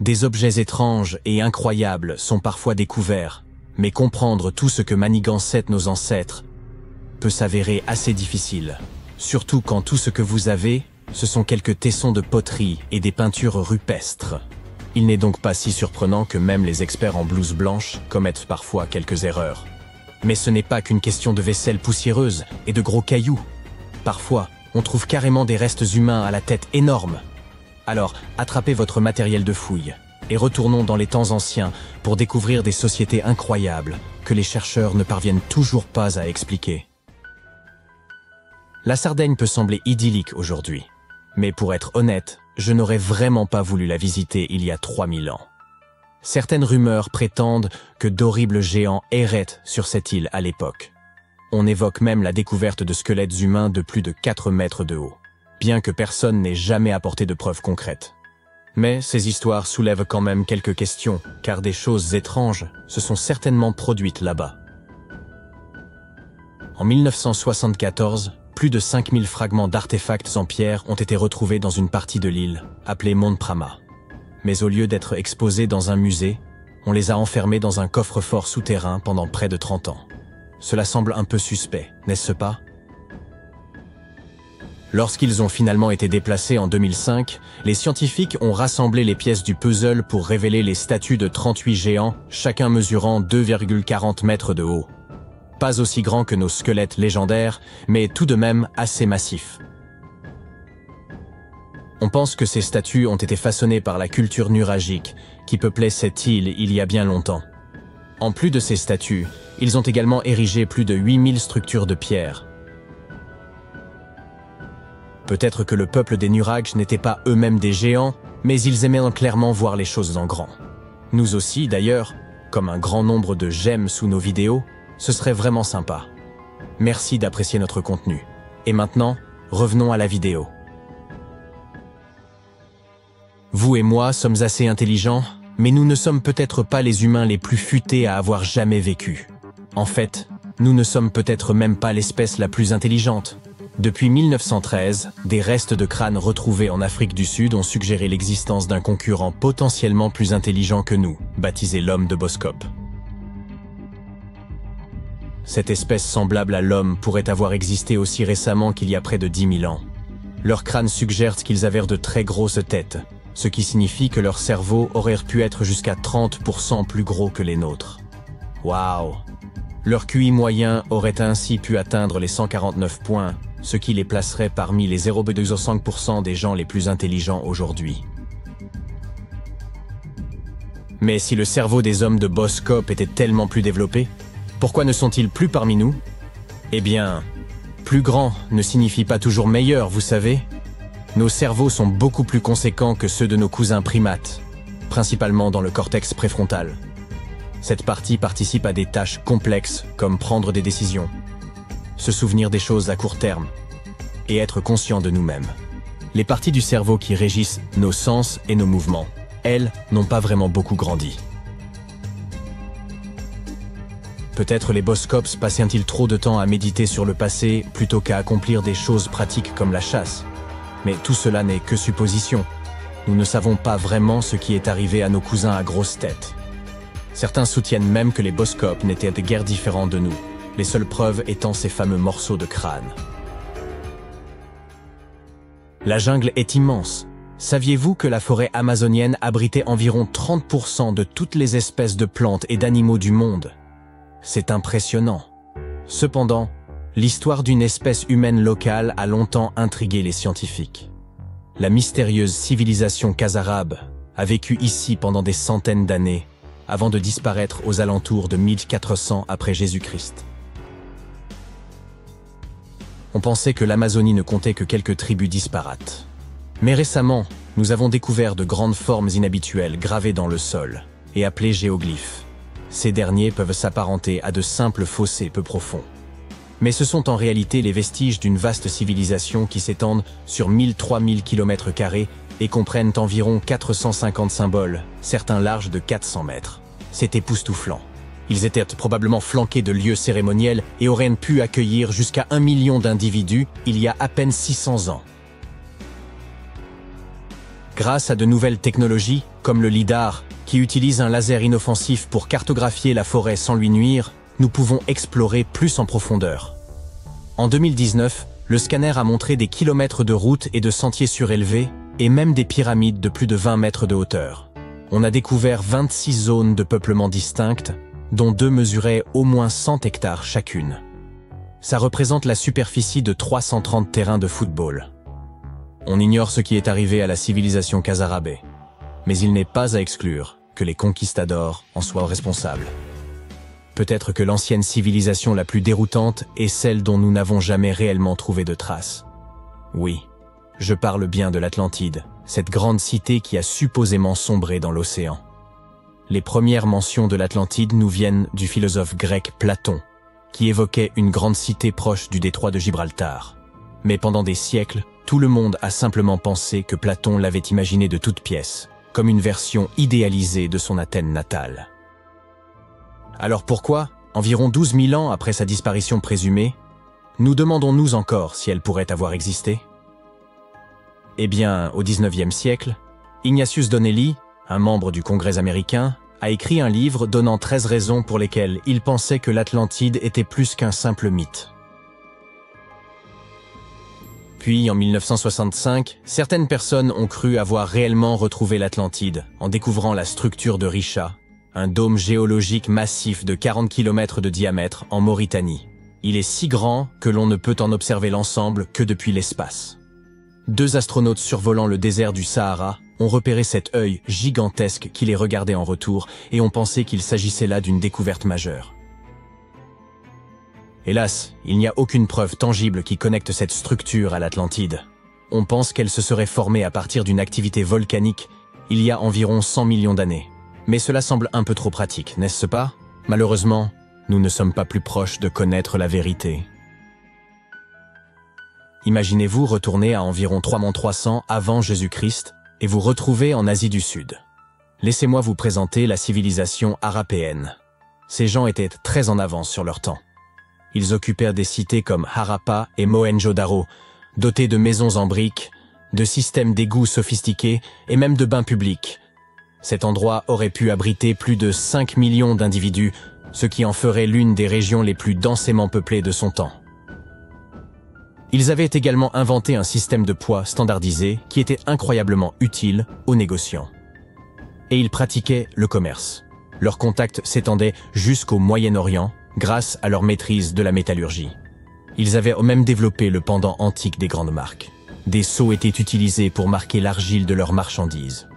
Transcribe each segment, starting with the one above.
Des objets étranges et incroyables sont parfois découverts, mais comprendre tout ce que manigançaient nos ancêtres peut s'avérer assez difficile. Surtout quand tout ce que vous avez, ce sont quelques tessons de poterie et des peintures rupestres. Il n'est donc pas si surprenant que même les experts en blouse blanche commettent parfois quelques erreurs. Mais ce n'est pas qu'une question de vaisselle poussiéreuse et de gros cailloux. Parfois, on trouve carrément des restes humains à la tête énorme. Alors, attrapez votre matériel de fouille et retournons dans les temps anciens pour découvrir des sociétés incroyables que les chercheurs ne parviennent toujours pas à expliquer. La Sardaigne peut sembler idyllique aujourd'hui, mais pour être honnête, je n'aurais vraiment pas voulu la visiter il y a 3000 ans. Certaines rumeurs prétendent que d'horribles géants erraient sur cette île à l'époque. On évoque même la découverte de squelettes humains de plus de 4 mètres de haut, bien que personne n'ait jamais apporté de preuves concrètes. Mais ces histoires soulèvent quand même quelques questions, car des choses étranges se sont certainement produites là-bas. En 1974, plus de 5000 fragments d'artefacts en pierre ont été retrouvés dans une partie de l'île, appelée Mondprama. Mais au lieu d'être exposés dans un musée, on les a enfermés dans un coffre-fort souterrain pendant près de 30 ans. Cela semble un peu suspect, n'est-ce pas? Lorsqu'ils ont finalement été déplacés en 2005, les scientifiques ont rassemblé les pièces du puzzle pour révéler les statues de 38 géants, chacun mesurant 2,40 mètres de haut. Pas aussi grands que nos squelettes légendaires, mais tout de même assez massifs. On pense que ces statues ont été façonnées par la culture nuragique, qui peuplait cette île il y a bien longtemps. En plus de ces statues, ils ont également érigé plus de 8000 structures de pierre. Peut-être que le peuple des Nurags n'était pas eux-mêmes des géants, mais ils aimaient clairement voir les choses en grand. Nous aussi, d'ailleurs, comme un grand nombre de j'aime sous nos vidéos, ce serait vraiment sympa. Merci d'apprécier notre contenu. Et maintenant, revenons à la vidéo. Vous et moi sommes assez intelligents, mais nous ne sommes peut-être pas les humains les plus futés à avoir jamais vécu. En fait, nous ne sommes peut-être même pas l'espèce la plus intelligente. Depuis 1913, des restes de crânes retrouvés en Afrique du Sud ont suggéré l'existence d'un concurrent potentiellement plus intelligent que nous, baptisé l'homme de Boskop. Cette espèce semblable à l'homme pourrait avoir existé aussi récemment qu'il y a près de 10 000 ans. Leurs crânes suggèrent qu'ils avaient de très grosses têtes, ce qui signifie que leur cerveau aurait pu être jusqu'à 30% plus gros que les nôtres. Waouh! Leur QI moyen aurait ainsi pu atteindre les 149 points, ce qui les placerait parmi les 0,5% des gens les plus intelligents aujourd'hui. Mais si le cerveau des hommes de Boskop était tellement plus développé, pourquoi ne sont-ils plus parmi nous? Eh bien, plus grand ne signifie pas toujours meilleur, vous savez. Nos cerveaux sont beaucoup plus conséquents que ceux de nos cousins primates, principalement dans le cortex préfrontal. Cette partie participe à des tâches complexes comme prendre des décisions, se souvenir des choses à court terme et être conscient de nous-mêmes. Les parties du cerveau qui régissent nos sens et nos mouvements, elles, n'ont pas vraiment beaucoup grandi. Peut-être les Boskops passaient-ils trop de temps à méditer sur le passé plutôt qu'à accomplir des choses pratiques comme la chasse. Mais tout cela n'est que supposition. Nous ne savons pas vraiment ce qui est arrivé à nos cousins à grosse tête. Certains soutiennent même que les Boskops n'étaient guère différents de nous, les seules preuves étant ces fameux morceaux de crâne. La jungle est immense. Saviez-vous que la forêt amazonienne abritait environ 30% de toutes les espèces de plantes et d'animaux du monde? C'est impressionnant. Cependant, l'histoire d'une espèce humaine locale a longtemps intrigué les scientifiques. La mystérieuse civilisation Khazarabe a vécu ici pendant des centaines d'années, avant de disparaître aux alentours de 1400 après Jésus-Christ. On pensait que l'Amazonie ne comptait que quelques tribus disparates. Mais récemment, nous avons découvert de grandes formes inhabituelles gravées dans le sol et appelées géoglyphes. Ces derniers peuvent s'apparenter à de simples fossés peu profonds. Mais ce sont en réalité les vestiges d'une vaste civilisation qui s'étendent sur 1000-3000 km² et comprennent environ 450 symboles, certains larges de 400 mètres. C'est époustouflant. Ils étaient probablement flanqués de lieux cérémoniels et auraient pu accueillir jusqu'à 1 million d'individus il y a à peine 600 ans. Grâce à de nouvelles technologies, comme le LIDAR, qui utilise un laser inoffensif pour cartographier la forêt sans lui nuire, nous pouvons explorer plus en profondeur. En 2019, le scanner a montré des kilomètres de routes et de sentiers surélevés, et même des pyramides de plus de 20 mètres de hauteur. On a découvert 26 zones de peuplement distinctes, dont 2 mesuraient au moins 100 hectares chacune. Ça représente la superficie de 330 terrains de football. On ignore ce qui est arrivé à la civilisation Khazarabé, mais il n'est pas à exclure que les conquistadors en soient responsables. Peut-être que l'ancienne civilisation la plus déroutante est celle dont nous n'avons jamais réellement trouvé de traces. Oui, je parle bien de l'Atlantide, cette grande cité qui a supposément sombré dans l'océan. Les premières mentions de l'Atlantide nous viennent du philosophe grec Platon, qui évoquait une grande cité proche du détroit de Gibraltar. Mais pendant des siècles, tout le monde a simplement pensé que Platon l'avait imaginé de toutes pièces, comme une version idéalisée de son Athènes natale. Alors pourquoi, environ 12 000 ans après sa disparition présumée, nous demandons-nous encore si elle pourrait avoir existé? Eh bien, au XIXe siècle, Ignatius Donnelly, un membre du Congrès américain, a écrit un livre donnant 13 raisons pour lesquelles il pensait que l'Atlantide était plus qu'un simple mythe. Puis, en 1965, certaines personnes ont cru avoir réellement retrouvé l'Atlantide en découvrant la structure de Richa, un dôme géologique massif de 40 km de diamètre en Mauritanie. Il est si grand que l'on ne peut en observer l'ensemble que depuis l'espace. 2 astronautes survolant le désert du Sahara ont repéré cet œil gigantesque qui les regardait en retour et ont pensé qu'il s'agissait là d'une découverte majeure. Hélas, il n'y a aucune preuve tangible qui connecte cette structure à l'Atlantide. On pense qu'elle se serait formée à partir d'une activité volcanique il y a environ 100 millions d'années. Mais cela semble un peu trop pratique, n'est-ce pas? Malheureusement, nous ne sommes pas plus proches de connaître la vérité. Imaginez-vous retourner à environ 3300 avant Jésus-Christ et vous retrouver en Asie du Sud. Laissez-moi vous présenter la civilisation harapéenne. Ces gens étaient très en avance sur leur temps. Ils occupèrent des cités comme Harappa et Mohenjo-Daro, dotées de maisons en briques, de systèmes d'égouts sophistiqués et même de bains publics. Cet endroit aurait pu abriter plus de 5 millions d'individus, ce qui en ferait l'une des régions les plus densément peuplées de son temps. Ils avaient également inventé un système de poids standardisé qui était incroyablement utile aux négociants. Et ils pratiquaient le commerce. Leurs contacts s'étendaient jusqu'au Moyen-Orient grâce à leur maîtrise de la métallurgie. Ils avaient même développé le pendant antique des grandes marques. Des sceaux étaient utilisés pour marquer l'argile de leurs marchandises.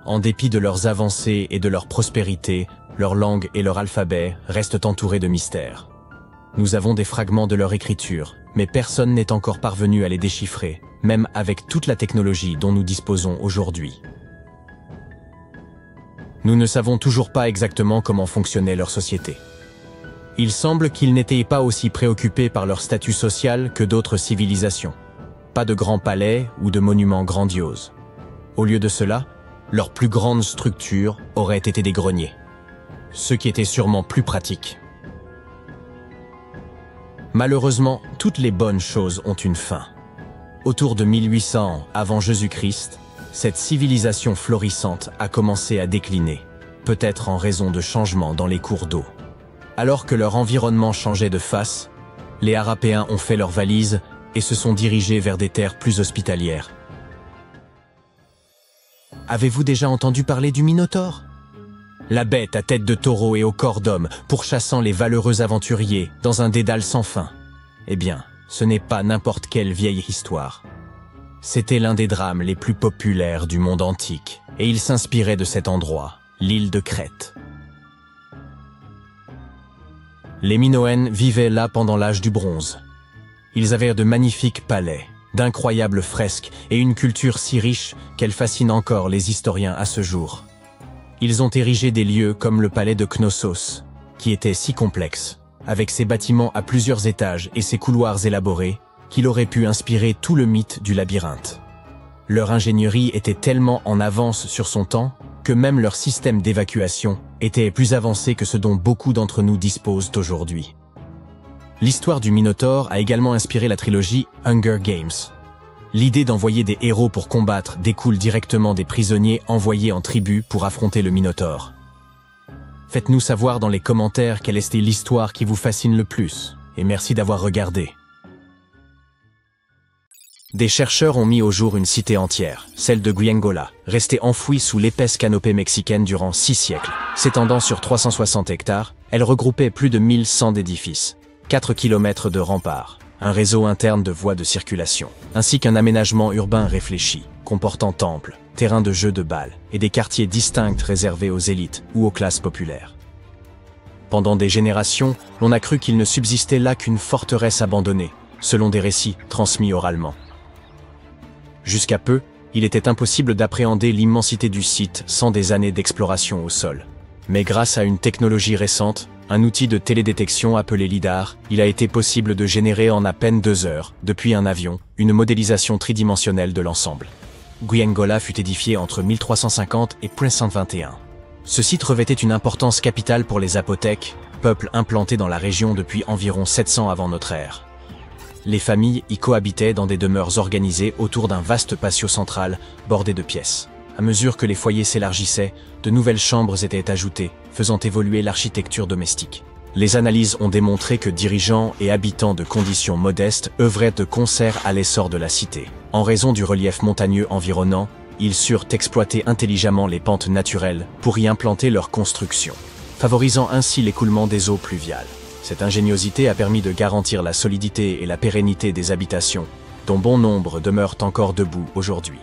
En dépit de leurs avancées et de leur prospérité, leur langue et leur alphabet restent entourés de mystères. Nous avons des fragments de leur écriture, mais personne n'est encore parvenu à les déchiffrer, même avec toute la technologie dont nous disposons aujourd'hui. Nous ne savons toujours pas exactement comment fonctionnait leur société. Il semble qu'ils n'étaient pas aussi préoccupés par leur statut social que d'autres civilisations. Pas de grands palais ou de monuments grandioses. Au lieu de cela, leur plus grande structure aurait été des greniers, ce qui était sûrement plus pratique. Malheureusement, toutes les bonnes choses ont une fin. Autour de 1800 avant Jésus-Christ, cette civilisation florissante a commencé à décliner, peut-être en raison de changements dans les cours d'eau. Alors que leur environnement changeait de face, les Harapéens ont fait leurs valises et se sont dirigés vers des terres plus hospitalières. Avez-vous déjà entendu parler du Minotaure? La bête à tête de taureau et au corps d'homme, pourchassant les valeureux aventuriers dans un dédale sans fin. Eh bien, ce n'est pas n'importe quelle vieille histoire. C'était l'un des drames les plus populaires du monde antique, et il s'inspirait de cet endroit, l'île de Crète. Les Minoens vivaient là pendant l'âge du bronze. Ils avaient de magnifiques palais, d'incroyables fresques et une culture si riche qu'elle fascine encore les historiens à ce jour. Ils ont érigé des lieux comme le palais de Knossos, qui était si complexe, avec ses bâtiments à plusieurs étages et ses couloirs élaborés, qu'il aurait pu inspirer tout le mythe du labyrinthe. Leur ingénierie était tellement en avance sur son temps que même leur système d'évacuation était plus avancé que ce dont beaucoup d'entre nous disposent aujourd'hui. L'histoire du Minotaure a également inspiré la trilogie Hunger Games. L'idée d'envoyer des héros pour combattre découle directement des prisonniers envoyés en tribu pour affronter le Minotaure. Faites-nous savoir dans les commentaires quelle était l'histoire qui vous fascine le plus, et merci d'avoir regardé. Des chercheurs ont mis au jour une cité entière, celle de Guyengola, restée enfouie sous l'épaisse canopée mexicaine durant 6 siècles. S'étendant sur 360 hectares, elle regroupait plus de 1100 édifices, 4 km de remparts, un réseau interne de voies de circulation, ainsi qu'un aménagement urbain réfléchi, comportant temples, terrains de jeux de balles et des quartiers distincts réservés aux élites ou aux classes populaires. Pendant des générations, l'on a cru qu'il ne subsistait là qu'une forteresse abandonnée, selon des récits transmis oralement. Jusqu'à peu, il était impossible d'appréhender l'immensité du site sans des années d'exploration au sol. Mais grâce à une technologie récente, un outil de télédétection appelé LIDAR, il a été possible de générer en à peine 2 heures, depuis un avion, une modélisation tridimensionnelle de l'ensemble. Guyengola fut édifié entre 1350 et 1121. Ce site revêtait une importance capitale pour les Zapotèques, peuple implanté dans la région depuis environ 700 avant notre ère. Les familles y cohabitaient dans des demeures organisées autour d'un vaste patio central bordé de pièces. À mesure que les foyers s'élargissaient, de nouvelles chambres étaient ajoutées, faisant évoluer l'architecture domestique. Les analyses ont démontré que dirigeants et habitants de conditions modestes œuvraient de concert à l'essor de la cité. En raison du relief montagneux environnant, ils surent exploiter intelligemment les pentes naturelles pour y implanter leurs constructions, favorisant ainsi l'écoulement des eaux pluviales. Cette ingéniosité a permis de garantir la solidité et la pérennité des habitations, dont bon nombre demeurent encore debout aujourd'hui.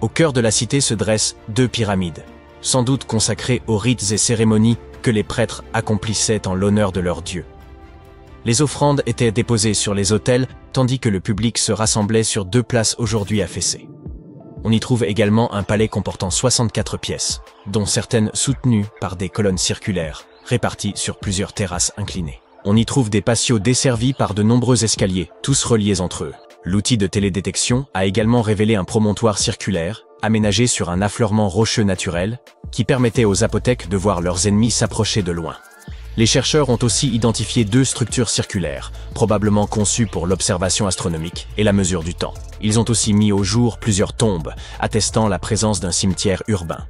Au cœur de la cité se dressent 2 pyramides, sans doute consacrées aux rites et cérémonies que les prêtres accomplissaient en l'honneur de leurs dieux. Les offrandes étaient déposées sur les autels, tandis que le public se rassemblait sur 2 places aujourd'hui affaissées. On y trouve également un palais comportant 64 pièces, dont certaines soutenues par des colonnes circulaires, réparties sur plusieurs terrasses inclinées. On y trouve des patios desservis par de nombreux escaliers, tous reliés entre eux. L'outil de télédétection a également révélé un promontoire circulaire, aménagé sur un affleurement rocheux naturel, qui permettait aux Zapotèques de voir leurs ennemis s'approcher de loin. Les chercheurs ont aussi identifié 2 structures circulaires, probablement conçues pour l'observation astronomique et la mesure du temps. Ils ont aussi mis au jour plusieurs tombes, attestant la présence d'un cimetière urbain.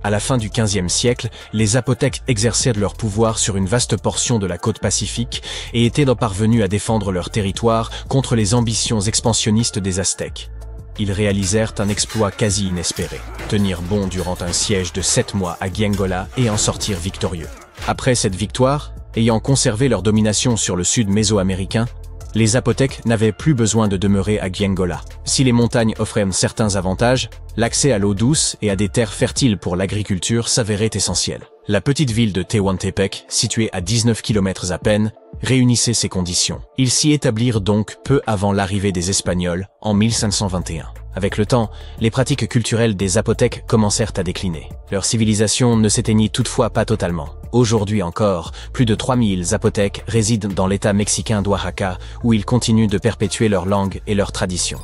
À la fin du XVe siècle, les Zapotèques exerçaient leur pouvoir sur une vaste portion de la côte pacifique et étaient parvenus à défendre leur territoire contre les ambitions expansionnistes des Aztèques. Ils réalisèrent un exploit quasi inespéré, tenir bon durant un siège de 7 mois à Guyengola et en sortir victorieux. Après cette victoire, ayant conservé leur domination sur le sud mésoaméricain, les Zapotèques n'avaient plus besoin de demeurer à Guyengola. Si les montagnes offraient certains avantages, l'accès à l'eau douce et à des terres fertiles pour l'agriculture s'avérait essentiel. La petite ville de Tehuantepec, située à 19 km à peine, réunissait ces conditions. Ils s'y établirent donc peu avant l'arrivée des Espagnols, en 1521. Avec le temps, les pratiques culturelles des Zapotèques commencèrent à décliner. Leur civilisation ne s'éteignit toutefois pas totalement. Aujourd'hui encore, plus de 3000 Zapotèques résident dans l'état mexicain d'Oaxaca, où ils continuent de perpétuer leur langue et leurs traditions.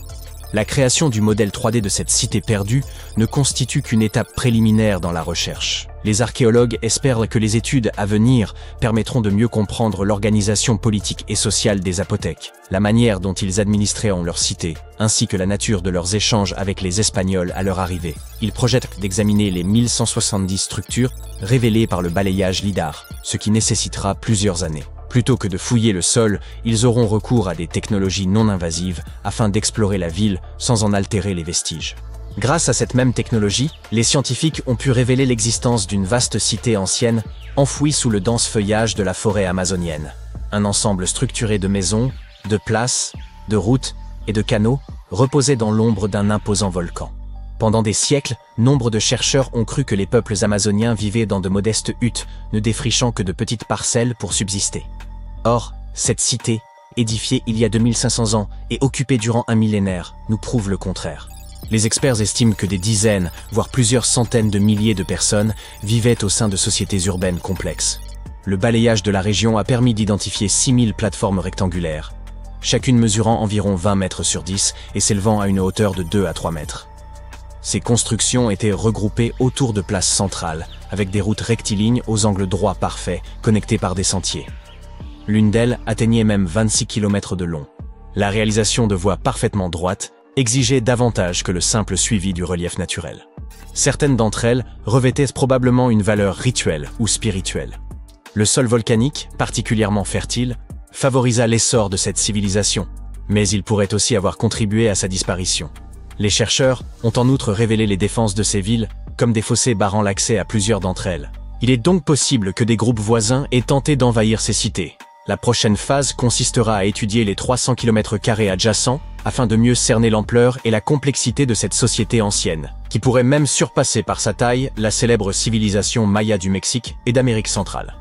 La création du modèle 3D de cette cité perdue ne constitue qu'une étape préliminaire dans la recherche. Les archéologues espèrent que les études à venir permettront de mieux comprendre l'organisation politique et sociale des Zapotèques, la manière dont ils administraient leur cité, ainsi que la nature de leurs échanges avec les Espagnols à leur arrivée. Ils projettent d'examiner les 1170 structures révélées par le balayage LIDAR, ce qui nécessitera plusieurs années. Plutôt que de fouiller le sol, ils auront recours à des technologies non invasives afin d'explorer la ville sans en altérer les vestiges. Grâce à cette même technologie, les scientifiques ont pu révéler l'existence d'une vaste cité ancienne enfouie sous le dense feuillage de la forêt amazonienne. Un ensemble structuré de maisons, de places, de routes et de canaux reposait dans l'ombre d'un imposant volcan. Pendant des siècles, nombre de chercheurs ont cru que les peuples amazoniens vivaient dans de modestes huttes, ne défrichant que de petites parcelles pour subsister. Or, cette cité, édifiée il y a 2500 ans et occupée durant un millénaire, nous prouve le contraire. Les experts estiment que des dizaines, voire plusieurs centaines de milliers de personnes vivaient au sein de sociétés urbaines complexes. Le balayage de la région a permis d'identifier 6000 plateformes rectangulaires, chacune mesurant environ 20 mètres sur 10 et s'élevant à une hauteur de 2 à 3 mètres. Ces constructions étaient regroupées autour de places centrales, avec des routes rectilignes aux angles droits parfaits, connectées par des sentiers. L'une d'elles atteignait même 26 km de long. La réalisation de voies parfaitement droites exigeait davantage que le simple suivi du relief naturel. Certaines d'entre elles revêtaient probablement une valeur rituelle ou spirituelle. Le sol volcanique, particulièrement fertile, favorisa l'essor de cette civilisation, mais il pourrait aussi avoir contribué à sa disparition. Les chercheurs ont en outre révélé les défenses de ces villes comme des fossés barrant l'accès à plusieurs d'entre elles. Il est donc possible que des groupes voisins aient tenté d'envahir ces cités. La prochaine phase consistera à étudier les 300 km² adjacents afin de mieux cerner l'ampleur et la complexité de cette société ancienne, qui pourrait même surpasser par sa taille la célèbre civilisation maya du Mexique et d'Amérique centrale.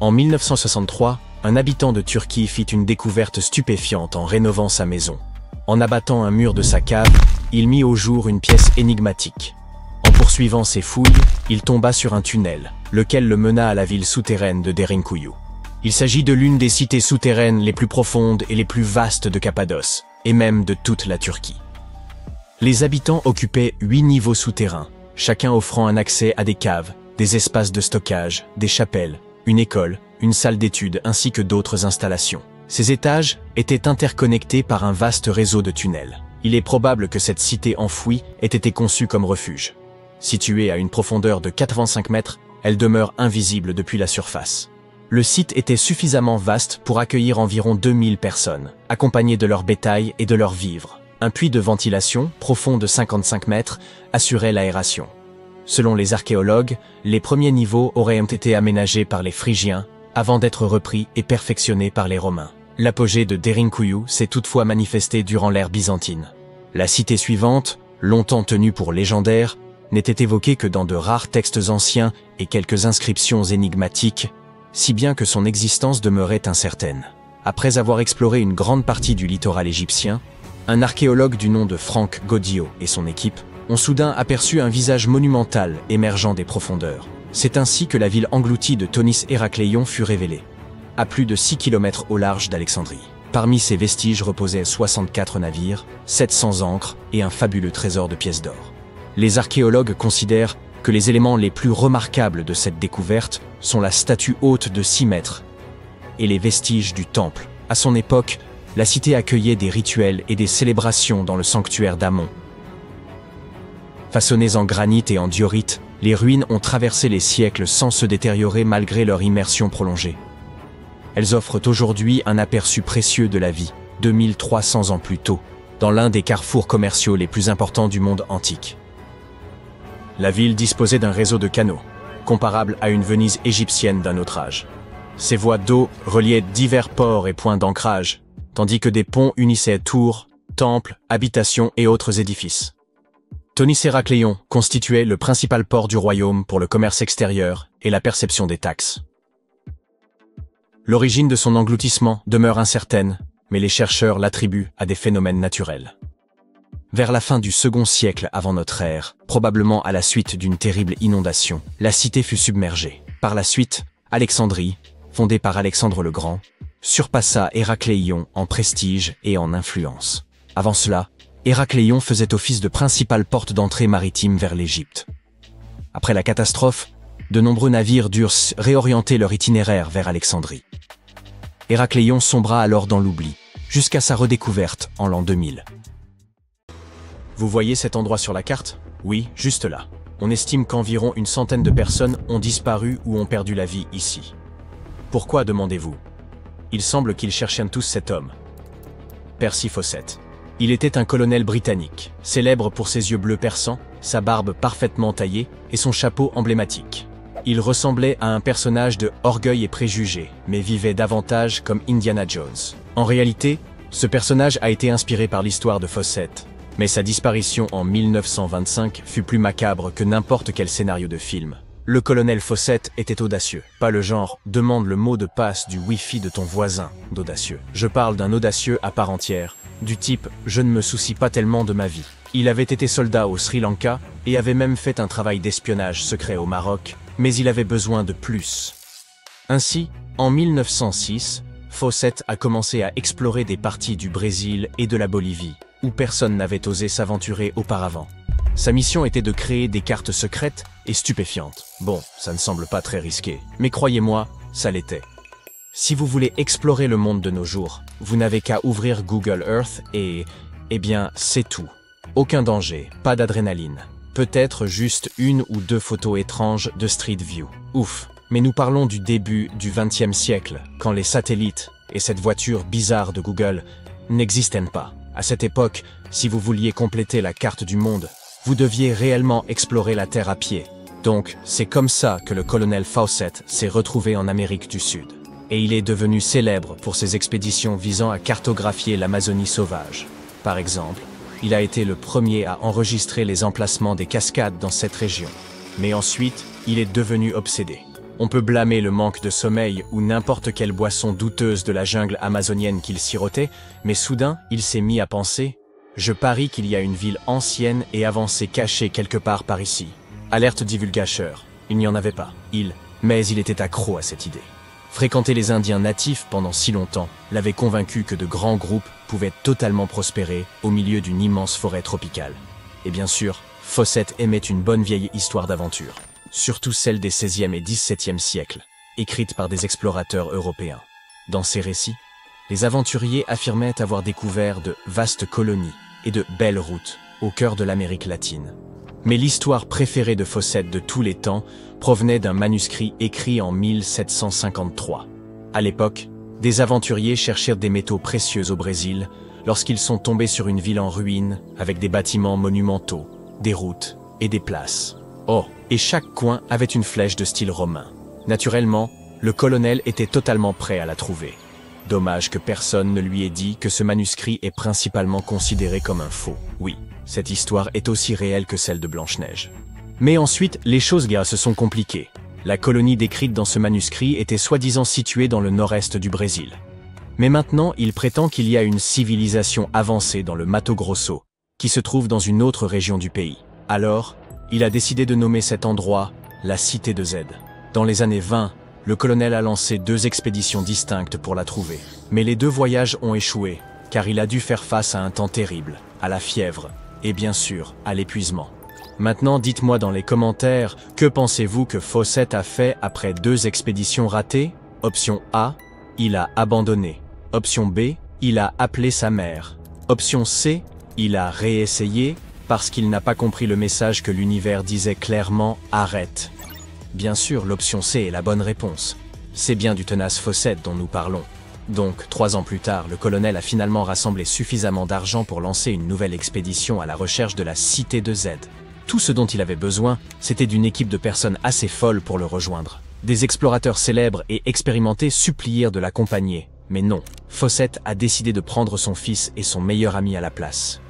En 1963, un habitant de Turquie fit une découverte stupéfiante en rénovant sa maison. En abattant un mur de sa cave, il mit au jour une pièce énigmatique. En poursuivant ses fouilles, il tomba sur un tunnel, lequel le mena à la ville souterraine de Derinkuyu. Il s'agit de l'une des cités souterraines les plus profondes et les plus vastes de Cappadoce, et même de toute la Turquie. Les habitants occupaient 8 niveaux souterrains, chacun offrant un accès à des caves, des espaces de stockage, des chapelles, une école, une salle d'études ainsi que d'autres installations. Ces étages étaient interconnectés par un vaste réseau de tunnels. Il est probable que cette cité enfouie ait été conçue comme refuge. Située à une profondeur de 85 mètres, elle demeure invisible depuis la surface. Le site était suffisamment vaste pour accueillir environ 2000 personnes, accompagnées de leur bétail et de leurs vivres. Un puits de ventilation, profond de 55 mètres, assurait l'aération. Selon les archéologues, les premiers niveaux auraient été aménagés par les Phrygiens, avant d'être repris et perfectionnés par les Romains. L'apogée de Derinkuyu s'est toutefois manifesté durant l'ère byzantine. La cité suivante, longtemps tenue pour légendaire, n'était évoquée que dans de rares textes anciens et quelques inscriptions énigmatiques, si bien que son existence demeurait incertaine. Après avoir exploré une grande partie du littoral égyptien, un archéologue du nom de Frank Goddio et son équipe ont soudain aperçu un visage monumental émergeant des profondeurs. C'est ainsi que la ville engloutie de Thonis Héracléion fut révélée, à plus de 6 km au large d'Alexandrie. Parmi ces vestiges reposaient 64 navires, 700 ancres et un fabuleux trésor de pièces d'or. Les archéologues considèrent que les éléments les plus remarquables de cette découverte sont la statue haute de 6 mètres et les vestiges du temple. À son époque, la cité accueillait des rituels et des célébrations dans le sanctuaire d'Amon. Façonnées en granit et en diorite, les ruines ont traversé les siècles sans se détériorer malgré leur immersion prolongée. Elles offrent aujourd'hui un aperçu précieux de la vie, 2300 ans plus tôt, dans l'un des carrefours commerciaux les plus importants du monde antique. La ville disposait d'un réseau de canaux, comparable à une Venise égyptienne d'un autre âge. Ces voies d'eau reliaient divers ports et points d'ancrage, tandis que des ponts unissaient tours, temples, habitations et autres édifices. Thonis Héracléion constituait le principal port du royaume pour le commerce extérieur et la perception des taxes. L'origine de son engloutissement demeure incertaine, mais les chercheurs l'attribuent à des phénomènes naturels. Vers la fin du second siècle avant notre ère, probablement à la suite d'une terrible inondation, la cité fut submergée. Par la suite, Alexandrie, fondée par Alexandre le Grand, surpassa Héracléion en prestige et en influence. Avant cela, Héracléion faisait office de principale porte d'entrée maritime vers l'Égypte. Après la catastrophe, de nombreux navires durent réorienter leur itinéraire vers Alexandrie. Héracléion sombra alors dans l'oubli, jusqu'à sa redécouverte en l'an 2000. Vous voyez cet endroit sur la carte? Oui, juste là. On estime qu'environ une centaine de personnes ont disparu ou ont perdu la vie ici. Pourquoi, demandez-vous? Il semble qu'ils cherchaient tous cet homme. Percy Fawcett. Il était un colonel britannique, célèbre pour ses yeux bleus perçants, sa barbe parfaitement taillée et son chapeau emblématique. Il ressemblait à un personnage de Orgueil et Préjugés, mais vivait davantage comme Indiana Jones. En réalité, ce personnage a été inspiré par l'histoire de Fawcett, mais sa disparition en 1925 fut plus macabre que n'importe quel scénario de film. Le colonel Fawcett était audacieux, pas le genre « demande le mot de passe du Wi-Fi de ton voisin » d'audacieux. Je parle d'un audacieux à part entière, du type « je ne me soucie pas tellement de ma vie ». Il avait été soldat au Sri Lanka et avait même fait un travail d'espionnage secret au Maroc, mais il avait besoin de plus. Ainsi, en 1906, Fawcett a commencé à explorer des parties du Brésil et de la Bolivie, où personne n'avait osé s'aventurer auparavant. Sa mission était de créer des cartes secrètes et stupéfiantes. Bon, ça ne semble pas très risqué, mais croyez-moi, ça l'était. Si vous voulez explorer le monde de nos jours, vous n'avez qu'à ouvrir Google Earth et... eh bien, c'est tout. Aucun danger, pas d'adrénaline. Peut-être juste une ou deux photos étranges de Street View. Ouf, mais nous parlons du début du XXe siècle, quand les satellites et cette voiture bizarre de Google n'existaient pas. À cette époque, si vous vouliez compléter la carte du monde, vous deviez réellement explorer la Terre à pied. Donc, c'est comme ça que le colonel Fawcett s'est retrouvé en Amérique du Sud. Et il est devenu célèbre pour ses expéditions visant à cartographier l'Amazonie sauvage. Par exemple, il a été le premier à enregistrer les emplacements des cascades dans cette région. Mais ensuite, il est devenu obsédé. On peut blâmer le manque de sommeil ou n'importe quelle boisson douteuse de la jungle amazonienne qu'il sirotait, mais soudain, il s'est mis à penser « Je parie qu'il y a une ville ancienne et avancée cachée quelque part par ici. » Alerte divulgateur, il n'y en avait pas. Mais il était accro à cette idée. Fréquenter les Indiens natifs pendant si longtemps l'avait convaincu que de grands groupes pouvaient totalement prospérer au milieu d'une immense forêt tropicale. Et bien sûr, Fawcett aimait une bonne vieille histoire d'aventure, surtout celle des XVIe et XVIIe siècles, écrite par des explorateurs européens. Dans ces récits, les aventuriers affirmaient avoir découvert de vastes colonies et de belles routes au cœur de l'Amérique latine. Mais l'histoire préférée de Fawcett de tous les temps provenait d'un manuscrit écrit en 1753. À l'époque, des aventuriers cherchèrent des métaux précieux au Brésil lorsqu'ils sont tombés sur une ville en ruine avec des bâtiments monumentaux, des routes et des places. Oh, et chaque coin avait une flèche de style romain. Naturellement, le colonel était totalement prêt à la trouver. Dommage que personne ne lui ait dit que ce manuscrit est principalement considéré comme un faux. Oui, cette histoire est aussi réelle que celle de Blanche-Neige. Mais ensuite, les choses se sont compliquées. La colonie décrite dans ce manuscrit était soi-disant située dans le nord-est du Brésil. Mais maintenant, il prétend qu'il y a une civilisation avancée dans le Mato Grosso, qui se trouve dans une autre région du pays. Alors, il a décidé de nommer cet endroit la Cité de Z. Dans les années 20, le colonel a lancé 2 expéditions distinctes pour la trouver. Mais les 2 voyages ont échoué, car il a dû faire face à un temps terrible, à la fièvre, et bien sûr, à l'épuisement. Maintenant, dites-moi dans les commentaires, que pensez-vous que Fawcett a fait après 2 expéditions ratées? Option A, il a abandonné. Option B, il a appelé sa mère. Option C, il a réessayé parce qu'il n'a pas compris le message que l'univers disait clairement « Arrête ». Bien sûr, l'option C est la bonne réponse. C'est bien du tenace Fawcett dont nous parlons. Donc, 3 ans plus tard, le colonel a finalement rassemblé suffisamment d'argent pour lancer une nouvelle expédition à la recherche de la Cité de Z. Tout ce dont il avait besoin, c'était d'une équipe de personnes assez folles pour le rejoindre. Des explorateurs célèbres et expérimentés supplièrent de l'accompagner. Mais non, Fawcett a décidé de prendre son fils et son meilleur ami à la place.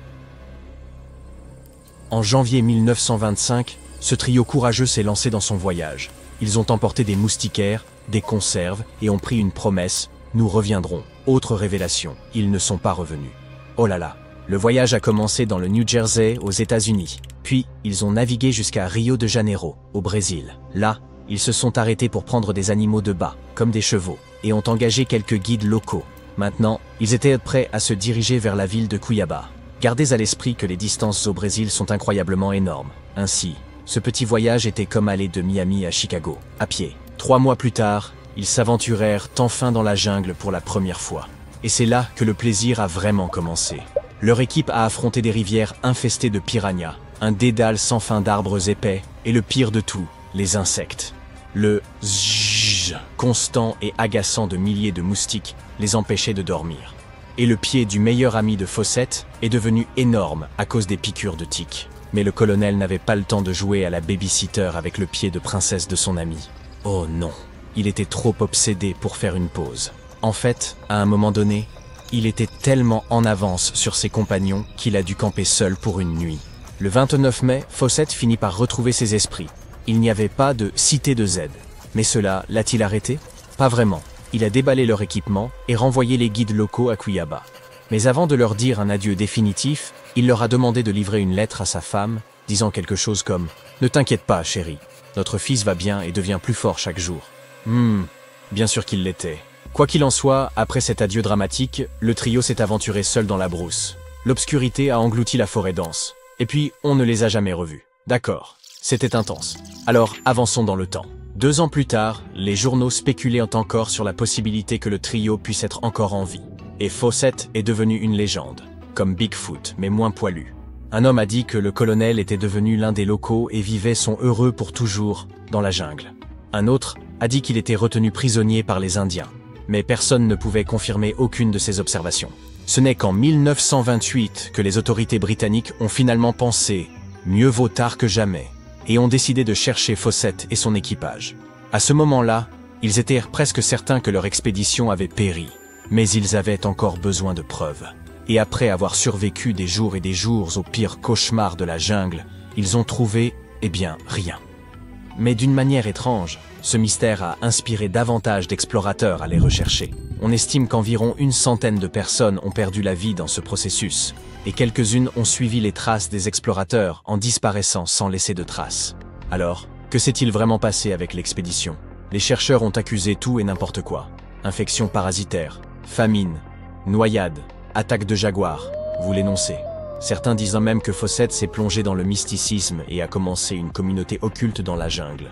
En janvier 1925, ce trio courageux s'est lancé dans son voyage. Ils ont emporté des moustiquaires, des conserves et ont pris une promesse « Nous reviendrons ». Autre révélation, ils ne sont pas revenus. Oh là là, le voyage a commencé dans le New Jersey, aux États-Unis. Puis, ils ont navigué jusqu'à Rio de Janeiro, au Brésil. Là, ils se sont arrêtés pour prendre des animaux de bas, comme des chevaux, et ont engagé quelques guides locaux. Maintenant, ils étaient prêts à se diriger vers la ville de Cuiabá. Gardez à l'esprit que les distances au Brésil sont incroyablement énormes. Ainsi, ce petit voyage était comme aller de Miami à Chicago, à pied. 3 mois plus tard, ils s'aventurèrent enfin dans la jungle pour la première fois. Et c'est là que le plaisir a vraiment commencé. Leur équipe a affronté des rivières infestées de piranhas, un dédale sans fin d'arbres épais, et le pire de tout, les insectes. Le zzzz constant et agaçant de milliers de moustiques les empêchait de dormir. Et le pied du meilleur ami de Fawcett est devenu énorme à cause des piqûres de tiques. Mais le colonel n'avait pas le temps de jouer à la babysitter avec le pied de princesse de son ami. Oh non, il était trop obsédé pour faire une pause. En fait, à un moment donné, il était tellement en avance sur ses compagnons qu'il a dû camper seul pour une nuit. Le 29 mai, Fawcett finit par retrouver ses esprits. Il n'y avait pas de Cité de Z. Mais cela l'a-t-il arrêté? Pas vraiment. Il a déballé leur équipement et renvoyé les guides locaux à Cuiabá. Mais avant de leur dire un adieu définitif, il leur a demandé de livrer une lettre à sa femme, disant quelque chose comme « Ne t'inquiète pas, chérie, notre fils va bien et devient plus fort chaque jour. » Bien sûr qu'il l'était. Quoi qu'il en soit, après cet adieu dramatique, le trio s'est aventuré seul dans la brousse. L'obscurité a englouti la forêt dense. Et puis, on ne les a jamais revus. D'accord, c'était intense. Alors, avançons dans le temps. 2 ans plus tard, les journaux spéculaient encore sur la possibilité que le trio puisse être encore en vie. Et Fawcett est devenu une légende, comme Bigfoot, mais moins poilu. Un homme a dit que le colonel était devenu l'un des locaux et vivait son heureux pour toujours dans la jungle. Un autre a dit qu'il était retenu prisonnier par les Indiens, mais personne ne pouvait confirmer aucune de ces observations. Ce n'est qu'en 1928 que les autorités britanniques ont finalement pensé « mieux vaut tard que jamais » et ont décidé de chercher Fawcett et son équipage. À ce moment-là, ils étaient presque certains que leur expédition avait péri, mais ils avaient encore besoin de preuves. Et après avoir survécu des jours et des jours au pire cauchemar de la jungle, ils ont trouvé, rien. Mais d'une manière étrange, ce mystère a inspiré davantage d'explorateurs à les rechercher. On estime qu'environ 100 de personnes ont perdu la vie dans ce processus, et quelques-unes ont suivi les traces des explorateurs en disparaissant sans laisser de traces. Alors, que s'est-il vraiment passé avec l'expédition? Les chercheurs ont accusé tout et n'importe quoi. Infections parasitaires, famine, noyade, attaque de jaguars, vous l'énoncez. Certains disant même que Fawcett s'est plongé dans le mysticisme et a commencé une communauté occulte dans la jungle.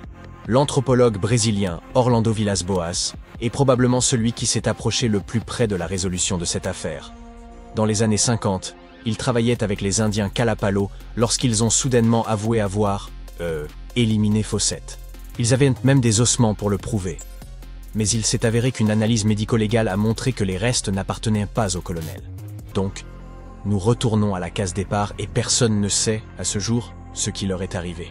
L'anthropologue brésilien Orlando Villas-Boas est probablement celui qui s'est approché le plus près de la résolution de cette affaire. Dans les années 50, il travaillait avec les Indiens Kalapalo lorsqu'ils ont soudainement avoué avoir éliminé Fawcett. Ils avaient même des ossements pour le prouver. Mais il s'est avéré qu'une analyse médico-légale a montré que les restes n'appartenaient pas au colonel. Donc, nous retournons à la case départ et personne ne sait, à ce jour, ce qui leur est arrivé.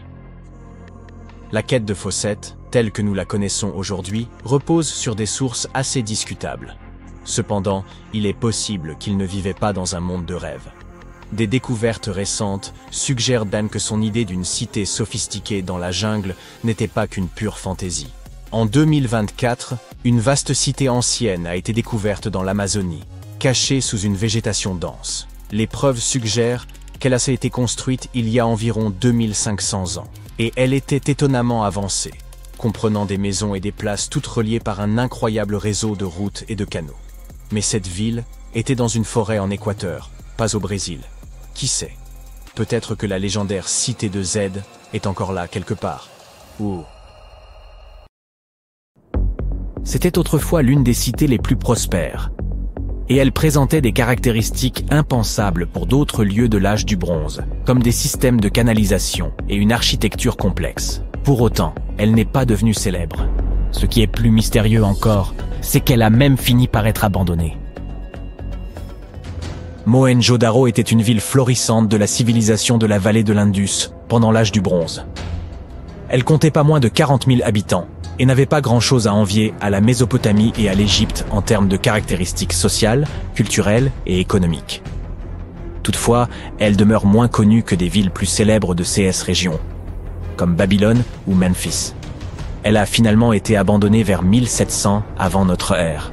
La quête de Fawcett, telle que nous la connaissons aujourd'hui, repose sur des sources assez discutables. Cependant, il est possible qu'il ne vivait pas dans un monde de rêve. Des découvertes récentes suggèrent même que son idée d'une cité sophistiquée dans la jungle n'était pas qu'une pure fantaisie. En 2024, une vaste cité ancienne a été découverte dans l'Amazonie, cachée sous une végétation dense. Les preuves suggèrent qu'elle a été construite il y a environ 2500 ans, et elle était étonnamment avancée, comprenant des maisons et des places toutes reliées par un incroyable réseau de routes et de canaux. Mais cette ville était dans une forêt en Équateur, pas au Brésil. Qui sait? Peut-être que la légendaire cité de Z est encore là quelque part. Ou... C'était autrefois l'une des cités les plus prospères, et elle présentait des caractéristiques impensables pour d'autres lieux de l'âge du bronze, comme des systèmes de canalisation et une architecture complexe. Pour autant, elle n'est pas devenue célèbre. Ce qui est plus mystérieux encore, c'est qu'elle a même fini par être abandonnée. Mohenjo-Daro était une ville florissante de la civilisation de la vallée de l'Indus pendant l'âge du bronze. Elle comptait pas moins de 40 000 habitants, et n'avait pas grand-chose à envier à la Mésopotamie et à l'Égypte en termes de caractéristiques sociales, culturelles et économiques. Toutefois, elle demeure moins connue que des villes plus célèbres de ces régions, comme Babylone ou Memphis. Elle a finalement été abandonnée vers 1700 avant notre ère.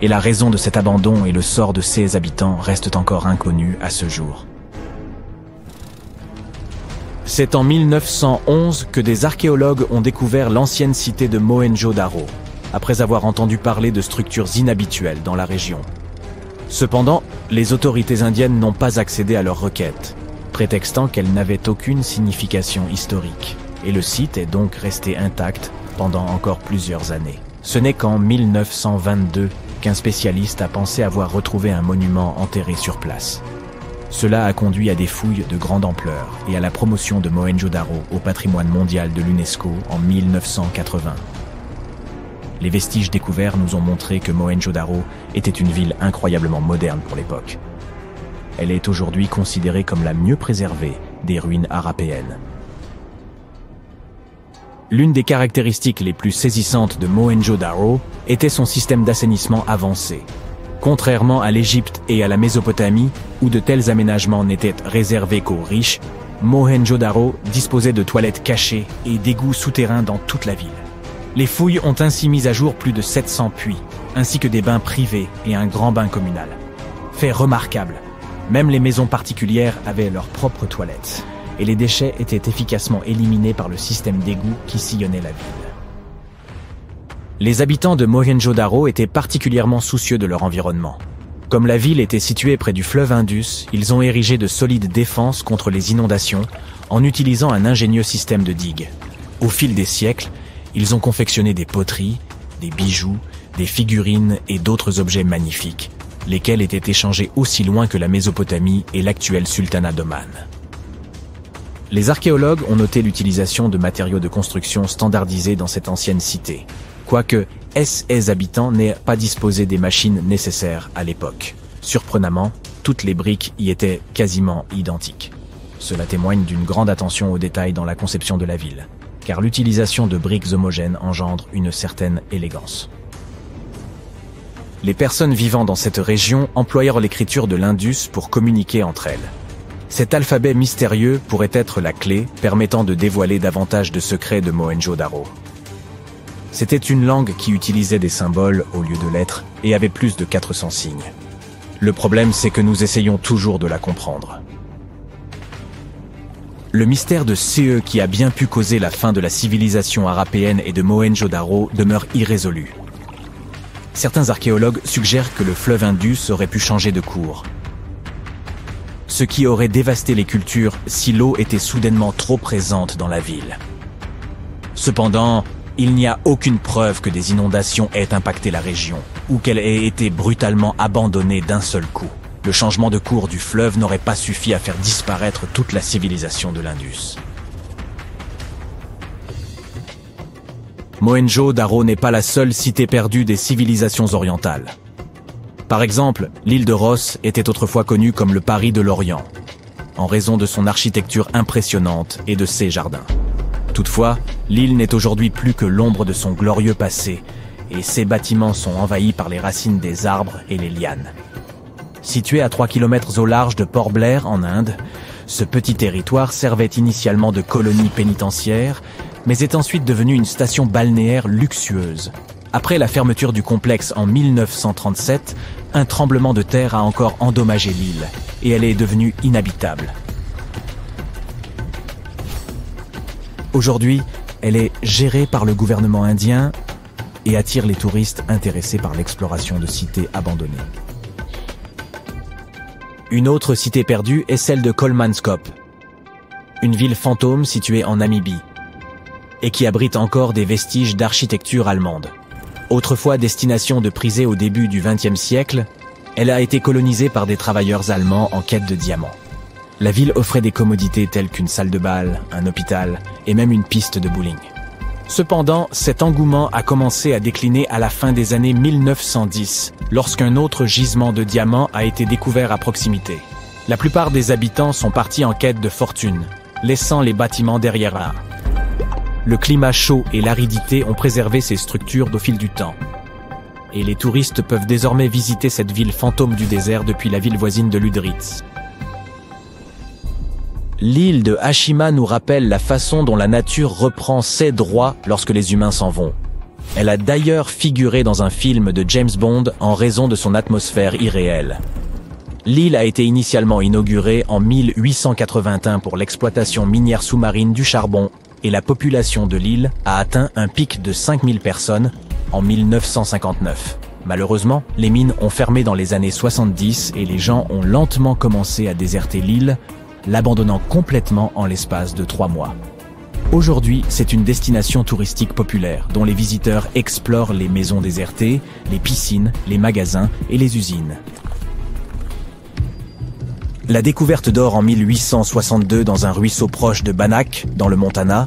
Et la raison de cet abandon et le sort de ses habitants restent encore inconnus à ce jour. C'est en 1911 que des archéologues ont découvert l'ancienne cité de Mohenjo-Daro, après avoir entendu parler de structures inhabituelles dans la région. Cependant, les autorités indiennes n'ont pas accédé à leur requête, prétextant qu'elle n'avait aucune signification historique, et le site est donc resté intact pendant encore plusieurs années. Ce n'est qu'en 1922 qu'un spécialiste a pensé avoir retrouvé un monument enterré sur place. Cela a conduit à des fouilles de grande ampleur et à la promotion de Mohenjo-Daro au patrimoine mondial de l'UNESCO en 1980. Les vestiges découverts nous ont montré que Mohenjo-Daro était une ville incroyablement moderne pour l'époque. Elle est aujourd'hui considérée comme la mieux préservée des ruines harapéennes. L'une des caractéristiques les plus saisissantes de Mohenjo-Daro était son système d'assainissement avancé. Contrairement à l'Égypte et à la Mésopotamie, où de tels aménagements n'étaient réservés qu'aux riches, Mohenjo-Daro disposait de toilettes cachées et d'égouts souterrains dans toute la ville. Les fouilles ont ainsi mis à jour plus de 700 puits, ainsi que des bains privés et un grand bain communal. Fait remarquable, même les maisons particulières avaient leurs propres toilettes, et les déchets étaient efficacement éliminés par le système d'égouts qui sillonnait la ville. Les habitants de Mohenjo-Daro étaient particulièrement soucieux de leur environnement. Comme la ville était située près du fleuve Indus, ils ont érigé de solides défenses contre les inondations en utilisant un ingénieux système de digues. Au fil des siècles, Ils ont confectionné des poteries, des bijoux, des figurines et d'autres objets magnifiques, lesquels étaient échangés aussi loin que la Mésopotamie et l'actuel sultanat d'Oman. Les archéologues ont noté l'utilisation de matériaux de construction standardisés dans cette ancienne cité, quoique ses habitants n'aient pas disposé des machines nécessaires à l'époque. Surprenamment, toutes les briques y étaient quasiment identiques. Cela témoigne d'une grande attention aux détails dans la conception de la ville, car l'utilisation de briques homogènes engendre une certaine élégance. Les personnes vivant dans cette région employèrent l'écriture de l'Indus pour communiquer entre elles. Cet alphabet mystérieux pourrait être la clé permettant de dévoiler davantage de secrets de Mohenjo-Daro. C'était une langue qui utilisait des symboles au lieu de lettres et avait plus de 400 signes. Le problème, c'est que nous essayons toujours de la comprendre. Le mystère de CE qui a bien pu causer la fin de la civilisation harapéenne et de Mohenjo-Daro demeure irrésolu. Certains archéologues suggèrent que le fleuve Indus aurait pu changer de cours, ce qui aurait dévasté les cultures si l'eau était soudainement trop présente dans la ville. Cependant, il n'y a aucune preuve que des inondations aient impacté la région, ou qu'elle ait été brutalement abandonnée d'un seul coup. Le changement de cours du fleuve n'aurait pas suffi à faire disparaître toute la civilisation de l'Indus. Mohenjo-Daro n'est pas la seule cité perdue des civilisations orientales. Par exemple, l'île de Ross était autrefois connue comme le Paris de l'Orient, en raison de son architecture impressionnante et de ses jardins. Toutefois, l'île n'est aujourd'hui plus que l'ombre de son glorieux passé, et ses bâtiments sont envahis par les racines des arbres et les lianes. Situé à 3 km au large de Port Blair en Inde, ce petit territoire servait initialement de colonie pénitentiaire, mais est ensuite devenu une station balnéaire luxueuse. Après la fermeture du complexe en 1937, un tremblement de terre a encore endommagé l'île, et elle est devenue inhabitable. Aujourd'hui, elle est gérée par le gouvernement indien et attire les touristes intéressés par l'exploration de cités abandonnées. Une autre cité perdue est celle de Kolmanskop, une ville fantôme située en Namibie, et qui abrite encore des vestiges d'architecture allemande. Autrefois destination de prisée au début du XXe siècle, elle a été colonisée par des travailleurs allemands en quête de diamants. La ville offrait des commodités telles qu'une salle de bal, un hôpital et même une piste de bowling. Cependant, cet engouement a commencé à décliner à la fin des années 1910, lorsqu'un autre gisement de diamants a été découvert à proximité. La plupart des habitants sont partis en quête de fortune, laissant les bâtiments derrière eux. Le climat chaud et l'aridité ont préservé ces structures au fil du temps. Et les touristes peuvent désormais visiter cette ville fantôme du désert depuis la ville voisine de Lüderitz. L'île de Hashima nous rappelle la façon dont la nature reprend ses droits lorsque les humains s'en vont. Elle a d'ailleurs figuré dans un film de James Bond en raison de son atmosphère irréelle. L'île a été initialement inaugurée en 1881 pour l'exploitation minière sous-marine du charbon et la population de l'île a atteint un pic de 5000 personnes en 1959. Malheureusement, les mines ont fermé dans les années 70 et les gens ont lentement commencé à déserter l'île, l'abandonnant complètement en l'espace de 3 mois. Aujourd'hui, c'est une destination touristique populaire dont les visiteurs explorent les maisons désertées, les piscines, les magasins et les usines. La découverte d'or en 1862 dans un ruisseau proche de Bannack, dans le Montana,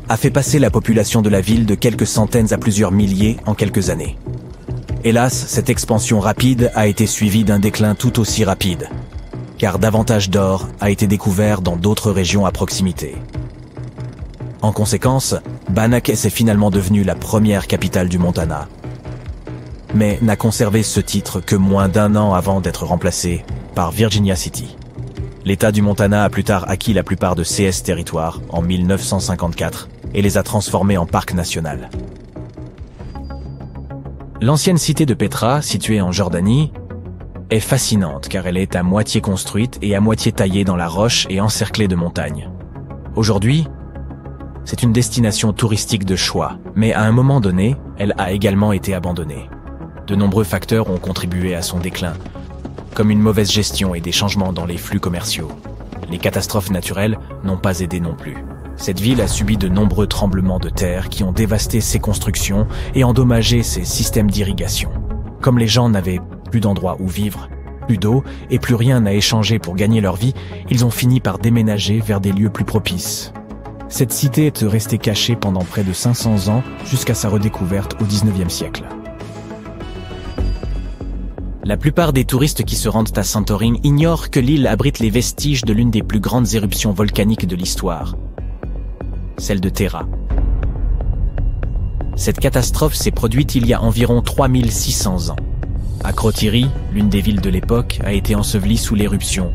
a fait passer la population de la ville de quelques centaines à plusieurs milliers en quelques années. Hélas, cette expansion rapide a été suivie d'un déclin tout aussi rapide, car davantage d'or a été découvert dans d'autres régions à proximité. En conséquence, Bannack est finalement devenue la première capitale du Montana, mais n'a conservé ce titre que moins d'1 an avant d'être remplacé par Virginia City. L'État du Montana a plus tard acquis la plupart de ces territoires en 1954 et les a transformés en parc national. L'ancienne cité de Petra, située en Jordanie, est fascinante car elle est à moitié construite et à moitié taillée dans la roche et encerclée de montagnes. Aujourd'hui, c'est une destination touristique de choix, mais à un moment donné, elle a également été abandonnée. De nombreux facteurs ont contribué à son déclin, comme une mauvaise gestion et des changements dans les flux commerciaux. Les catastrophes naturelles n'ont pas aidé non plus. Cette ville a subi de nombreux tremblements de terre qui ont dévasté ses constructions et endommagé ses systèmes d'irrigation. Comme les gens n'avaient plus d'endroit où vivre, plus d'eau et plus rien à échanger pour gagner leur vie, ils ont fini par déménager vers des lieux plus propices. Cette cité est restée cachée pendant près de 500 ans jusqu'à sa redécouverte au XIXe siècle. La plupart des touristes qui se rendent à Santorin ignorent que l'île abrite les vestiges de l'une des plus grandes éruptions volcaniques de l'histoire, celle de Terra. Cette catastrophe s'est produite il y a environ 3600 ans. Akrotiri, l'une des villes de l'époque, a été ensevelie sous l'éruption.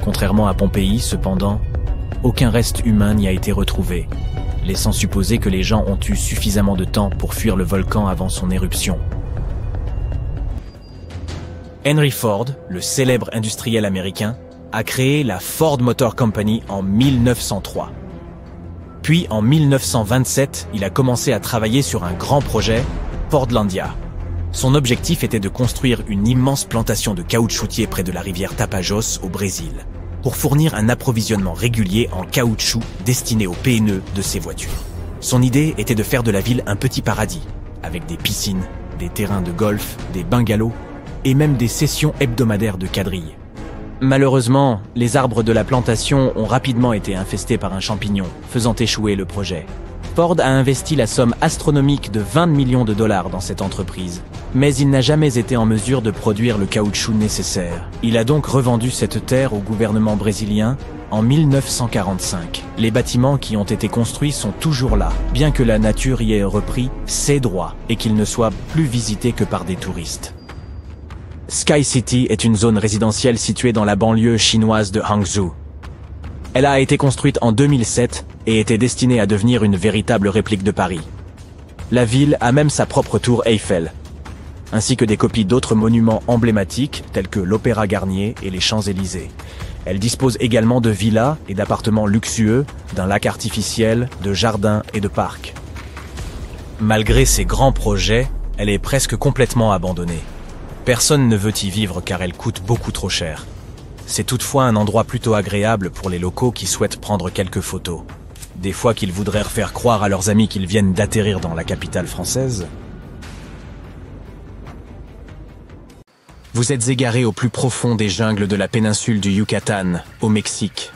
Contrairement à Pompéi, cependant, aucun reste humain n'y a été retrouvé, laissant supposer que les gens ont eu suffisamment de temps pour fuir le volcan avant son éruption. Henry Ford, le célèbre industriel américain, a créé la Ford Motor Company en 1903. Puis en 1927, il a commencé à travailler sur un grand projet, Fordlandia. Son objectif était de construire une immense plantation de caoutchoutier près de la rivière Tapajós au Brésil, pour fournir un approvisionnement régulier en caoutchouc destiné aux pneus de ses voitures. Son idée était de faire de la ville un petit paradis, avec des piscines, des terrains de golf, des bungalows et même des sessions hebdomadaires de quadrilles. Malheureusement, les arbres de la plantation ont rapidement été infestés par un champignon, faisant échouer le projet. Ford a investi la somme astronomique de 20 millions de dollars dans cette entreprise, mais il n'a jamais été en mesure de produire le caoutchouc nécessaire. Il a donc revendu cette terre au gouvernement brésilien en 1945. Les bâtiments qui ont été construits sont toujours là, bien que la nature y ait repris ses droits et qu'ils ne soient plus visités que par des touristes. Sky City est une zone résidentielle située dans la banlieue chinoise de Hangzhou. Elle a été construite en 2007 et était destinée à devenir une véritable réplique de Paris. La ville a même sa propre tour Eiffel, ainsi que des copies d'autres monuments emblématiques tels que l'Opéra Garnier et les Champs-Élysées. Elle dispose également de villas et d'appartements luxueux, d'un lac artificiel, de jardins et de parcs. Malgré ses grands projets, elle est presque complètement abandonnée. Personne ne veut y vivre car elle coûte beaucoup trop cher. C'est toutefois un endroit plutôt agréable pour les locaux qui souhaitent prendre quelques photos. Des fois qu'ils voudraient faire croire à leurs amis qu'ils viennent d'atterrir dans la capitale française. Vous êtes égaré au plus profond des jungles de la péninsule du Yucatan, au Mexique.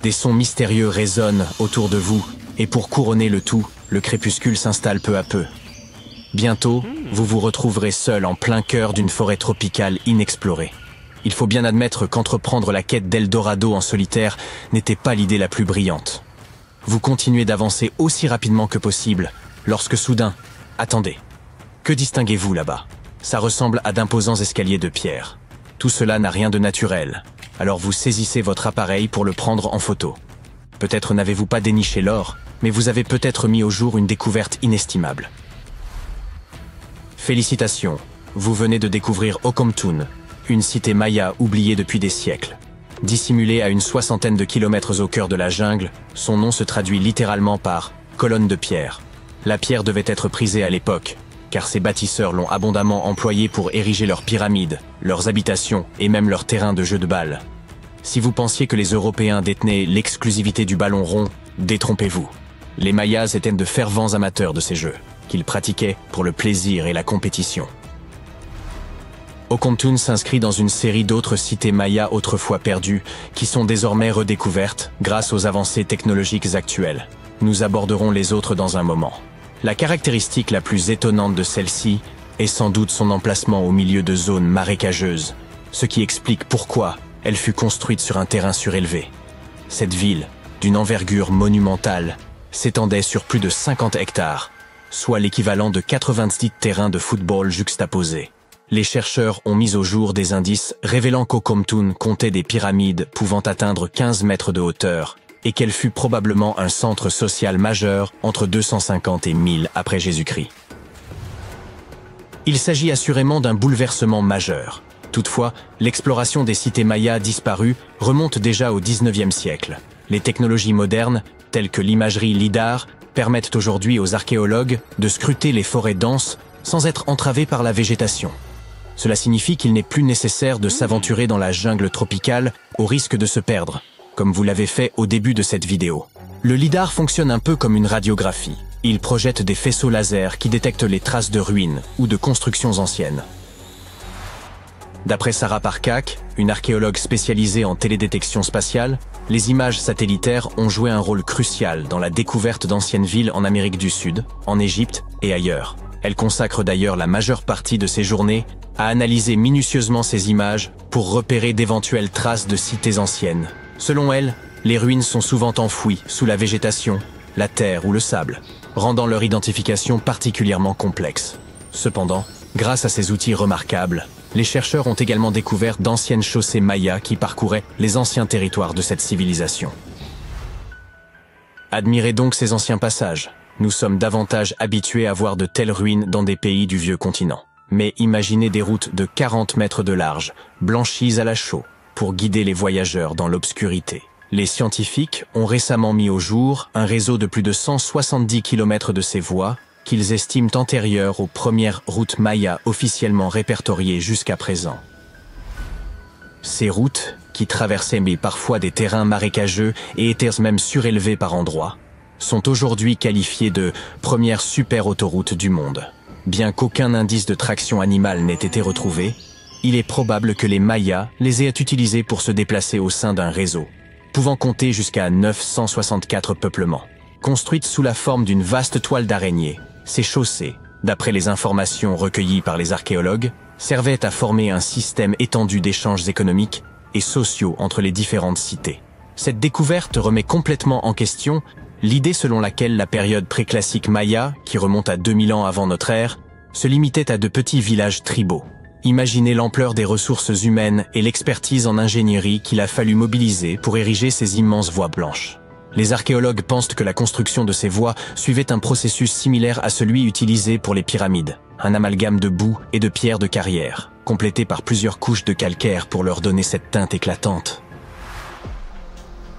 Des sons mystérieux résonnent autour de vous, et pour couronner le tout, le crépuscule s'installe peu à peu. Bientôt, vous vous retrouverez seul en plein cœur d'une forêt tropicale inexplorée. Il faut bien admettre qu'entreprendre la quête d'Eldorado en solitaire n'était pas l'idée la plus brillante. Vous continuez d'avancer aussi rapidement que possible, lorsque soudain... Attendez, que distinguez-vous là-bas? Ça ressemble à d'imposants escaliers de pierre. Tout cela n'a rien de naturel, alors vous saisissez votre appareil pour le prendre en photo. Peut-être n'avez-vous pas déniché l'or, mais vous avez peut-être mis au jour une découverte inestimable. Félicitations, vous venez de découvrir Okomtun, une cité maya oubliée depuis des siècles. Dissimulée à une 60aine de kilomètres au cœur de la jungle, son nom se traduit littéralement par « colonne de pierre ». La pierre devait être prisée à l'époque, car ses bâtisseurs l'ont abondamment employée pour ériger leurs pyramides, leurs habitations et même leurs terrains de jeux de balles. Si vous pensiez que les Européens détenaient l'exclusivité du ballon rond, détrompez-vous. Les Mayas étaient de fervents amateurs de ces jeux, qu'ils pratiquaient pour le plaisir et la compétition. Okomtun s'inscrit dans une série d'autres cités mayas autrefois perdues, qui sont désormais redécouvertes grâce aux avancées technologiques actuelles. Nous aborderons les autres dans un moment. La caractéristique la plus étonnante de celle-ci est sans doute son emplacement au milieu de zones marécageuses, ce qui explique pourquoi elle fut construite sur un terrain surélevé. Cette ville, d'une envergure monumentale, s'étendait sur plus de 50 hectares, soit l'équivalent de 90 terrains de football juxtaposés. Les chercheurs ont mis au jour des indices révélant qu'Okomtun comptait des pyramides pouvant atteindre 15 mètres de hauteur et qu'elle fut probablement un centre social majeur entre 250 et 1000 après Jésus-Christ. Il s'agit assurément d'un bouleversement majeur. Toutefois, l'exploration des cités mayas disparues remonte déjà au XIXe siècle. Les technologies modernes, telles que l'imagerie LIDAR, permettent aujourd'hui aux archéologues de scruter les forêts denses sans être entravés par la végétation. Cela signifie qu'il n'est plus nécessaire de s'aventurer dans la jungle tropicale au risque de se perdre, comme vous l'avez fait au début de cette vidéo. Le lidar fonctionne un peu comme une radiographie. Il projette des faisceaux laser qui détectent les traces de ruines ou de constructions anciennes. D'après Sarah Parcak, une archéologue spécialisée en télédétection spatiale, les images satellitaires ont joué un rôle crucial dans la découverte d'anciennes villes en Amérique du Sud, en Égypte et ailleurs. Elle consacre d'ailleurs la majeure partie de ses journées à analyser minutieusement ces images pour repérer d'éventuelles traces de cités anciennes. Selon elle, les ruines sont souvent enfouies sous la végétation, la terre ou le sable, rendant leur identification particulièrement complexe. Cependant, grâce à ces outils remarquables, les chercheurs ont également découvert d'anciennes chaussées mayas qui parcouraient les anciens territoires de cette civilisation. Admirez donc ces anciens passages. Nous sommes davantage habitués à voir de telles ruines dans des pays du vieux continent. Mais imaginez des routes de 40 mètres de large, blanchies à la chaux, pour guider les voyageurs dans l'obscurité. Les scientifiques ont récemment mis au jour un réseau de plus de 170 km de ces voies qu'ils estiment antérieures aux premières routes mayas officiellement répertoriées jusqu'à présent. Ces routes, qui traversaient parfois des terrains marécageux et étaient même surélevées par endroits, sont aujourd'hui qualifiées de premières super-autoroutes du monde. Bien qu'aucun indice de traction animale n'ait été retrouvé, il est probable que les Mayas les aient utilisés pour se déplacer au sein d'un réseau, pouvant compter jusqu'à 964 peuplements. Construites sous la forme d'une vaste toile d'araignée, ces chaussées, d'après les informations recueillies par les archéologues, servaient à former un système étendu d'échanges économiques et sociaux entre les différentes cités. Cette découverte remet complètement en question l'idée selon laquelle la période préclassique maya, qui remonte à 2000 ans avant notre ère, se limitait à de petits villages tribaux. Imaginez l'ampleur des ressources humaines et l'expertise en ingénierie qu'il a fallu mobiliser pour ériger ces immenses voies blanches. Les archéologues pensent que la construction de ces voies suivait un processus similaire à celui utilisé pour les pyramides, un amalgame de boue et de pierres de carrière, complété par plusieurs couches de calcaire pour leur donner cette teinte éclatante.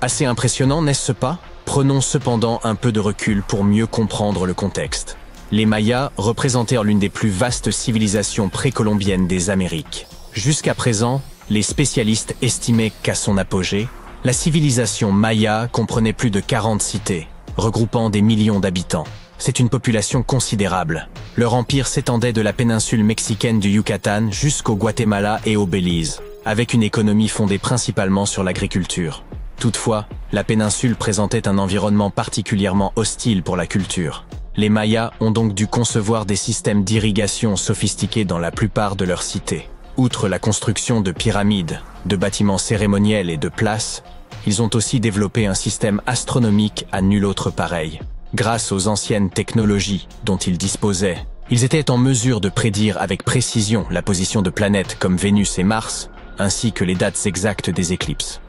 Assez impressionnant, n'est-ce pas ? Prenons cependant un peu de recul pour mieux comprendre le contexte. Les Mayas représentèrent l'une des plus vastes civilisations précolombiennes des Amériques. Jusqu'à présent, les spécialistes estimaient qu'à son apogée, la civilisation maya comprenait plus de 40 cités, regroupant des millions d'habitants. C'est une population considérable. Leur empire s'étendait de la péninsule mexicaine du Yucatan jusqu'au Guatemala et au Belize, avec une économie fondée principalement sur l'agriculture. Toutefois, la péninsule présentait un environnement particulièrement hostile pour la culture. Les Mayas ont donc dû concevoir des systèmes d'irrigation sophistiqués dans la plupart de leurs cités. Outre la construction de pyramides, de bâtiments cérémoniels et de places, ils ont aussi développé un système astronomique à nul autre pareil. Grâce aux anciennes technologies dont ils disposaient, ils étaient en mesure de prédire avec précision la position de planètes comme Vénus et Mars, ainsi que les dates exactes des éclipses.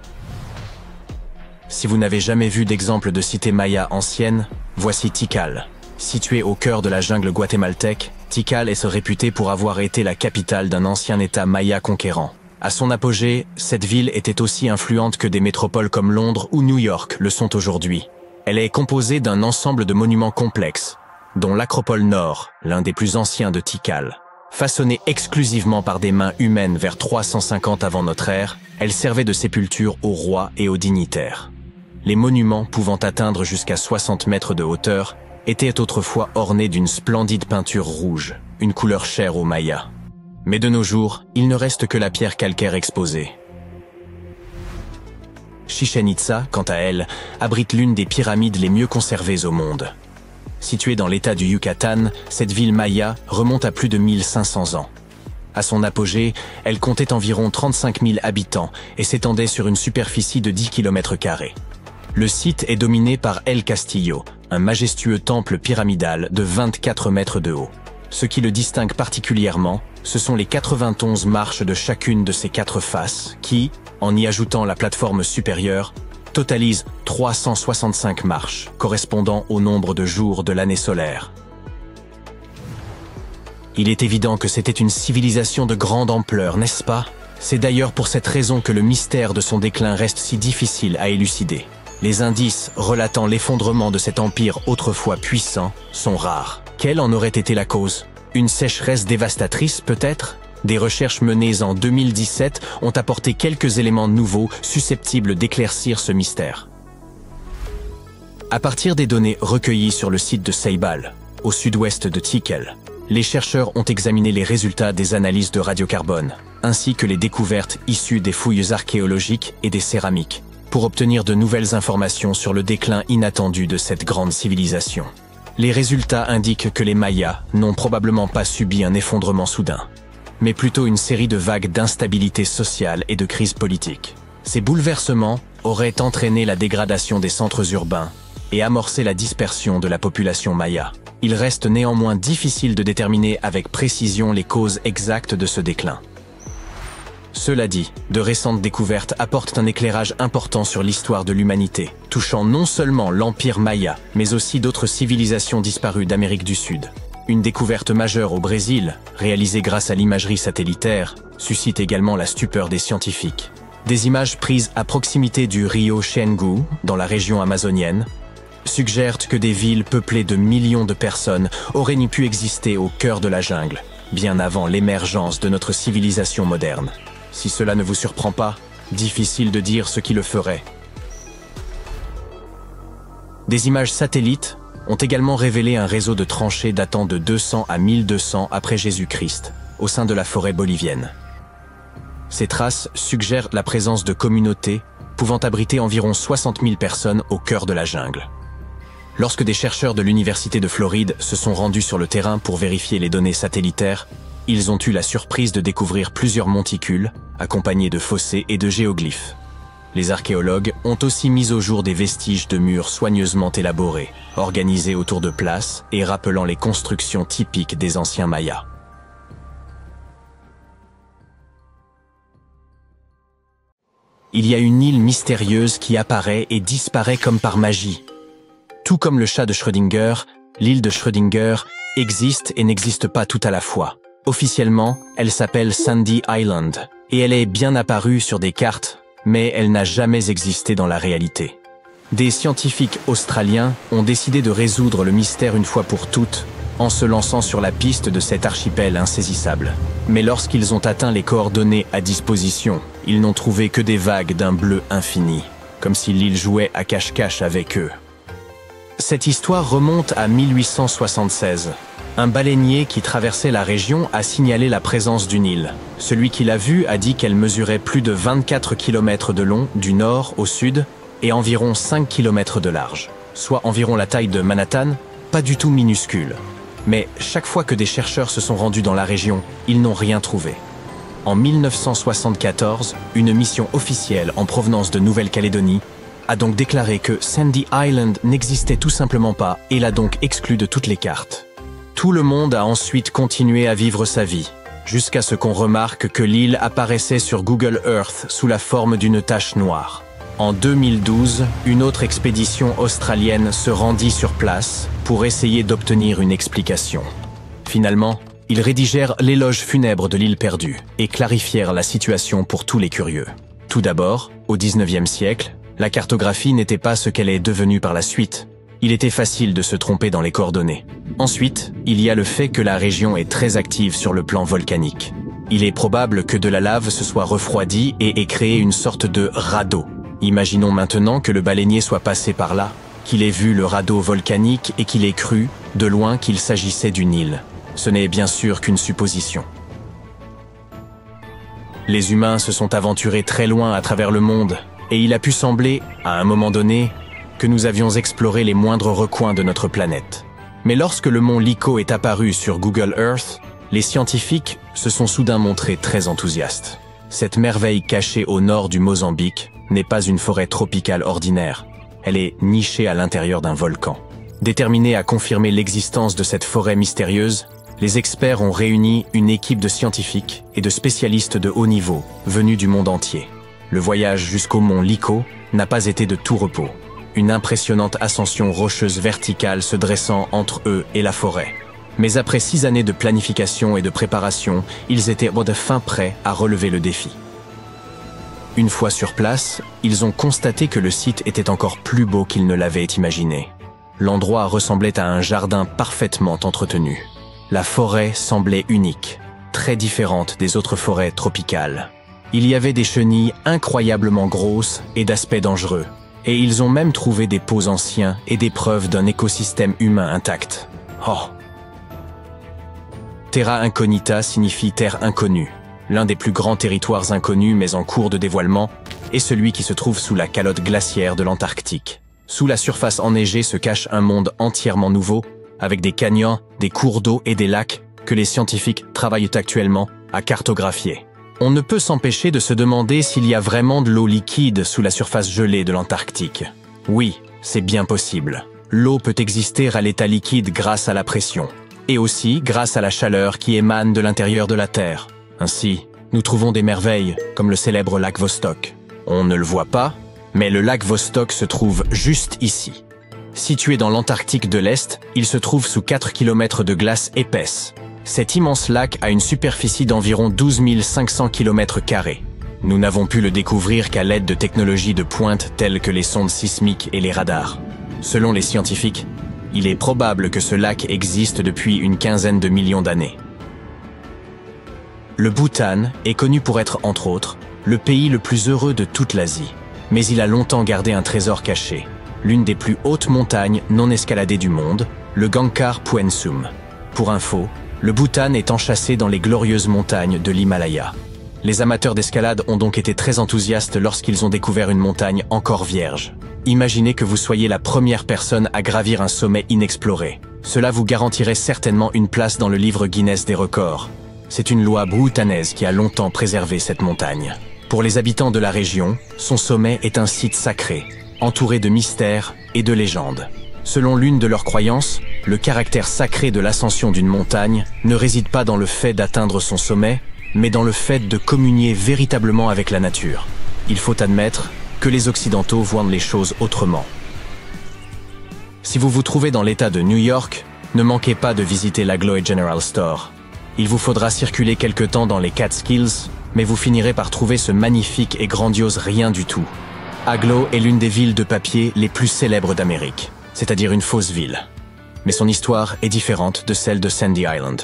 Si vous n'avez jamais vu d'exemple de cité maya ancienne, voici Tikal. Située au cœur de la jungle guatémaltèque, Tikal est réputée pour avoir été la capitale d'un ancien État maya conquérant. À son apogée, cette ville était aussi influente que des métropoles comme Londres ou New York le sont aujourd'hui. Elle est composée d'un ensemble de monuments complexes, dont l'Acropole Nord, l'un des plus anciens de Tikal. Façonnée exclusivement par des mains humaines vers 350 avant notre ère, elle servait de sépulture aux rois et aux dignitaires. Les monuments, pouvant atteindre jusqu'à 60 mètres de hauteur, étaient autrefois ornés d'une splendide peinture rouge, une couleur chère aux Mayas. Mais de nos jours, il ne reste que la pierre calcaire exposée. Chichén Itzá, quant à elle, abrite l'une des pyramides les mieux conservées au monde. Située dans l'état du Yucatan, cette ville maya remonte à plus de 1500 ans. À son apogée, elle comptait environ 35 000 habitants et s'étendait sur une superficie de 10 km². Le site est dominé par El Castillo, un majestueux temple pyramidal de 24 mètres de haut. Ce qui le distingue particulièrement, ce sont les 91 marches de chacune de ses 4 faces qui, en y ajoutant la plateforme supérieure, totalisent 365 marches, correspondant au nombre de jours de l'année solaire. Il est évident que c'était une civilisation de grande ampleur, n'est-ce pas? C'est d'ailleurs pour cette raison que le mystère de son déclin reste si difficile à élucider. Les indices relatant l'effondrement de cet empire autrefois puissant sont rares. Quelle en aurait été la cause? Une sécheresse dévastatrice peut-être? Des recherches menées en 2017 ont apporté quelques éléments nouveaux susceptibles d'éclaircir ce mystère. À partir des données recueillies sur le site de Ceibal, au sud-ouest de Tikal, les chercheurs ont examiné les résultats des analyses de radiocarbone, ainsi que les découvertes issues des fouilles archéologiques et des céramiques, pour obtenir de nouvelles informations sur le déclin inattendu de cette grande civilisation. Les résultats indiquent que les Mayas n'ont probablement pas subi un effondrement soudain, mais plutôt une série de vagues d'instabilité sociale et de crises politiques. Ces bouleversements auraient entraîné la dégradation des centres urbains et amorcé la dispersion de la population maya. Il reste néanmoins difficile de déterminer avec précision les causes exactes de ce déclin. Cela dit, de récentes découvertes apportent un éclairage important sur l'histoire de l'humanité, touchant non seulement l'Empire Maya, mais aussi d'autres civilisations disparues d'Amérique du Sud. Une découverte majeure au Brésil, réalisée grâce à l'imagerie satellitaire, suscite également la stupeur des scientifiques. Des images prises à proximité du rio Xingu, dans la région amazonienne, suggèrent que des villes peuplées de millions de personnes auraient pu exister au cœur de la jungle, bien avant l'émergence de notre civilisation moderne. Si cela ne vous surprend pas, difficile de dire ce qui le ferait. Des images satellites ont également révélé un réseau de tranchées datant de 200 à 1200 après Jésus-Christ, au sein de la forêt bolivienne. Ces traces suggèrent la présence de communautés pouvant abriter environ 60 000 personnes au cœur de la jungle. Lorsque des chercheurs de l'Université de Floride se sont rendus sur le terrain pour vérifier les données satellitaires, ils ont eu la surprise de découvrir plusieurs monticules, accompagnés de fossés et de géoglyphes. Les archéologues ont aussi mis au jour des vestiges de murs soigneusement élaborés, organisés autour de places et rappelant les constructions typiques des anciens Mayas. Il y a une île mystérieuse qui apparaît et disparaît comme par magie. Tout comme le chat de Schrödinger, l'île de Schrödinger existe et n'existe pas tout à la fois. Officiellement, elle s'appelle Sandy Island, et elle est bien apparue sur des cartes, mais elle n'a jamais existé dans la réalité. Des scientifiques australiens ont décidé de résoudre le mystère une fois pour toutes, en se lançant sur la piste de cet archipel insaisissable. Mais lorsqu'ils ont atteint les coordonnées à disposition, ils n'ont trouvé que des vagues d'un bleu infini, comme si l'île jouait à cache-cache avec eux. Cette histoire remonte à 1876. Un baleinier qui traversait la région a signalé la présence d'une île. Celui qui l'a vue a dit qu'elle mesurait plus de 24 km de long du nord au sud et environ 5 km de large, soit environ la taille de Manhattan, pas du tout minuscule. Mais chaque fois que des chercheurs se sont rendus dans la région, ils n'ont rien trouvé. En 1974, une mission officielle en provenance de Nouvelle-Calédonie a donc déclaré que Sandy Island n'existait tout simplement pas et l'a donc exclu de toutes les cartes. Tout le monde a ensuite continué à vivre sa vie, jusqu'à ce qu'on remarque que l'île apparaissait sur Google Earth sous la forme d'une tache noire. En 2012, une autre expédition australienne se rendit sur place pour essayer d'obtenir une explication. Finalement, ils rédigèrent l'éloge funèbre de l'île perdue et clarifièrent la situation pour tous les curieux. Tout d'abord, au XIXe siècle, la cartographie n'était pas ce qu'elle est devenue par la suite. Il était facile de se tromper dans les coordonnées. Ensuite, il y a le fait que la région est très active sur le plan volcanique. Il est probable que de la lave se soit refroidie et ait créé une sorte de radeau. Imaginons maintenant que le baleinier soit passé par là, qu'il ait vu le radeau volcanique et qu'il ait cru, de loin, qu'il s'agissait d'une île. Ce n'est bien sûr qu'une supposition. Les humains se sont aventurés très loin à travers le monde, et il a pu sembler, à un moment donné, que nous avions exploré les moindres recoins de notre planète. Mais lorsque le mont Lico est apparu sur Google Earth, les scientifiques se sont soudain montrés très enthousiastes. Cette merveille cachée au nord du Mozambique n'est pas une forêt tropicale ordinaire. Elle est nichée à l'intérieur d'un volcan. Déterminés à confirmer l'existence de cette forêt mystérieuse, les experts ont réuni une équipe de scientifiques et de spécialistes de haut niveau, venus du monde entier. Le voyage jusqu'au mont Lico n'a pas été de tout repos. Une impressionnante ascension rocheuse verticale se dressant entre eux et la forêt. Mais après 6 années de planification et de préparation, ils étaient fin prêts à relever le défi. Une fois sur place, ils ont constaté que le site était encore plus beau qu'ils ne l'avaient imaginé. L'endroit ressemblait à un jardin parfaitement entretenu. La forêt semblait unique, très différente des autres forêts tropicales. Il y avait des chenilles incroyablement grosses et d'aspect dangereux, Et ils ont même trouvé des pots anciens et des preuves d'un écosystème humain intact. Oh! Terra Incognita signifie terre inconnue. L'un des plus grands territoires inconnus mais en cours de dévoilement est celui qui se trouve sous la calotte glaciaire de l'Antarctique. Sous la surface enneigée se cache un monde entièrement nouveau, avec des canyons, des cours d'eau et des lacs que les scientifiques travaillent actuellement à cartographier. On ne peut s'empêcher de se demander s'il y a vraiment de l'eau liquide sous la surface gelée de l'Antarctique. Oui, c'est bien possible. L'eau peut exister à l'état liquide grâce à la pression, et aussi grâce à la chaleur qui émane de l'intérieur de la Terre. Ainsi, nous trouvons des merveilles, comme le célèbre lac Vostok. On ne le voit pas, mais le lac Vostok se trouve juste ici. Situé dans l'Antarctique de l'Est, il se trouve sous 4 km de glace épaisse. Cet immense lac a une superficie d'environ 12 500 km². Nous n'avons pu le découvrir qu'à l'aide de technologies de pointe telles que les sondes sismiques et les radars. Selon les scientifiques, il est probable que ce lac existe depuis une quinzaine de millions d'années. Le Bhoutan est connu pour être, entre autres, le pays le plus heureux de toute l'Asie. Mais il a longtemps gardé un trésor caché, l'une des plus hautes montagnes non escaladées du monde, le Gangkhar Puensum. Pour info, le Bhoutan est enchâssé dans les glorieuses montagnes de l'Himalaya. Les amateurs d'escalade ont donc été très enthousiastes lorsqu'ils ont découvert une montagne encore vierge. Imaginez que vous soyez la première personne à gravir un sommet inexploré. Cela vous garantirait certainement une place dans le livre Guinness des records. C'est une loi bhoutanaise qui a longtemps préservé cette montagne. Pour les habitants de la région, son sommet est un site sacré, entouré de mystères et de légendes. Selon l'une de leurs croyances, le caractère sacré de l'ascension d'une montagne ne réside pas dans le fait d'atteindre son sommet, mais dans le fait de communier véritablement avec la nature. Il faut admettre que les Occidentaux voient les choses autrement. Si vous vous trouvez dans l'État de New York, ne manquez pas de visiter l'Aglo General Store. Il vous faudra circuler quelque temps dans les Catskills, mais vous finirez par trouver ce magnifique et grandiose rien du tout. Aglo est l'une des villes de papier les plus célèbres d'Amérique, c'est-à-dire une fausse ville. Mais son histoire est différente de celle de Sandy Island.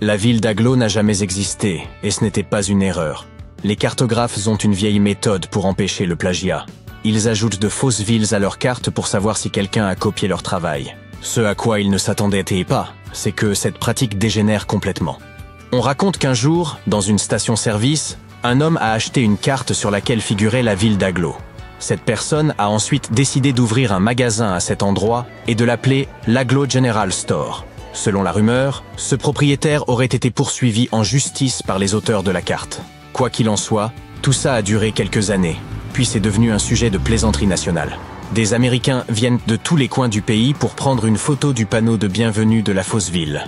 La ville d'Aglo n'a jamais existé, et ce n'était pas une erreur. Les cartographes ont une vieille méthode pour empêcher le plagiat. Ils ajoutent de fausses villes à leurs cartes pour savoir si quelqu'un a copié leur travail. Ce à quoi ils ne s'attendaient pas, c'est que cette pratique dégénère complètement. On raconte qu'un jour, dans une station-service, un homme a acheté une carte sur laquelle figurait la ville d'Aglo. Cette personne a ensuite décidé d'ouvrir un magasin à cet endroit et de l'appeler l'Aglo General Store. Selon la rumeur, ce propriétaire aurait été poursuivi en justice par les auteurs de la carte. Quoi qu'il en soit, tout ça a duré quelques années, puis c'est devenu un sujet de plaisanterie nationale. Des Américains viennent de tous les coins du pays pour prendre une photo du panneau de bienvenue de la fausse ville.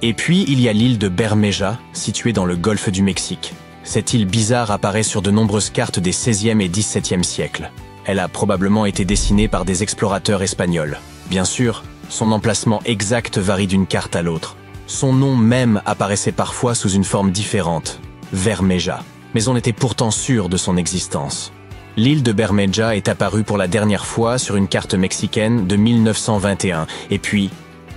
Et puis il y a l'île de Bermeja, située dans le golfe du Mexique. Cette île bizarre apparaît sur de nombreuses cartes des 16e et 17e siècles. Elle a probablement été dessinée par des explorateurs espagnols. Bien sûr, son emplacement exact varie d'une carte à l'autre. Son nom même apparaissait parfois sous une forme différente, Bermeja, mais on était pourtant sûr de son existence. L'île de Bermeja est apparue pour la dernière fois sur une carte mexicaine de 1921, et puis,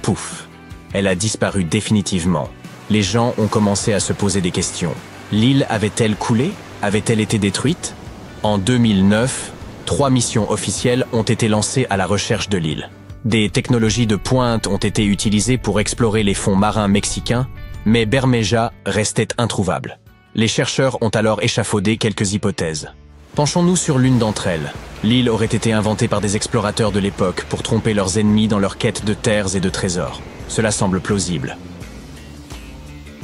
pouf, elle a disparu définitivement. Les gens ont commencé à se poser des questions. L'île avait-elle coulé? Avait-elle été détruite? En 2009, 3 missions officielles ont été lancées à la recherche de l'île. Des technologies de pointe ont été utilisées pour explorer les fonds marins mexicains, mais Bermeja restait introuvable. Les chercheurs ont alors échafaudé quelques hypothèses. Penchons-nous sur l'une d'entre elles. L'île aurait été inventée par des explorateurs de l'époque pour tromper leurs ennemis dans leur quête de terres et de trésors. Cela semble plausible.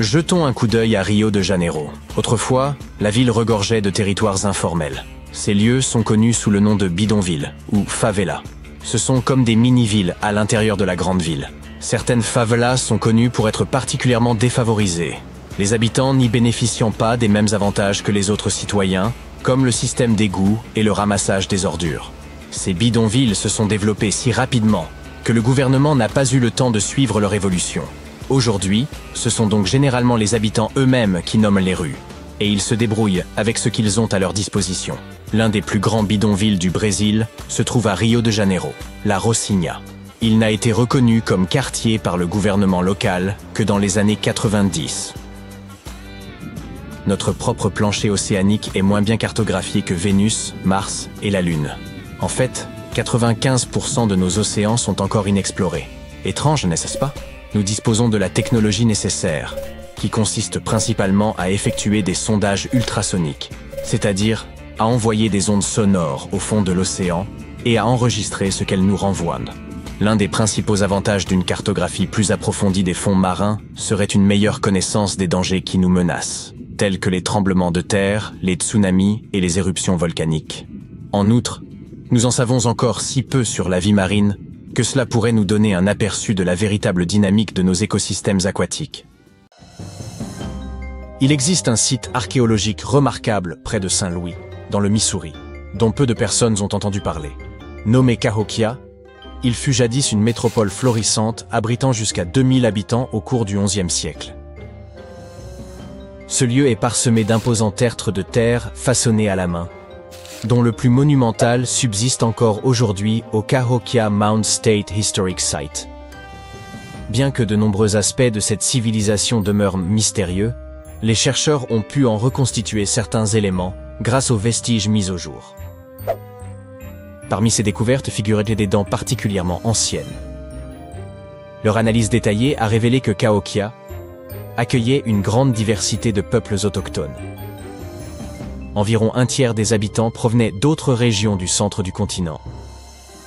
Jetons un coup d'œil à Rio de Janeiro. Autrefois, la ville regorgeait de territoires informels. Ces lieux sont connus sous le nom de bidonvilles ou favelas. Ce sont comme des mini-villes à l'intérieur de la grande ville. Certaines favelas sont connues pour être particulièrement défavorisées, les habitants n'y bénéficiant pas des mêmes avantages que les autres citoyens, comme le système d'égouts et le ramassage des ordures. Ces bidonvilles se sont développées si rapidement que le gouvernement n'a pas eu le temps de suivre leur évolution. Aujourd'hui, ce sont donc généralement les habitants eux-mêmes qui nomment les rues, et ils se débrouillent avec ce qu'ils ont à leur disposition. L'un des plus grands bidonvilles du Brésil se trouve à Rio de Janeiro, la Rocinha. Il n'a été reconnu comme quartier par le gouvernement local que dans les années 90. notre propre plancher océanique est moins bien cartographié que Vénus, Mars et la Lune. En fait, 95% de nos océans sont encore inexplorés. Étrange, n'est-ce pas? Nous disposons de la technologie nécessaire, qui consiste principalement à effectuer des sondages ultrasoniques, c'est-à-dire à envoyer des ondes sonores au fond de l'océan et à enregistrer ce qu'elles nous renvoient. L'un des principaux avantages d'une cartographie plus approfondie des fonds marins serait une meilleure connaissance des dangers qui nous menacent, tels que les tremblements de terre, les tsunamis et les éruptions volcaniques. En outre, nous en savons encore si peu sur la vie marine que cela pourrait nous donner un aperçu de la véritable dynamique de nos écosystèmes aquatiques. Il existe un site archéologique remarquable près de Saint-Louis, dans le Missouri, dont peu de personnes ont entendu parler. Nommé Cahokia, il fut jadis une métropole florissante abritant jusqu'à 2000 habitants au cours du XIe siècle. Ce lieu est parsemé d'imposants tertres de terre façonnés à la main, dont le plus monumental subsiste encore aujourd'hui au Cahokia Mound State Historic Site. Bien que de nombreux aspects de cette civilisation demeurent mystérieux, les chercheurs ont pu en reconstituer certains éléments grâce aux vestiges mis au jour. Parmi ces découvertes figuraient des dents particulièrement anciennes. Leur analyse détaillée a révélé que Cahokia accueillait une grande diversité de peuples autochtones. Environ un tiers des habitants provenaient d'autres régions du centre du continent,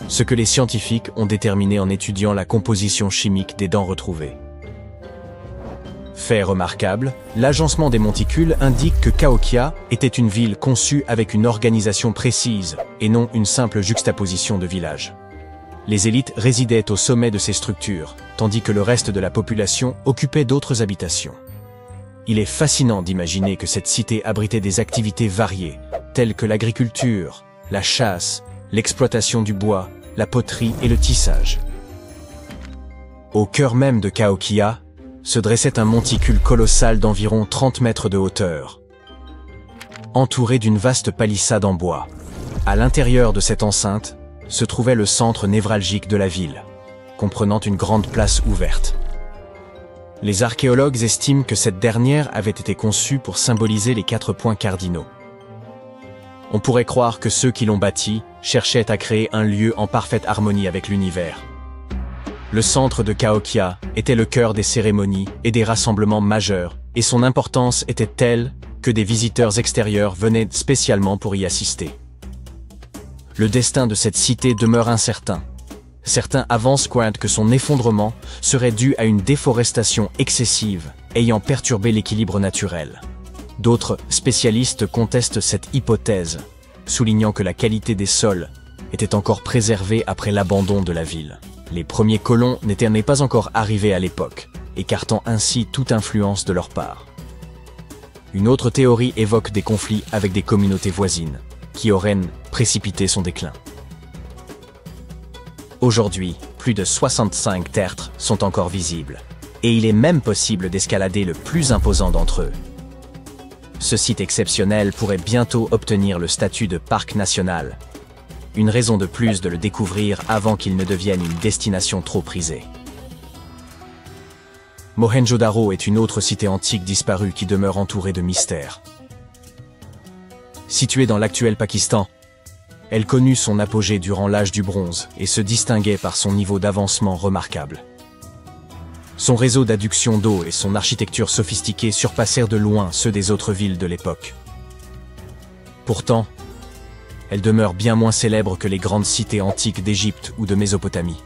ce que les scientifiques ont déterminé en étudiant la composition chimique des dents retrouvées. Fait remarquable, l'agencement des monticules indique que Cahokia était une ville conçue avec une organisation précise et non une simple juxtaposition de villages. Les élites résidaient au sommet de ces structures, tandis que le reste de la population occupait d'autres habitations. Il est fascinant d'imaginer que cette cité abritait des activités variées, telles que l'agriculture, la chasse, l'exploitation du bois, la poterie et le tissage. Au cœur même de Cahokia se dressait un monticule colossal d'environ 30 mètres de hauteur, entouré d'une vaste palissade en bois. À l'intérieur de cette enceinte se trouvait le centre névralgique de la ville, comprenant une grande place ouverte. Les archéologues estiment que cette dernière avait été conçue pour symboliser les 4 points cardinaux. On pourrait croire que ceux qui l'ont bâtie cherchaient à créer un lieu en parfaite harmonie avec l'univers. Le centre de Cahokia était le cœur des cérémonies et des rassemblements majeurs, et son importance était telle que des visiteurs extérieurs venaient spécialement pour y assister. Le destin de cette cité demeure incertain. Certains avancent que son effondrement serait dû à une déforestation excessive, ayant perturbé l'équilibre naturel. D'autres spécialistes contestent cette hypothèse, soulignant que la qualité des sols était encore préservée après l'abandon de la ville. Les premiers colons n'étaient pas encore arrivés à l'époque, écartant ainsi toute influence de leur part. Une autre théorie évoque des conflits avec des communautés voisines, qui auraient précipité son déclin. Aujourd'hui, plus de 65 tertres sont encore visibles, et il est même possible d'escalader le plus imposant d'entre eux. Ce site exceptionnel pourrait bientôt obtenir le statut de parc national, une raison de plus de le découvrir avant qu'il ne devienne une destination trop prisée. Mohenjo-Daro est une autre cité antique disparue qui demeure entourée de mystères. Située dans l'actuel Pakistan, elle connut son apogée durant l'âge du bronze et se distinguait par son niveau d'avancement remarquable. Son réseau d'adduction d'eau et son architecture sophistiquée surpassèrent de loin ceux des autres villes de l'époque. Pourtant, elle demeure bien moins célèbre que les grandes cités antiques d'Égypte ou de Mésopotamie.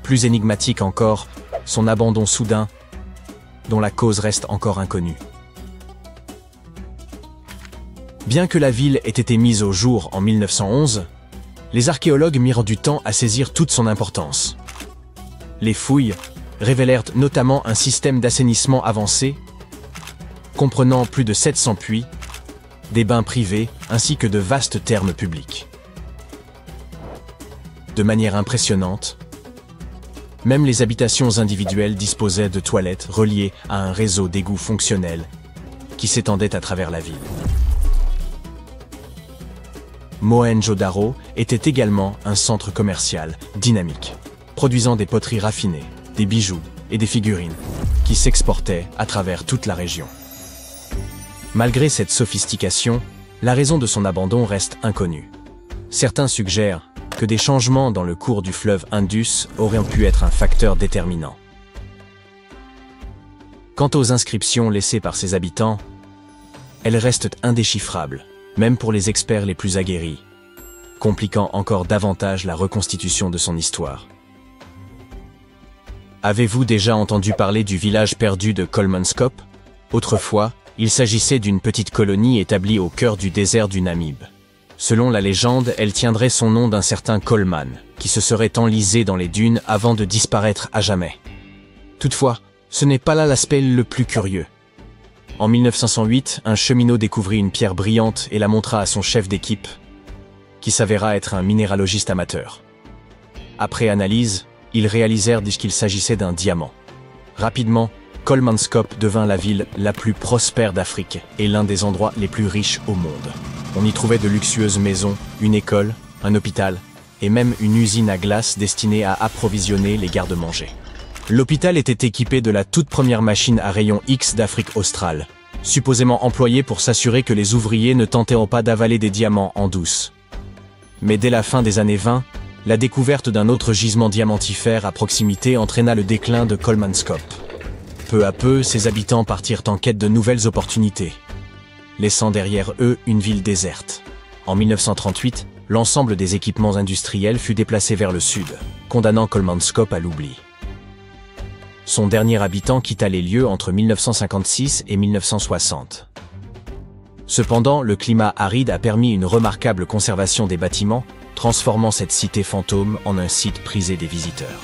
Plus énigmatique encore, son abandon soudain, dont la cause reste encore inconnue. Bien que la ville ait été mise au jour en 1911, les archéologues mirent du temps à saisir toute son importance. Les fouilles révélèrent notamment un système d'assainissement avancé, comprenant plus de 700 puits, des bains privés ainsi que de vastes thermes publics. De manière impressionnante, même les habitations individuelles disposaient de toilettes reliées à un réseau d'égouts fonctionnels qui s'étendait à travers la ville. Mohenjo-Daro était également un centre commercial dynamique, produisant des poteries raffinées, des bijoux et des figurines qui s'exportaient à travers toute la région. Malgré cette sophistication, la raison de son abandon reste inconnue. Certains suggèrent que des changements dans le cours du fleuve Indus auraient pu être un facteur déterminant. Quant aux inscriptions laissées par ses habitants, elles restent indéchiffrables, même pour les experts les plus aguerris, compliquant encore davantage la reconstitution de son histoire. Avez-vous déjà entendu parler du village perdu de Kolmanskop? Autrefois, il s'agissait d'une petite colonie établie au cœur du désert du Namib. Selon la légende, elle tiendrait son nom d'un certain Coleman, qui se serait enlisé dans les dunes avant de disparaître à jamais. Toutefois, ce n'est pas là l'aspect le plus curieux. En 1908, un cheminot découvrit une pierre brillante et la montra à son chef d'équipe, qui s'avéra être un minéralogiste amateur. Après analyse, ils réalisèrent qu'il s'agissait d'un diamant. Rapidement, Kolmanskop devint la ville la plus prospère d'Afrique et l'un des endroits les plus riches au monde. On y trouvait de luxueuses maisons, une école, un hôpital et même une usine à glace destinée à approvisionner les garde-manger. L'hôpital était équipé de la toute première machine à rayon X d'Afrique australe, supposément employée pour s'assurer que les ouvriers ne tenteront pas d'avaler des diamants en douce. Mais dès la fin des années 20, la découverte d'un autre gisement diamantifère à proximité entraîna le déclin de Kolmanskop. Peu à peu, ses habitants partirent en quête de nouvelles opportunités, laissant derrière eux une ville déserte. En 1938, l'ensemble des équipements industriels fut déplacé vers le sud, condamnant Kolmanskop à l'oubli. Son dernier habitant quitta les lieux entre 1956 et 1960. Cependant, le climat aride a permis une remarquable conservation des bâtiments, transformant cette cité fantôme en un site prisé des visiteurs.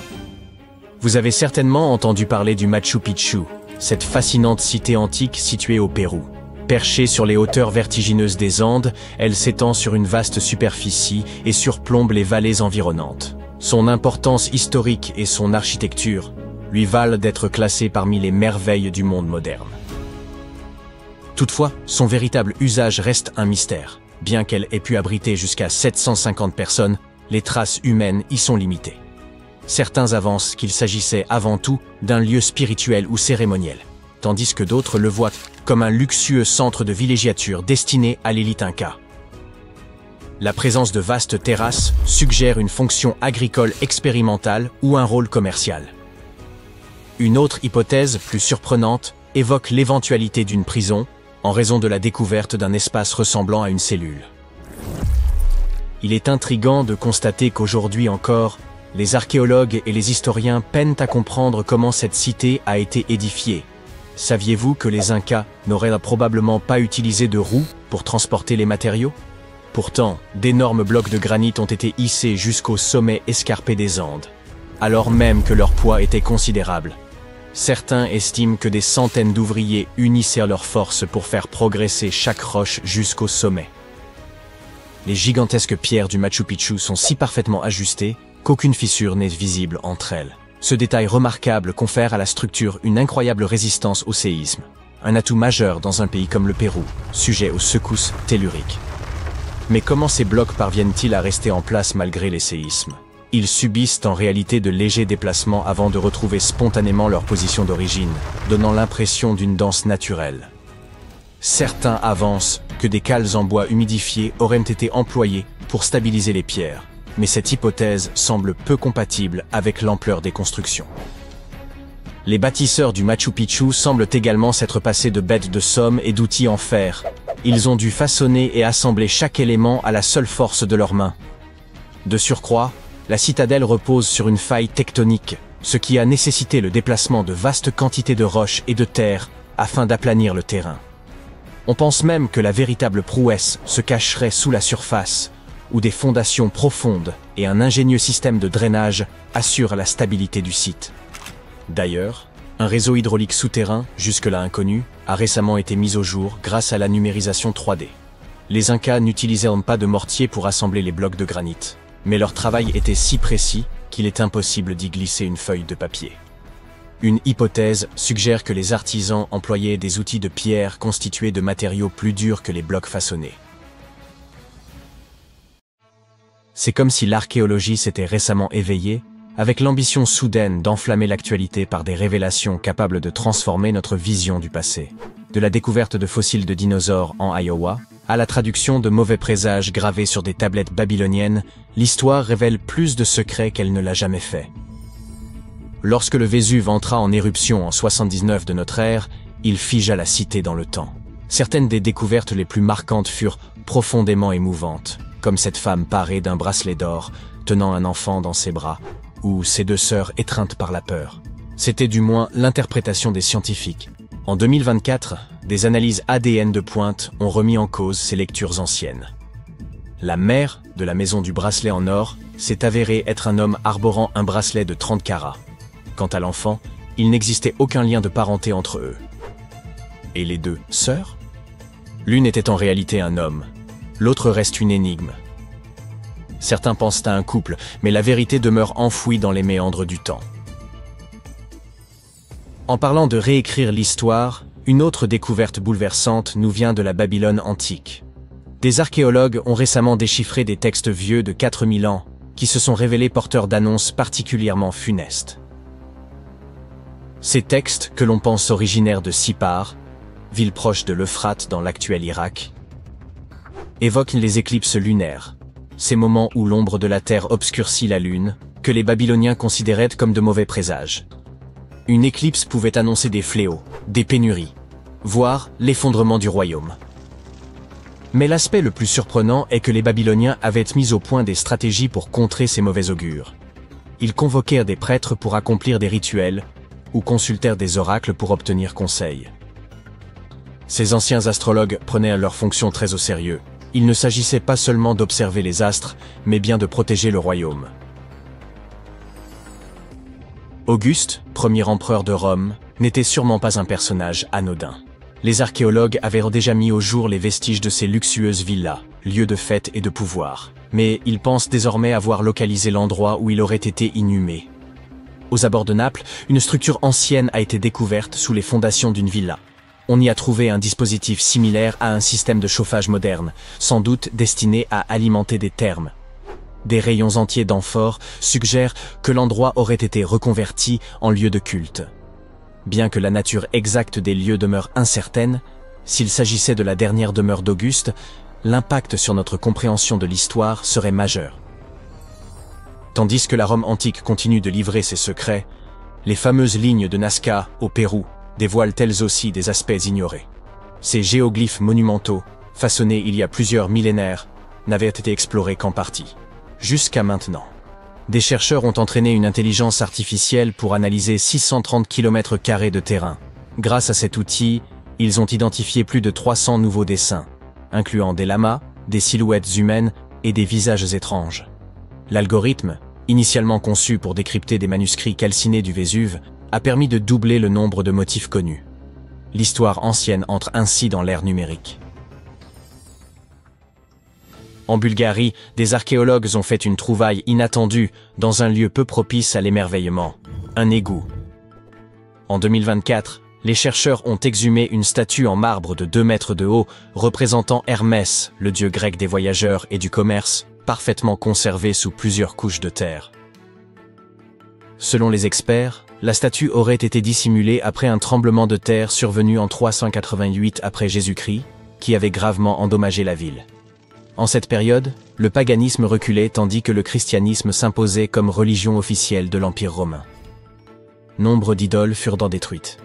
Vous avez certainement entendu parler du Machu Picchu, cette fascinante cité antique située au Pérou. Perchée sur les hauteurs vertigineuses des Andes, elle s'étend sur une vaste superficie et surplombe les vallées environnantes. Son importance historique et son architecture lui valent d'être classée parmi les merveilles du monde moderne. Toutefois, son véritable usage reste un mystère. Bien qu'elle ait pu abriter jusqu'à 750 personnes, les traces humaines y sont limitées. Certains avancent qu'il s'agissait avant tout d'un lieu spirituel ou cérémoniel, tandis que d'autres le voient comme un luxueux centre de villégiature destiné à l'élite inca. La présence de vastes terrasses suggère une fonction agricole expérimentale ou un rôle commercial. Une autre hypothèse, plus surprenante, évoque l'éventualité d'une prison, en raison de la découverte d'un espace ressemblant à une cellule. Il est intriguant de constater qu'aujourd'hui encore, les archéologues et les historiens peinent à comprendre comment cette cité a été édifiée. Saviez-vous que les Incas n'auraient probablement pas utilisé de roues pour transporter les matériaux? Pourtant, d'énormes blocs de granit ont été hissés jusqu'au sommet escarpé des Andes, alors même que leur poids était considérable. Certains estiment que des centaines d'ouvriers unissèrent leurs forces pour faire progresser chaque roche jusqu'au sommet. Les gigantesques pierres du Machu Picchu sont si parfaitement ajustées qu'aucune fissure n'est visible entre elles. Ce détail remarquable confère à la structure une incroyable résistance au séisme, un atout majeur dans un pays comme le Pérou, sujet aux secousses telluriques. Mais comment ces blocs parviennent-ils à rester en place malgré les séismes? Ils subissent en réalité de légers déplacements avant de retrouver spontanément leur position d'origine, donnant l'impression d'une danse naturelle. Certains avancent que des cales en bois humidifiées auraient été employées pour stabiliser les pierres, mais cette hypothèse semble peu compatible avec l'ampleur des constructions. Les bâtisseurs du Machu Picchu semblent également s'être passés de bêtes de somme et d'outils en fer. Ils ont dû façonner et assembler chaque élément à la seule force de leurs mains. De surcroît, la citadelle repose sur une faille tectonique, ce qui a nécessité le déplacement de vastes quantités de roches et de terre afin d'aplanir le terrain. On pense même que la véritable prouesse se cacherait sous la surface, où des fondations profondes et un ingénieux système de drainage assurent la stabilité du site. D'ailleurs, un réseau hydraulique souterrain, jusque-là inconnu, a récemment été mis au jour grâce à la numérisation 3D. Les Incas n'utilisèrent pas de mortier pour assembler les blocs de granit, mais leur travail était si précis qu'il est impossible d'y glisser une feuille de papier. Une hypothèse suggère que les artisans employaient des outils de pierre constitués de matériaux plus durs que les blocs façonnés. C'est comme si l'archéologie s'était récemment éveillée, avec l'ambition soudaine d'enflammer l'actualité par des révélations capables de transformer notre vision du passé. de la découverte de fossiles de dinosaures en Iowa, à la traduction de mauvais présages gravés sur des tablettes babyloniennes, l'histoire révèle plus de secrets qu'elle ne l'a jamais fait. Lorsque le Vésuve entra en éruption en 79 de notre ère, il figea la cité dans le temps. Certaines des découvertes les plus marquantes furent profondément émouvantes, comme cette femme parée d'un bracelet d'or, tenant un enfant dans ses bras, ou ses deux sœurs étreintes par la peur. C'était du moins l'interprétation des scientifiques. En 2024, des analyses ADN de pointe ont remis en cause ces lectures anciennes. La mère de la maison du bracelet en or s'est avérée être un homme arborant un bracelet de 30 carats. Quant à l'enfant, il n'existait aucun lien de parenté entre eux. Et les deux sœurs? L'une était en réalité un homme, l'autre reste une énigme. Certains pensent à un couple, mais la vérité demeure enfouie dans les méandres du temps. En parlant de réécrire l'histoire, une autre découverte bouleversante nous vient de la Babylone antique. Des archéologues ont récemment déchiffré des textes vieux de 4000 ans qui se sont révélés porteurs d'annonces particulièrement funestes. Ces textes, que l'on pense originaires de Sippar, ville proche de l'Euphrate dans l'actuel Irak, évoquent les éclipses lunaires, ces moments où l'ombre de la Terre obscurcit la Lune, que les Babyloniens considéraient comme de mauvais présages. Une éclipse pouvait annoncer des fléaux, des pénuries, voire l'effondrement du royaume. Mais l'aspect le plus surprenant est que les Babyloniens avaient mis au point des stratégies pour contrer ces mauvais augures. Ils convoquèrent des prêtres pour accomplir des rituels, ou consultèrent des oracles pour obtenir conseil. Ces anciens astrologues prenaient leur fonction très au sérieux. Il ne s'agissait pas seulement d'observer les astres, mais bien de protéger le royaume. Auguste, premier empereur de Rome, n'était sûrement pas un personnage anodin. Les archéologues avaient déjà mis au jour les vestiges de ces luxueuses villas, lieux de fête et de pouvoir. Mais ils pensent désormais avoir localisé l'endroit où il aurait été inhumé. Aux abords de Naples, une structure ancienne a été découverte sous les fondations d'une villa. On y a trouvé un dispositif similaire à un système de chauffage moderne, sans doute destiné à alimenter des thermes. Des rayons entiers d'amphores suggèrent que l'endroit aurait été reconverti en lieu de culte. Bien que la nature exacte des lieux demeure incertaine, s'il s'agissait de la dernière demeure d'Auguste, l'impact sur notre compréhension de l'histoire serait majeur. Tandis que la Rome antique continue de livrer ses secrets, les fameuses lignes de Nazca au Pérou dévoilent elles aussi des aspects ignorés. Ces géoglyphes monumentaux, façonnés il y a plusieurs millénaires, n'avaient été explorés qu'en partie. Jusqu'à maintenant. Des chercheurs ont entraîné une intelligence artificielle pour analyser 630 km² de terrain. Grâce à cet outil, ils ont identifié plus de 300 nouveaux dessins, incluant des lamas, des silhouettes humaines et des visages étranges. L'algorithme, initialement conçu pour décrypter des manuscrits calcinés du Vésuve, a permis de doubler le nombre de motifs connus. L'histoire ancienne entre ainsi dans l'ère numérique. En Bulgarie, des archéologues ont fait une trouvaille inattendue dans un lieu peu propice à l'émerveillement, un égout. En 2024, les chercheurs ont exhumé une statue en marbre de 2 mètres de haut représentant Hermès, le dieu grec des voyageurs et du commerce, parfaitement conservée sous plusieurs couches de terre. Selon les experts, la statue aurait été dissimulée après un tremblement de terre survenu en 388 après Jésus-Christ, qui avait gravement endommagé la ville. En cette période, le paganisme reculait tandis que le christianisme s'imposait comme religion officielle de l'Empire romain. Nombre d'idoles furent détruites.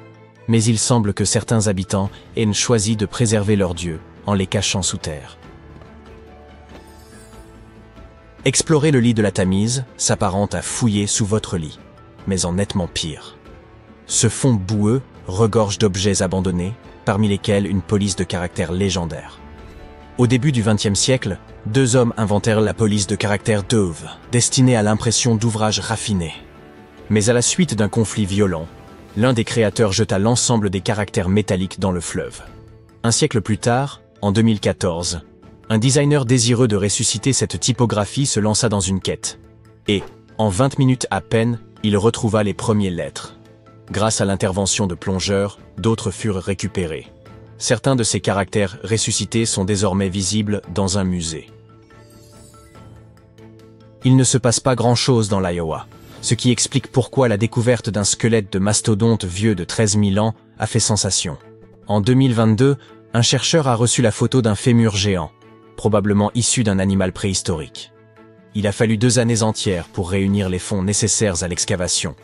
Mais il semble que certains habitants aient choisi de préserver leurs dieux en les cachant sous terre. Explorer le lit de la Tamise s'apparente à fouiller sous votre lit, mais en nettement pire. Ce fond boueux regorge d'objets abandonnés, parmi lesquels une police de caractère légendaire. Au début du XXe siècle, 2 hommes inventèrent la police de caractère Dove, destinée à l'impression d'ouvrages raffinés. Mais à la suite d'un conflit violent, l'un des créateurs jeta l'ensemble des caractères métalliques dans le fleuve. Un siècle plus tard, en 2014, un designer désireux de ressusciter cette typographie se lança dans une quête. Et, en 20 minutes à peine, il retrouva les premières lettres. Grâce à l'intervention de plongeurs, d'autres furent récupérés. Certains de ces caractères ressuscités sont désormais visibles dans un musée. Il ne se passe pas grand-chose dans l'Iowa, ce qui explique pourquoi la découverte d'un squelette de mastodonte vieux de 13 000 ans a fait sensation. En 2022, un chercheur a reçu la photo d'un fémur géant, probablement issu d'un animal préhistorique. Il a fallu 2 années entières pour réunir les fonds nécessaires à l'excavation.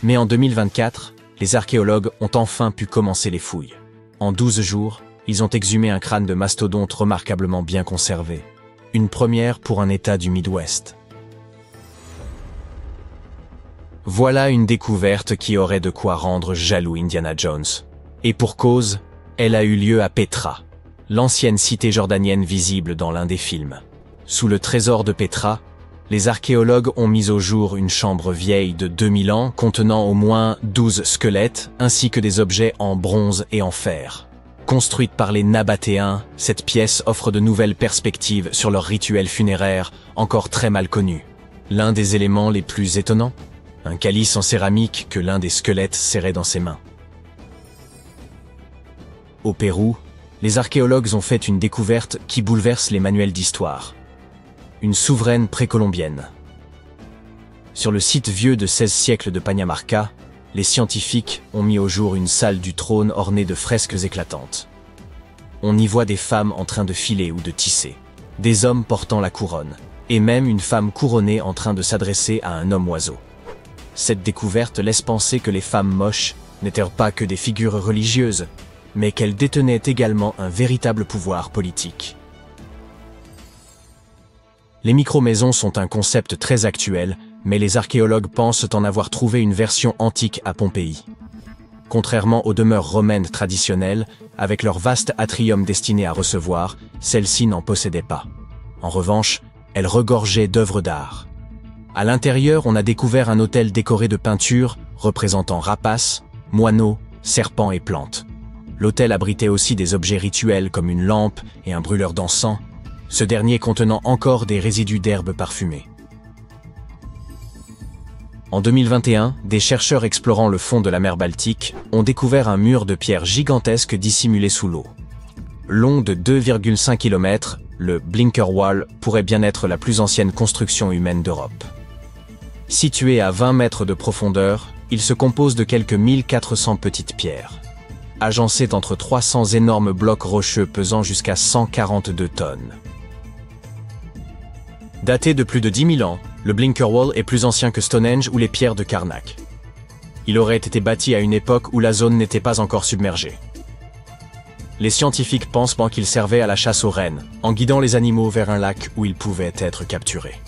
Mais en 2024, les archéologues ont enfin pu commencer les fouilles. En 12 jours, ils ont exhumé un crâne de mastodonte remarquablement bien conservé. Une première pour un État du Midwest. Voilà une découverte qui aurait de quoi rendre jaloux Indiana Jones. Et pour cause, elle a eu lieu à Petra, l'ancienne cité jordanienne visible dans l'un des films. Sous le trésor de Petra, les archéologues ont mis au jour une chambre vieille de 2000 ans contenant au moins 12 squelettes ainsi que des objets en bronze et en fer. Construite par les Nabatéens, cette pièce offre de nouvelles perspectives sur leur rituel funéraire encore très mal connu. L'un des éléments les plus étonnants, un calice en céramique que l'un des squelettes serrait dans ses mains. Au Pérou, les archéologues ont fait une découverte qui bouleverse les manuels d'histoire. Une souveraine précolombienne. Sur le site vieux de 16 siècles de Pañamarca, les scientifiques ont mis au jour une salle du trône ornée de fresques éclatantes. On y voit des femmes en train de filer ou de tisser, des hommes portant la couronne, et même une femme couronnée en train de s'adresser à un homme oiseau. Cette découverte laisse penser que les femmes moches n'étaient pas que des figures religieuses, mais qu'elles détenaient également un véritable pouvoir politique. Les micro-maisons sont un concept très actuel, mais les archéologues pensent en avoir trouvé une version antique à Pompéi. Contrairement aux demeures romaines traditionnelles, avec leur vaste atrium destiné à recevoir, celles-ci n'en possédaient pas. En revanche, elles regorgeaient d'œuvres d'art. À l'intérieur, on a découvert un autel décoré de peintures représentant rapaces, moineaux, serpents et plantes. L'autel abritait aussi des objets rituels comme une lampe et un brûleur d'encens, ce dernier contenant encore des résidus d'herbes parfumées. En 2021, des chercheurs explorant le fond de la mer Baltique ont découvert un mur de pierre gigantesque dissimulé sous l'eau. Long de 2,5 km, le Blinker Wall pourrait bien être la plus ancienne construction humaine d'Europe. Situé à 20 mètres de profondeur, il se compose de quelques 1400 petites pierres. Agencé entre 300 énormes blocs rocheux pesant jusqu'à 142 tonnes. Daté de plus de 10 000 ans, le Blinker Wall est plus ancien que Stonehenge ou les pierres de Karnak. Il aurait été bâti à une époque où la zone n'était pas encore submergée. Les scientifiques pensent qu'il servait à la chasse aux rennes, en guidant les animaux vers un lac où ils pouvaient être capturés.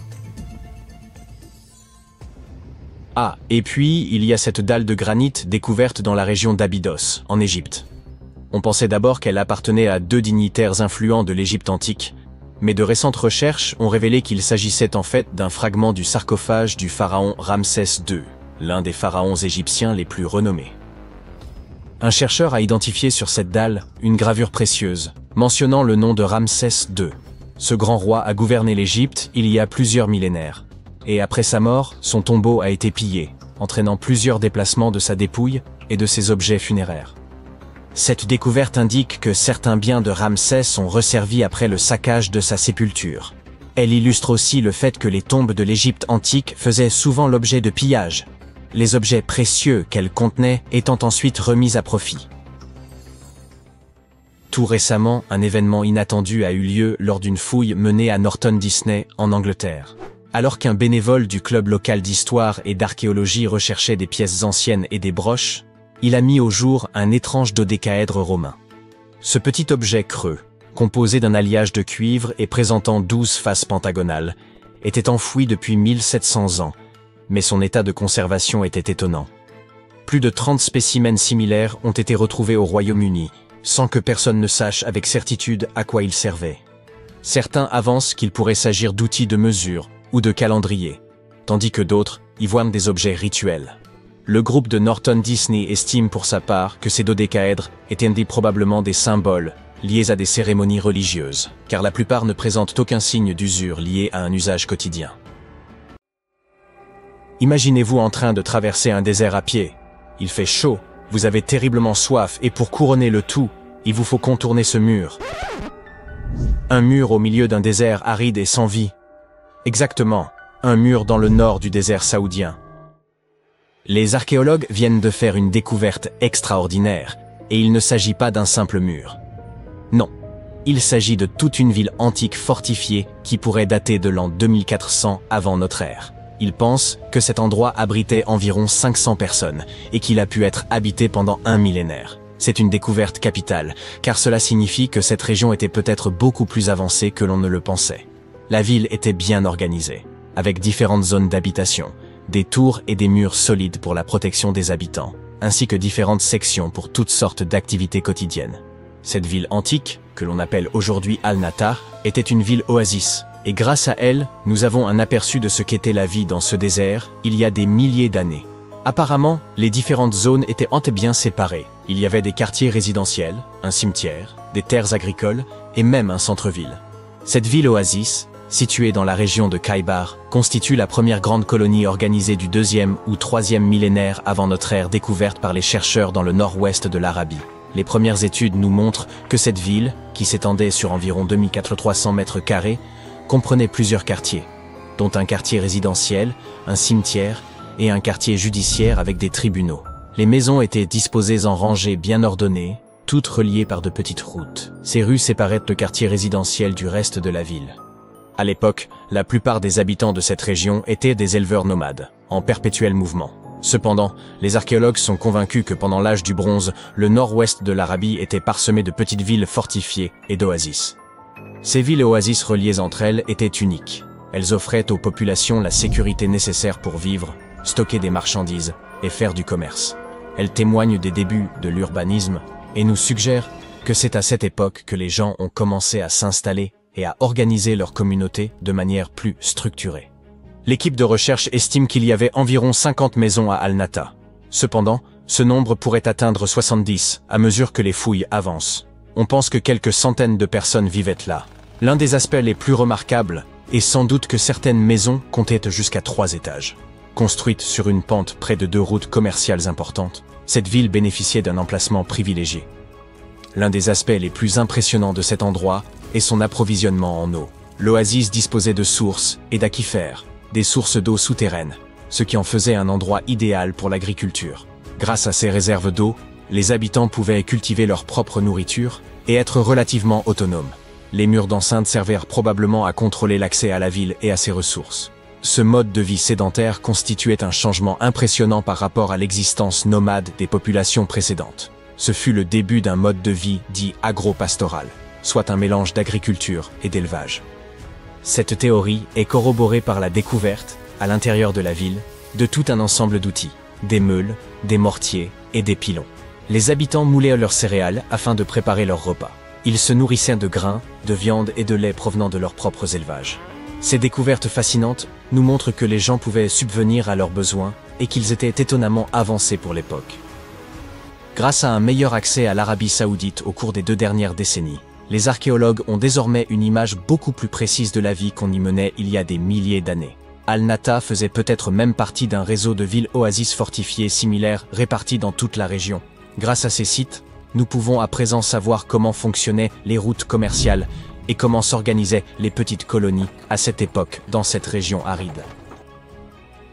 Ah, et puis il y a cette dalle de granit découverte dans la région d'Abydos, en Égypte. On pensait d'abord qu'elle appartenait à 2 dignitaires influents de l'Égypte antique, mais de récentes recherches ont révélé qu'il s'agissait en fait d'un fragment du sarcophage du pharaon Ramsès II, l'un des pharaons égyptiens les plus renommés. Un chercheur a identifié sur cette dalle une gravure précieuse, mentionnant le nom de Ramsès II. Ce grand roi a gouverné l'Égypte il y a plusieurs millénaires, et après sa mort, son tombeau a été pillé, entraînant plusieurs déplacements de sa dépouille et de ses objets funéraires. Cette découverte indique que certains biens de Ramsès sont resservis après le saccage de sa sépulture. Elle illustre aussi le fait que les tombes de l'Égypte antique faisaient souvent l'objet de pillages, les objets précieux qu'elles contenaient étant ensuite remis à profit. Tout récemment, un événement inattendu a eu lieu lors d'une fouille menée à Norton Disney, en Angleterre. Alors qu'un bénévole du club local d'histoire et d'archéologie recherchait des pièces anciennes et des broches, il a mis au jour un étrange dodécaèdre romain. Ce petit objet creux, composé d'un alliage de cuivre et présentant 12 faces pentagonales, était enfoui depuis 1700 ans, mais son état de conservation était étonnant. Plus de 30 spécimens similaires ont été retrouvés au Royaume-Uni, sans que personne ne sache avec certitude à quoi ils servaient. Certains avancent qu'il pourrait s'agir d'outils de mesure ou de calendrier, tandis que d'autres y voient des objets rituels. Le groupe de Norton Disney estime pour sa part que ces dodécaèdres étaient probablement des symboles liés à des cérémonies religieuses, car la plupart ne présentent aucun signe d'usure lié à un usage quotidien. Imaginez-vous en train de traverser un désert à pied. Il fait chaud, vous avez terriblement soif et pour couronner le tout, il vous faut contourner ce mur. Un mur au milieu d'un désert aride et sans vie. Exactement, un mur dans le nord du désert saoudien. Les archéologues viennent de faire une découverte extraordinaire, Et il ne s'agit pas d'un simple mur. Non. Il s'agit de toute une ville antique fortifiée qui pourrait dater de l'an 2400 avant notre ère. Il pense que cet endroit abritait environ 500 personnes et qu'il a pu être habité pendant un millénaire. C'est une découverte capitale, car cela signifie que cette région était peut-être beaucoup plus avancée que l'on ne le pensait. La ville était bien organisée, avec différentes zones d'habitation, des tours et des murs solides pour la protection des habitants, ainsi que différentes sections pour toutes sortes d'activités quotidiennes. Cette ville antique, que l'on appelle aujourd'hui Al-Nata, était une ville oasis, et grâce à elle, nous avons un aperçu de ce qu'était la vie dans ce désert il y a des milliers d'années. Apparemment, les différentes zones étaient bien séparées. Il y avait des quartiers résidentiels, un cimetière, des terres agricoles et même un centre-ville. Cette ville oasis, située dans la région de Khaybar, constitue la première grande colonie organisée du 2e ou 3e millénaire avant notre ère découverte par les chercheurs dans le nord-ouest de l'Arabie. Les premières études nous montrent que cette ville, qui s'étendait sur environ 2300 mètres carrés, comprenait plusieurs quartiers, dont un quartier résidentiel, un cimetière et un quartier judiciaire avec des tribunaux. Les maisons étaient disposées en rangées bien ordonnées, toutes reliées par de petites routes. Ces rues séparaient le quartier résidentiel du reste de la ville. À l'époque, la plupart des habitants de cette région étaient des éleveurs nomades, en perpétuel mouvement. Cependant, les archéologues sont convaincus que pendant l'âge du bronze, le nord-ouest de l'Arabie était parsemé de petites villes fortifiées et d'oasis. Ces villes et oasis reliées entre elles étaient uniques. Elles offraient aux populations la sécurité nécessaire pour vivre, stocker des marchandises et faire du commerce. Elles témoignent des débuts de l'urbanisme et nous suggèrent que c'est à cette époque que les gens ont commencé à s'installer et à organiser leur communauté de manière plus structurée. L'équipe de recherche estime qu'il y avait environ 50 maisons à Al-Nata. Cependant, ce nombre pourrait atteindre 70 à mesure que les fouilles avancent. On pense que quelques centaines de personnes vivaient là. L'un des aspects les plus remarquables est sans doute que certaines maisons comptaient jusqu'à 3 étages. Construite sur une pente près de 2 routes commerciales importantes, cette ville bénéficiait d'un emplacement privilégié. L'un des aspects les plus impressionnants de cet endroit est son approvisionnement en eau. L'oasis disposait de sources et d'aquifères, des sources d'eau souterraines, ce qui en faisait un endroit idéal pour l'agriculture. Grâce à ces réserves d'eau, les habitants pouvaient cultiver leur propre nourriture et être relativement autonomes. Les murs d'enceinte servirent probablement à contrôler l'accès à la ville et à ses ressources. Ce mode de vie sédentaire constituait un changement impressionnant par rapport à l'existence nomade des populations précédentes. Ce fut le début d'un mode de vie dit agro-pastoral, soit un mélange d'agriculture et d'élevage. Cette théorie est corroborée par la découverte, à l'intérieur de la ville, de tout un ensemble d'outils, des meules, des mortiers et des pilons. Les habitants moulaient leurs céréales afin de préparer leurs repas. Ils se nourrissaient de grains, de viande et de lait provenant de leurs propres élevages. Ces découvertes fascinantes nous montrent que les gens pouvaient subvenir à leurs besoins et qu'ils étaient étonnamment avancés pour l'époque. Grâce à un meilleur accès à l'Arabie Saoudite au cours des 2 dernières décennies, les archéologues ont désormais une image beaucoup plus précise de la vie qu'on y menait il y a des milliers d'années. Al-Nata faisait peut-être même partie d'un réseau de villes oasis fortifiées similaires réparties dans toute la région. Grâce à ces sites, nous pouvons à présent savoir comment fonctionnaient les routes commerciales et comment s'organisaient les petites colonies à cette époque dans cette région aride.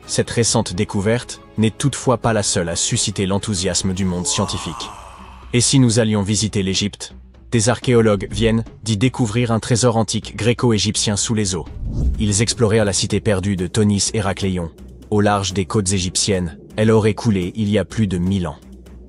Cette récente découverte n'est toutefois pas la seule à susciter l'enthousiasme du monde scientifique. Et si nous allions visiter l'Égypte, des archéologues viennent d'y découvrir un trésor antique gréco-égyptien sous les eaux. Ils explorèrent la cité perdue de Tonis Héracléon. Au large des côtes égyptiennes, elle aurait coulé il y a plus de 1000 ans.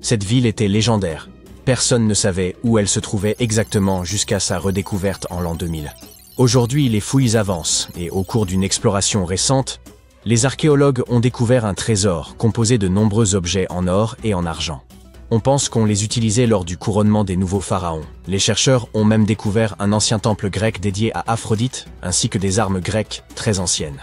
Cette ville était légendaire. Personne ne savait où elle se trouvait exactement jusqu'à sa redécouverte en l'an 2000. Aujourd'hui, les fouilles avancent et au cours d'une exploration récente, les archéologues ont découvert un trésor composé de nombreux objets en or et en argent. On pense qu'on les utilisait lors du couronnement des nouveaux pharaons. Les chercheurs ont même découvert un ancien temple grec dédié à Aphrodite, ainsi que des armes grecques très anciennes.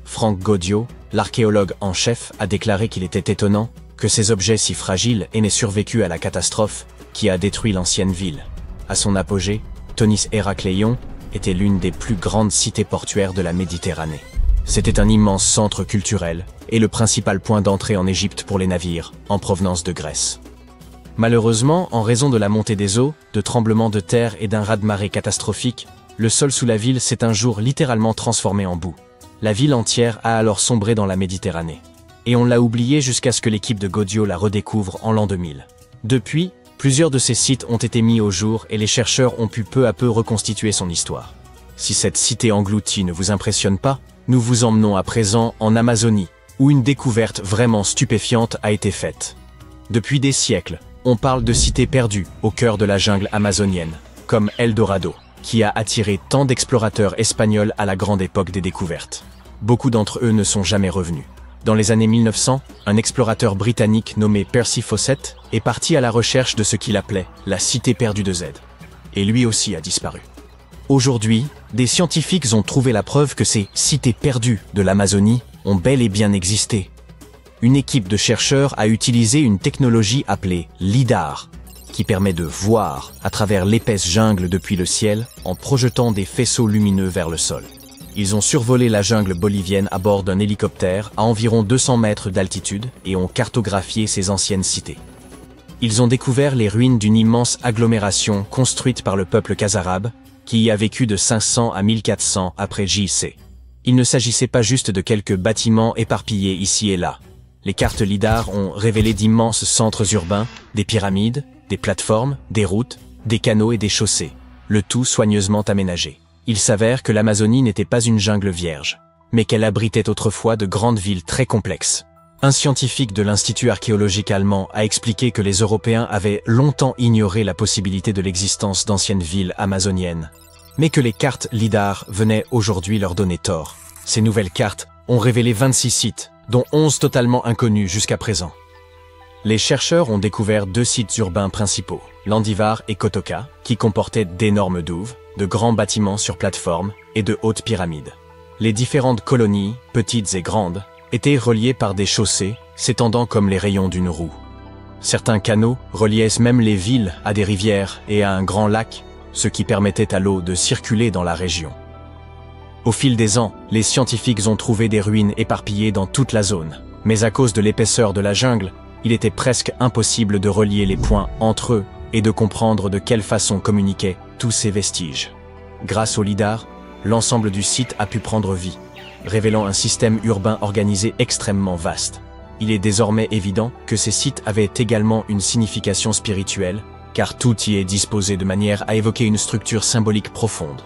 Frank Gaudio, l'archéologue en chef, a déclaré qu'il était étonnant que ces objets si fragiles aient survécu à la catastrophe qui a détruit l'ancienne ville. À son apogée, Tonis Héracléon était l'une des plus grandes cités portuaires de la Méditerranée. C'était un immense centre culturel et le principal point d'entrée en Égypte pour les navires en provenance de Grèce. Malheureusement, en raison de la montée des eaux, de tremblements de terre et d'un raz-de-marée catastrophique, le sol sous la ville s'est un jour littéralement transformé en boue. La ville entière a alors sombré dans la Méditerranée. Et on l'a oublié jusqu'à ce que l'équipe de Gaudio la redécouvre en l'an 2000. Depuis, Plusieurs de ces sites ont été mis au jour et les chercheurs ont pu peu à peu reconstituer son histoire. Si cette cité engloutie ne vous impressionne pas, nous vous emmenons à présent en Amazonie, où une découverte vraiment stupéfiante a été faite. Depuis des siècles, on parle de cités perdues au cœur de la jungle amazonienne, comme El Dorado, qui a attiré tant d'explorateurs espagnols à la grande époque des découvertes. Beaucoup d'entre eux ne sont jamais revenus. Dans les années 1900, un explorateur britannique nommé Percy Fawcett est parti à la recherche de ce qu'il appelait la cité perdue de Z. Et lui aussi a disparu. Aujourd'hui, des scientifiques ont trouvé la preuve que ces cités perdues de l'Amazonie ont bel et bien existé. Une équipe de chercheurs a utilisé une technologie appelée LIDAR, qui permet de voir à travers l'épaisse jungle depuis le ciel en projetant des faisceaux lumineux vers le sol. Ils ont survolé la jungle bolivienne à bord d'un hélicoptère à environ 200 mètres d'altitude et ont cartographié ces anciennes cités. Ils ont découvert les ruines d'une immense agglomération construite par le peuple Kazarab, qui y a vécu de 500 à 1400 après JC. Il ne s'agissait pas juste de quelques bâtiments éparpillés ici et là. Les cartes LIDAR ont révélé d'immenses centres urbains, des pyramides, des plateformes, des routes, des canaux et des chaussées, le tout soigneusement aménagé. Il s'avère que l'Amazonie n'était pas une jungle vierge, mais qu'elle abritait autrefois de grandes villes très complexes. Un scientifique de l'Institut archéologique allemand a expliqué que les Européens avaient longtemps ignoré la possibilité de l'existence d'anciennes villes amazoniennes, mais que les cartes LIDAR venaient aujourd'hui leur donner tort. Ces nouvelles cartes ont révélé 26 sites, dont 11 totalement inconnus jusqu'à présent. Les chercheurs ont découvert 2 sites urbains principaux, Landivar et Kotoka, qui comportaient d'énormes douves, de grands bâtiments sur plateforme et de hautes pyramides. Les différentes colonies, petites et grandes, étaient reliées par des chaussées s'étendant comme les rayons d'une roue. Certains canaux reliaient même les villes à des rivières et à un grand lac, ce qui permettait à l'eau de circuler dans la région. Au fil des ans, les scientifiques ont trouvé des ruines éparpillées dans toute la zone, mais à cause de l'épaisseur de la jungle, il était presque impossible de relier les points entre eux et de comprendre de quelle façon communiquaient tous ces vestiges. Grâce au LIDAR, l'ensemble du site a pu prendre vie, révélant un système urbain organisé extrêmement vaste. Il est désormais évident que ces sites avaient également une signification spirituelle, car tout y est disposé de manière à évoquer une structure symbolique profonde.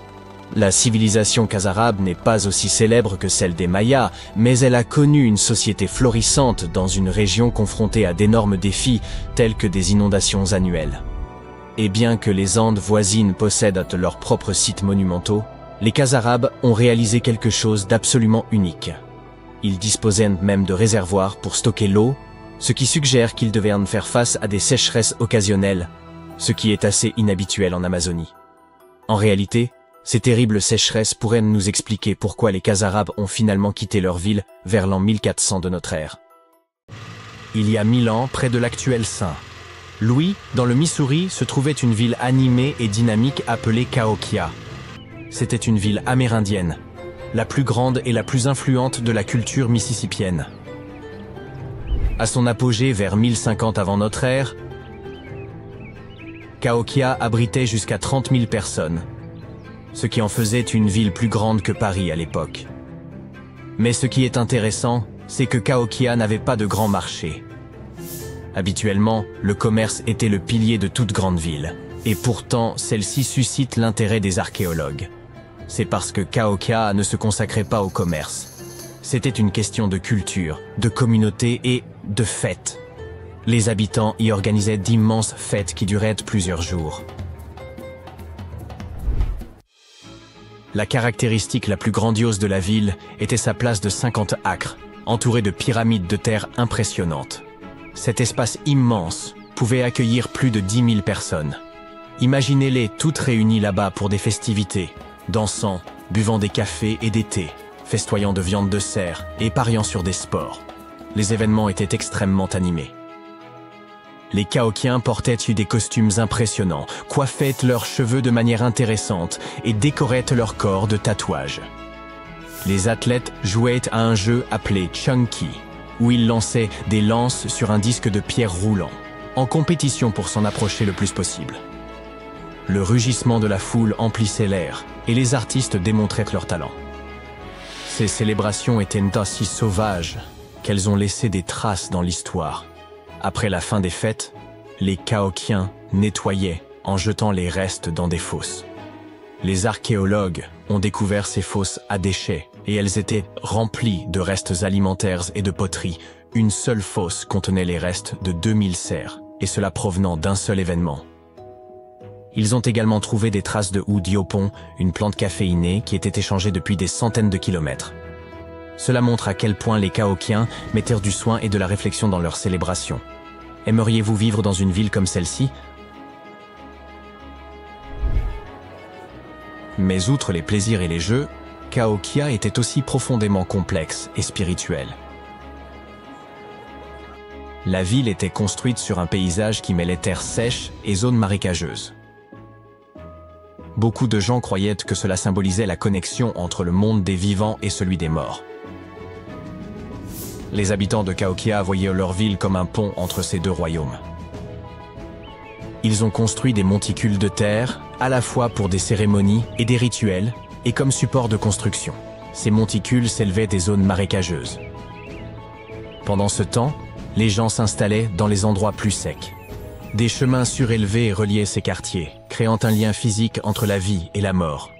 La civilisation Kazarab n'est pas aussi célèbre que celle des Mayas, mais elle a connu une société florissante dans une région confrontée à d'énormes défis tels que des inondations annuelles. Et bien que les Andes voisines possèdent leurs propres sites monumentaux, les Kazarabs ont réalisé quelque chose d'absolument unique. Ils disposaient même de réservoirs pour stocker l'eau, ce qui suggère qu'ils devaient faire face à des sécheresses occasionnelles, ce qui est assez inhabituel en Amazonie. En réalité, ces terribles sécheresses pourraient nous expliquer pourquoi les Kazarabs ont finalement quitté leur ville vers l'an 1400 de notre ère. Il y a 1000 ans, près de l'actuel St. Louis, dans le Missouri, se trouvait une ville animée et dynamique appelée Cahokia. C'était une ville amérindienne, la plus grande et la plus influente de la culture mississippienne. À son apogée vers 1050 avant notre ère, Cahokia abritait jusqu'à 30 000 personnes, ce qui en faisait une ville plus grande que Paris à l'époque. Mais ce qui est intéressant, c'est que Cahokia n'avait pas de grand marché. Habituellement, le commerce était le pilier de toute grande ville, et pourtant celle-ci suscite l'intérêt des archéologues. C'est parce que Cahokia ne se consacrait pas au commerce. C'était une question de culture, de communauté et de fêtes. Les habitants y organisaient d'immenses fêtes qui duraient plusieurs jours. La caractéristique la plus grandiose de la ville était sa place de 50 acres, entourée de pyramides de terre impressionnantes. Cet espace immense pouvait accueillir plus de 10 000 personnes. Imaginez-les toutes réunies là-bas pour des festivités, dansant, buvant des cafés et des thés, festoyant de viande de cerf et pariant sur des sports. Les événements étaient extrêmement animés. Les Cahokiens portaient des costumes impressionnants, coiffaient leurs cheveux de manière intéressante et décoraient leur corps de tatouages. Les athlètes jouaient à un jeu appelé Chunky, où ils lançaient des lances sur un disque de pierre roulant, en compétition pour s'en approcher le plus possible. Le rugissement de la foule emplissait l'air, et les artistes démontraient leur talent. Ces célébrations étaient si sauvages qu'elles ont laissé des traces dans l'histoire. Après la fin des fêtes, les Cahokiens nettoyaient en jetant les restes dans des fosses. Les archéologues ont découvert ces fosses à déchets et elles étaient remplies de restes alimentaires et de poteries. Une seule fosse contenait les restes de 2000 cerfs, et cela provenant d'un seul événement. Ils ont également trouvé des traces de oud yopon, une plante caféinée qui était échangée depuis des centaines de kilomètres. Cela montre à quel point les Cahokiens mettèrent du soin et de la réflexion dans leurs célébrations. Aimeriez-vous vivre dans une ville comme celle-ci? Mais outre les plaisirs et les jeux, Cahokia était aussi profondément complexe et spirituel. La ville était construite sur un paysage qui mêlait terres sèches et zones marécageuses. Beaucoup de gens croyaient que cela symbolisait la connexion entre le monde des vivants et celui des morts. Les habitants de Cahokia voyaient leur ville comme un pont entre ces deux royaumes. Ils ont construit des monticules de terre, à la fois pour des cérémonies et des rituels, et comme support de construction. Ces monticules s'élevaient des zones marécageuses. Pendant ce temps, les gens s'installaient dans les endroits plus secs. Des chemins surélevés reliaient ces quartiers, créant un lien physique entre la vie et la mort.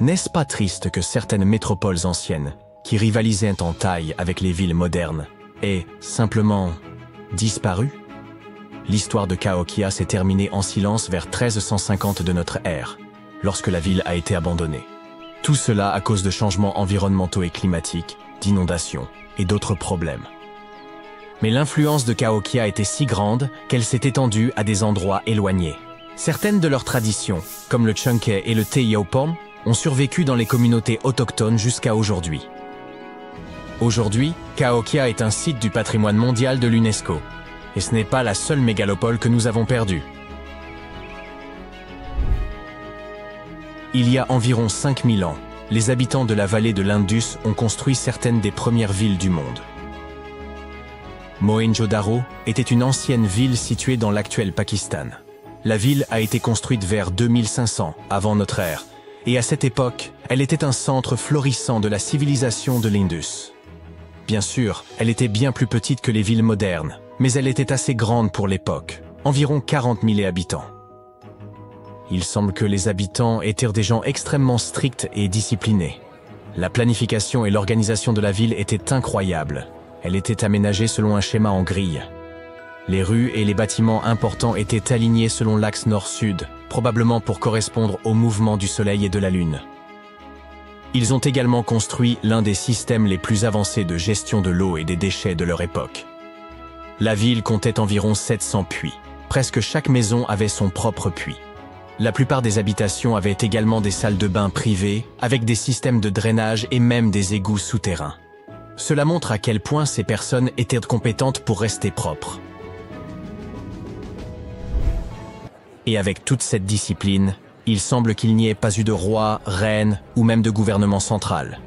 N'est-ce pas triste que certaines métropoles anciennes, qui rivalisaient en taille avec les villes modernes, aient simplement disparu? L'histoire de Cahokia s'est terminée en silence vers 1350 de notre ère, lorsque la ville a été abandonnée. Tout cela à cause de changements environnementaux et climatiques, d'inondations et d'autres problèmes. Mais l'influence de Cahokia était si grande qu'elle s'est étendue à des endroits éloignés. Certaines de leurs traditions, comme le Chunke et le Te Yaupom, ont survécu dans les communautés autochtones jusqu'à aujourd'hui. Aujourd'hui, Cahokia est un site du patrimoine mondial de l'UNESCO. Et ce n'est pas la seule mégalopole que nous avons perdue. Il y a environ 5000 ans, les habitants de la vallée de l'Indus ont construit certaines des premières villes du monde. Mohenjo-Daro était une ancienne ville située dans l'actuel Pakistan. La ville a été construite vers 2500 avant notre ère, et à cette époque, elle était un centre florissant de la civilisation de l'Indus. Bien sûr, elle était bien plus petite que les villes modernes, mais elle était assez grande pour l'époque, environ 40 000 habitants. Il semble que les habitants étaient des gens extrêmement stricts et disciplinés. La planification et l'organisation de la ville étaient incroyables. Elle était aménagée selon un schéma en grille. Les rues et les bâtiments importants étaient alignés selon l'axe nord-sud, probablement pour correspondre au mouvement du soleil et de la lune. Ils ont également construit l'un des systèmes les plus avancés de gestion de l'eau et des déchets de leur époque. La ville comptait environ 700 puits. Presque chaque maison avait son propre puits. La plupart des habitations avaient également des salles de bain privées, avec des systèmes de drainage et même des égouts souterrains. Cela montre à quel point ces personnes étaient compétentes pour rester propres. Et avec toute cette discipline, il semble qu'il n'y ait pas eu de roi, reine ou même de gouvernement central.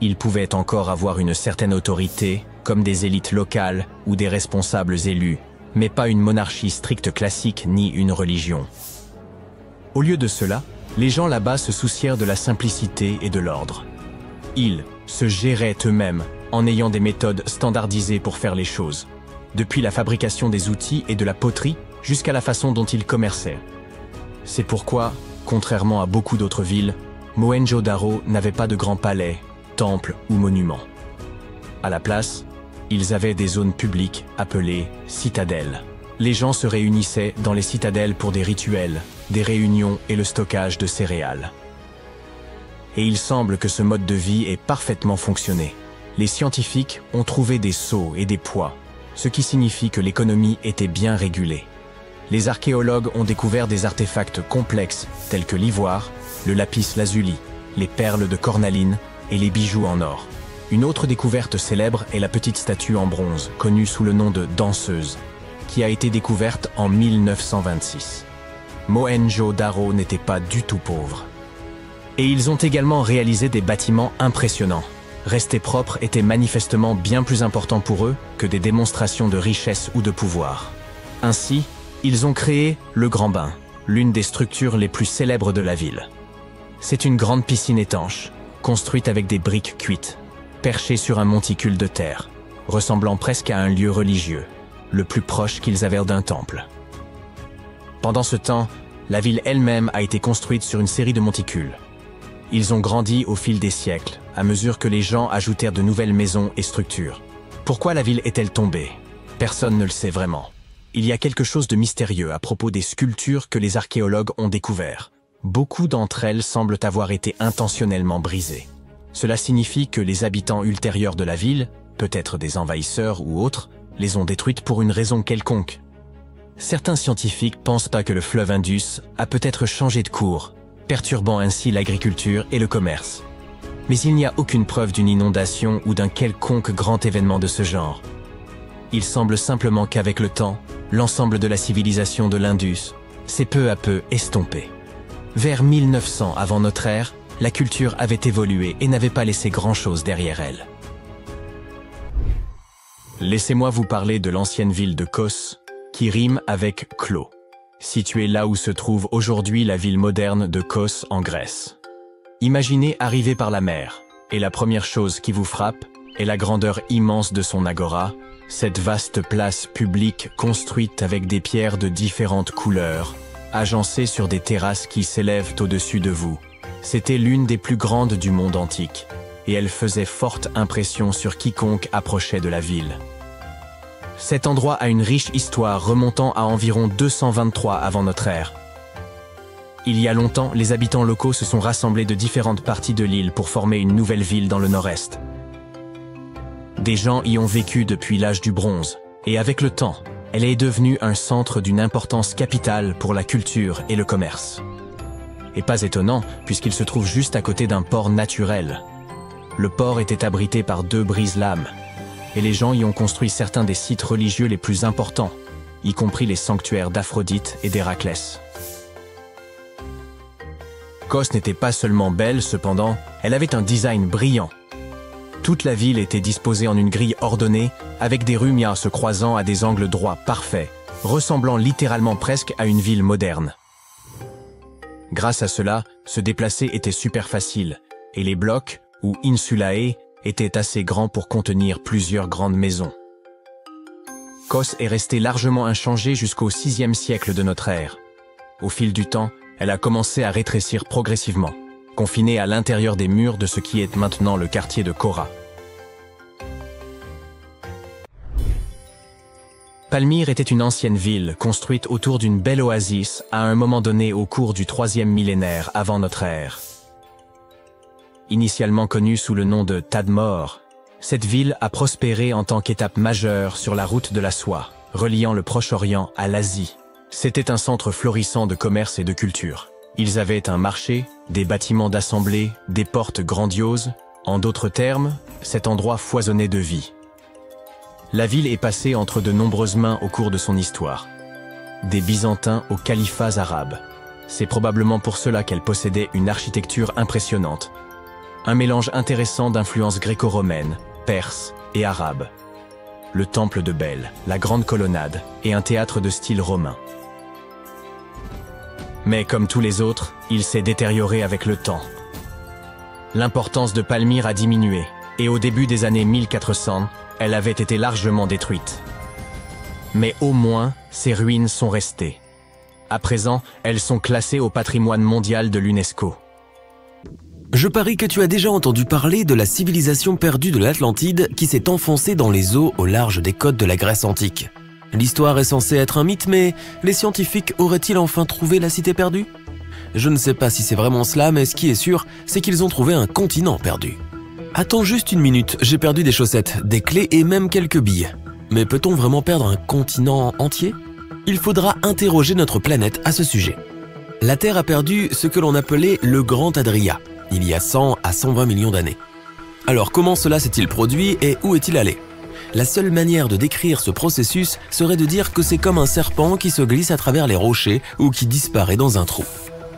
Ils pouvaient encore avoir une certaine autorité, comme des élites locales ou des responsables élus, mais pas une monarchie stricte classique ni une religion. Au lieu de cela, les gens là-bas se soucièrent de la simplicité et de l'ordre. Ils se géraient eux-mêmes en ayant des méthodes standardisées pour faire les choses, depuis la fabrication des outils et de la poterie jusqu'à la façon dont ils commerçaient. C'est pourquoi, contrairement à beaucoup d'autres villes, Mohenjo-Daro n'avait pas de grands palais, temples ou monuments. À la place, ils avaient des zones publiques appelées citadelles. Les gens se réunissaient dans les citadelles pour des rituels, des réunions et le stockage de céréales. Et il semble que ce mode de vie ait parfaitement fonctionné. Les scientifiques ont trouvé des seaux et des poids, ce qui signifie que l'économie était bien régulée. Les archéologues ont découvert des artefacts complexes tels que l'ivoire, le lapis-lazuli, les perles de cornaline et les bijoux en or. Une autre découverte célèbre est la petite statue en bronze, connue sous le nom de danseuse, qui a été découverte en 1926. Mohenjo-Daro n'était pas du tout pauvre. Et ils ont également réalisé des bâtiments impressionnants. Rester propre était manifestement bien plus important pour eux que des démonstrations de richesse ou de pouvoir. Ainsi, ils ont créé le Grand Bain, l'une des structures les plus célèbres de la ville. C'est une grande piscine étanche, construite avec des briques cuites, perchée sur un monticule de terre, ressemblant presque à un lieu religieux. le plus proche qu'ils avaient d'un temple. Pendant ce temps, la ville elle-même a été construite sur une série de monticules. Ils ont grandi au fil des siècles, à mesure que les gens ajoutèrent de nouvelles maisons et structures. Pourquoi la ville est-elle tombée? Personne ne le sait vraiment. Il y a quelque chose de mystérieux à propos des sculptures que les archéologues ont découvertes. Beaucoup d'entre elles semblent avoir été intentionnellement brisées. Cela signifie que les habitants ultérieurs de la ville, peut-être des envahisseurs ou autres, les ont détruites pour une raison quelconque. Certains scientifiques pensent pas que le fleuve Indus a peut-être changé de cours, perturbant ainsi l'agriculture et le commerce. Mais il n'y a aucune preuve d'une inondation ou d'un quelconque grand événement de ce genre. Il semble simplement qu'avec le temps, l'ensemble de la civilisation de l'Indus s'est peu à peu estompé. Vers 1900 avant notre ère, la culture avait évolué et n'avait pas laissé grand-chose derrière elle. Laissez-moi vous parler de l'ancienne ville de Kos, qui rime avec Clos, située là où se trouve aujourd'hui la ville moderne de Kos en Grèce. Imaginez arriver par la mer, et la première chose qui vous frappe est la grandeur immense de son agora, cette vaste place publique construite avec des pierres de différentes couleurs, agencée sur des terrasses qui s'élèvent au-dessus de vous. C'était l'une des plus grandes du monde antique, et elle faisait forte impression sur quiconque approchait de la ville. Cet endroit a une riche histoire remontant à environ 223 avant notre ère. Il y a longtemps, les habitants locaux se sont rassemblés de différentes parties de l'île pour former une nouvelle ville dans le nord-est. Des gens y ont vécu depuis l'âge du bronze, et avec le temps, elle est devenue un centre d'une importance capitale pour la culture et le commerce. Et pas étonnant, puisqu'il se trouve juste à côté d'un port naturel. Le port était abrité par 2 brise-lames, et les gens y ont construit certains des sites religieux les plus importants, y compris les sanctuaires d'Aphrodite et d'Héraclès. Kos n'était pas seulement belle, cependant, elle avait un design brillant. Toute la ville était disposée en une grille ordonnée, avec des rues se croisant à des angles droits parfaits, ressemblant littéralement presque à une ville moderne. Grâce à cela, se déplacer était super facile, et les blocs, ou insulae, étaient assez grands pour contenir plusieurs grandes maisons. Kos est restée largement inchangée jusqu'au 6e siècle de notre ère. Au fil du temps, elle a commencé à rétrécir progressivement, confinée à l'intérieur des murs de ce qui est maintenant le quartier de Kora. Palmyre était une ancienne ville construite autour d'une belle oasis à un moment donné au cours du 3e millénaire avant notre ère. Initialement connue sous le nom de Tadmor, cette ville a prospéré en tant qu'étape majeure sur la route de la soie, reliant le Proche-Orient à l'Asie. C'était un centre florissant de commerce et de culture. Ils avaient un marché, des bâtiments d'assemblée, des portes grandioses. En d'autres termes, cet endroit foisonnait de vie. La ville est passée entre de nombreuses mains au cours de son histoire. Des Byzantins aux califats arabes. C'est probablement pour cela qu'elle possédait une architecture impressionnante. Un mélange intéressant d'influences gréco-romaines, perses et arabes. Le temple de Bel, la grande colonnade et un théâtre de style romain. Mais comme tous les autres, il s'est détérioré avec le temps. L'importance de Palmyre a diminué, et au début des années 1400, elle avait été largement détruite. Mais au moins, ses ruines sont restées. À présent, elles sont classées au patrimoine mondial de l'UNESCO. Je parie que tu as déjà entendu parler de la civilisation perdue de l'Atlantide qui s'est enfoncée dans les eaux au large des côtes de la Grèce antique. L'histoire est censée être un mythe, mais les scientifiques auraient-ils enfin trouvé la cité perdue? Je ne sais pas si c'est vraiment cela, mais ce qui est sûr, c'est qu'ils ont trouvé un continent perdu. Attends juste une minute, j'ai perdu des chaussettes, des clés et même quelques billes. Mais peut-on vraiment perdre un continent entier? Il faudra interroger notre planète à ce sujet. La Terre a perdu ce que l'on appelait le Grand Adria, il y a 100 à 120 millions d'années. Alors comment cela s'est-il produit et où est-il allé? La seule manière de décrire ce processus serait de dire que c'est comme un serpent qui se glisse à travers les rochers ou qui disparaît dans un trou.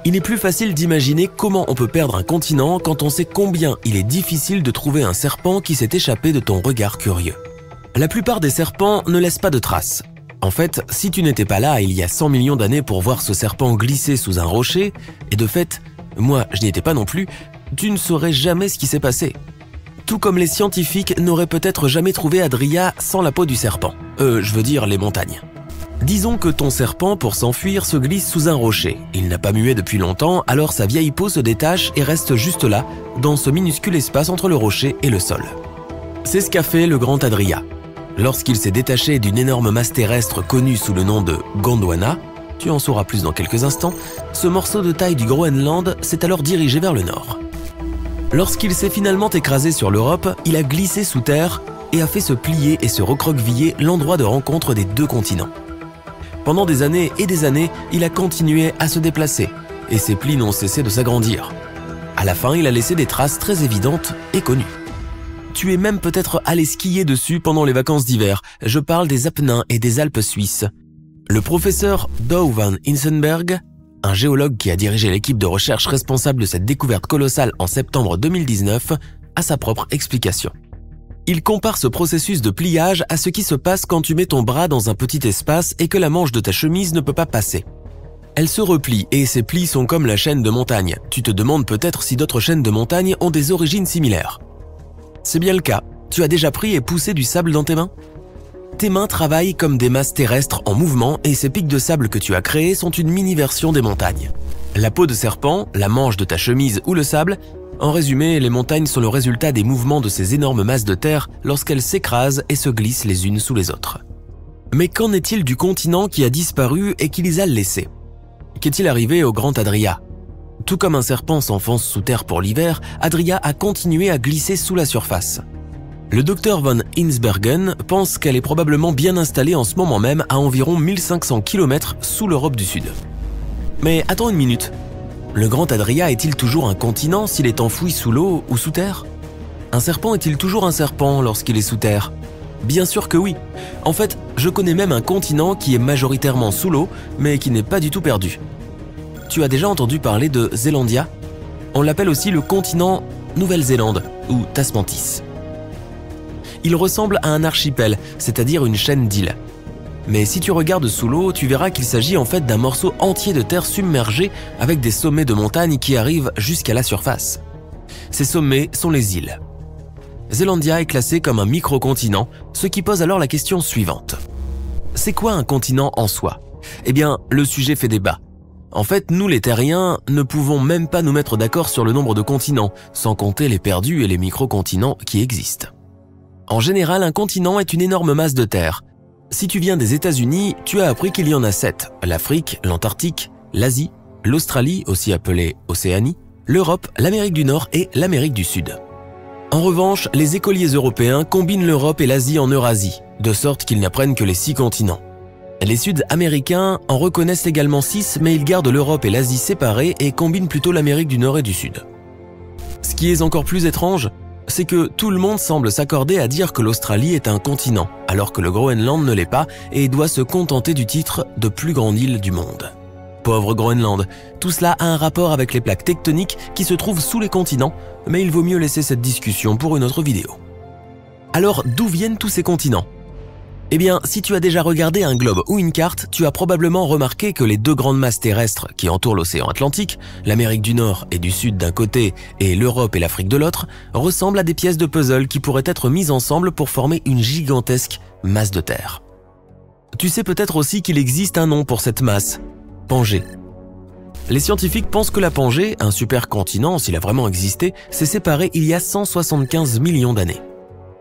Il est plus facile d'imaginer comment on peut perdre un continent quand on sait combien il est difficile de trouver un serpent qui s'est échappé de ton regard curieux. La plupart des serpents ne laissent pas de traces. En fait, si tu n'étais pas là il y a 100 millions d'années pour voir ce serpent glisser sous un rocher, et de fait, moi je n'y étais pas non plus, tu ne saurais jamais ce qui s'est passé. Tout comme les scientifiques n'auraient peut-être jamais trouvé Adria sans la peau du serpent. Je veux dire les montagnes. Disons que ton serpent, pour s'enfuir, se glisse sous un rocher. Il n'a pas mué depuis longtemps, alors sa vieille peau se détache et reste juste là, dans ce minuscule espace entre le rocher et le sol. C'est ce qu'a fait le grand Adria. Lorsqu'il s'est détaché d'une énorme masse terrestre connue sous le nom de Gondwana, tu en sauras plus dans quelques instants, ce morceau de taille du Groenland s'est alors dirigé vers le nord. Lorsqu'il s'est finalement écrasé sur l'Europe, il a glissé sous terre et a fait se plier et se recroqueviller l'endroit de rencontre des deux continents. Pendant des années et des années, il a continué à se déplacer et ses plis n'ont cessé de s'agrandir. À la fin, il a laissé des traces très évidentes et connues. Tu es même peut-être allé skier dessus pendant les vacances d'hiver. Je parle des Apennins et des Alpes suisses. Le professeur Douwe van Insenberg, un géologue qui a dirigé l'équipe de recherche responsable de cette découverte colossale en septembre 2019, a sa propre explication. Il compare ce processus de pliage à ce qui se passe quand tu mets ton bras dans un petit espace et que la manche de ta chemise ne peut pas passer. Elle se replie et ces plis sont comme la chaîne de montagne. Tu te demandes peut-être si d'autres chaînes de montagne ont des origines similaires. C'est bien le cas. Tu as déjà pris et poussé du sable dans tes mains ? Tes mains travaillent comme des masses terrestres en mouvement et ces pics de sable que tu as créés sont une mini-version des montagnes. La peau de serpent, la manche de ta chemise ou le sable, en résumé, les montagnes sont le résultat des mouvements de ces énormes masses de terre lorsqu'elles s'écrasent et se glissent les unes sous les autres. Mais qu'en est-il du continent qui a disparu et qui les a laissés ? Qu'est-il arrivé au grand Adria ? Tout comme un serpent s'enfonce sous terre pour l'hiver, Adria a continué à glisser sous la surface. Le docteur van Insbergen pense qu'elle est probablement bien installée en ce moment même à environ 1500 km sous l'Europe du Sud. Mais attends une minute. Le grand Adria est-il toujours un continent s'il est enfoui sous l'eau ou sous terre ? Un serpent est-il toujours un serpent lorsqu'il est sous terre ? Bien sûr que oui. En fait, je connais même un continent qui est majoritairement sous l'eau, mais qui n'est pas du tout perdu. Tu as déjà entendu parler de Zélandia ? On l'appelle aussi le continent Nouvelle-Zélande ou Tasmantis. Il ressemble à un archipel, c'est-à-dire une chaîne d'îles. Mais si tu regardes sous l'eau, tu verras qu'il s'agit en fait d'un morceau entier de terre submergé avec des sommets de montagnes qui arrivent jusqu'à la surface. Ces sommets sont les îles. Zélandia est classé comme un microcontinent, ce qui pose alors la question suivante. C'est quoi un continent en soi ? Eh bien, le sujet fait débat. En fait, nous les terriens ne pouvons même pas nous mettre d'accord sur le nombre de continents, sans compter les perdus et les microcontinents qui existent. En général, un continent est une énorme masse de terre. Si tu viens des États-Unis, tu as appris qu'il y en a 7. L'Afrique, l'Antarctique, l'Asie, l'Australie, aussi appelée Océanie, l'Europe, l'Amérique du Nord et l'Amérique du Sud. En revanche, les écoliers européens combinent l'Europe et l'Asie en Eurasie, de sorte qu'ils n'apprennent que les 6 continents. Les Sud-Américains en reconnaissent également 6, mais ils gardent l'Europe et l'Asie séparées et combinent plutôt l'Amérique du Nord et du Sud. Ce qui est encore plus étrange, c'est que tout le monde semble s'accorder à dire que l'Australie est un continent, alors que le Groenland ne l'est pas et doit se contenter du titre de plus grande île du monde. Pauvre Groenland, tout cela a un rapport avec les plaques tectoniques qui se trouvent sous les continents, mais il vaut mieux laisser cette discussion pour une autre vidéo. Alors, d'où viennent tous ces continents ? Eh bien, si tu as déjà regardé un globe ou une carte, tu as probablement remarqué que les deux grandes masses terrestres qui entourent l'océan Atlantique, l'Amérique du Nord et du Sud d'un côté et l'Europe et l'Afrique de l'autre, ressemblent à des pièces de puzzle qui pourraient être mises ensemble pour former une gigantesque masse de terre. Tu sais peut-être aussi qu'il existe un nom pour cette masse, Pangée. Les scientifiques pensent que la Pangée, un supercontinent s'il a vraiment existé, s'est séparé il y a 175 millions d'années.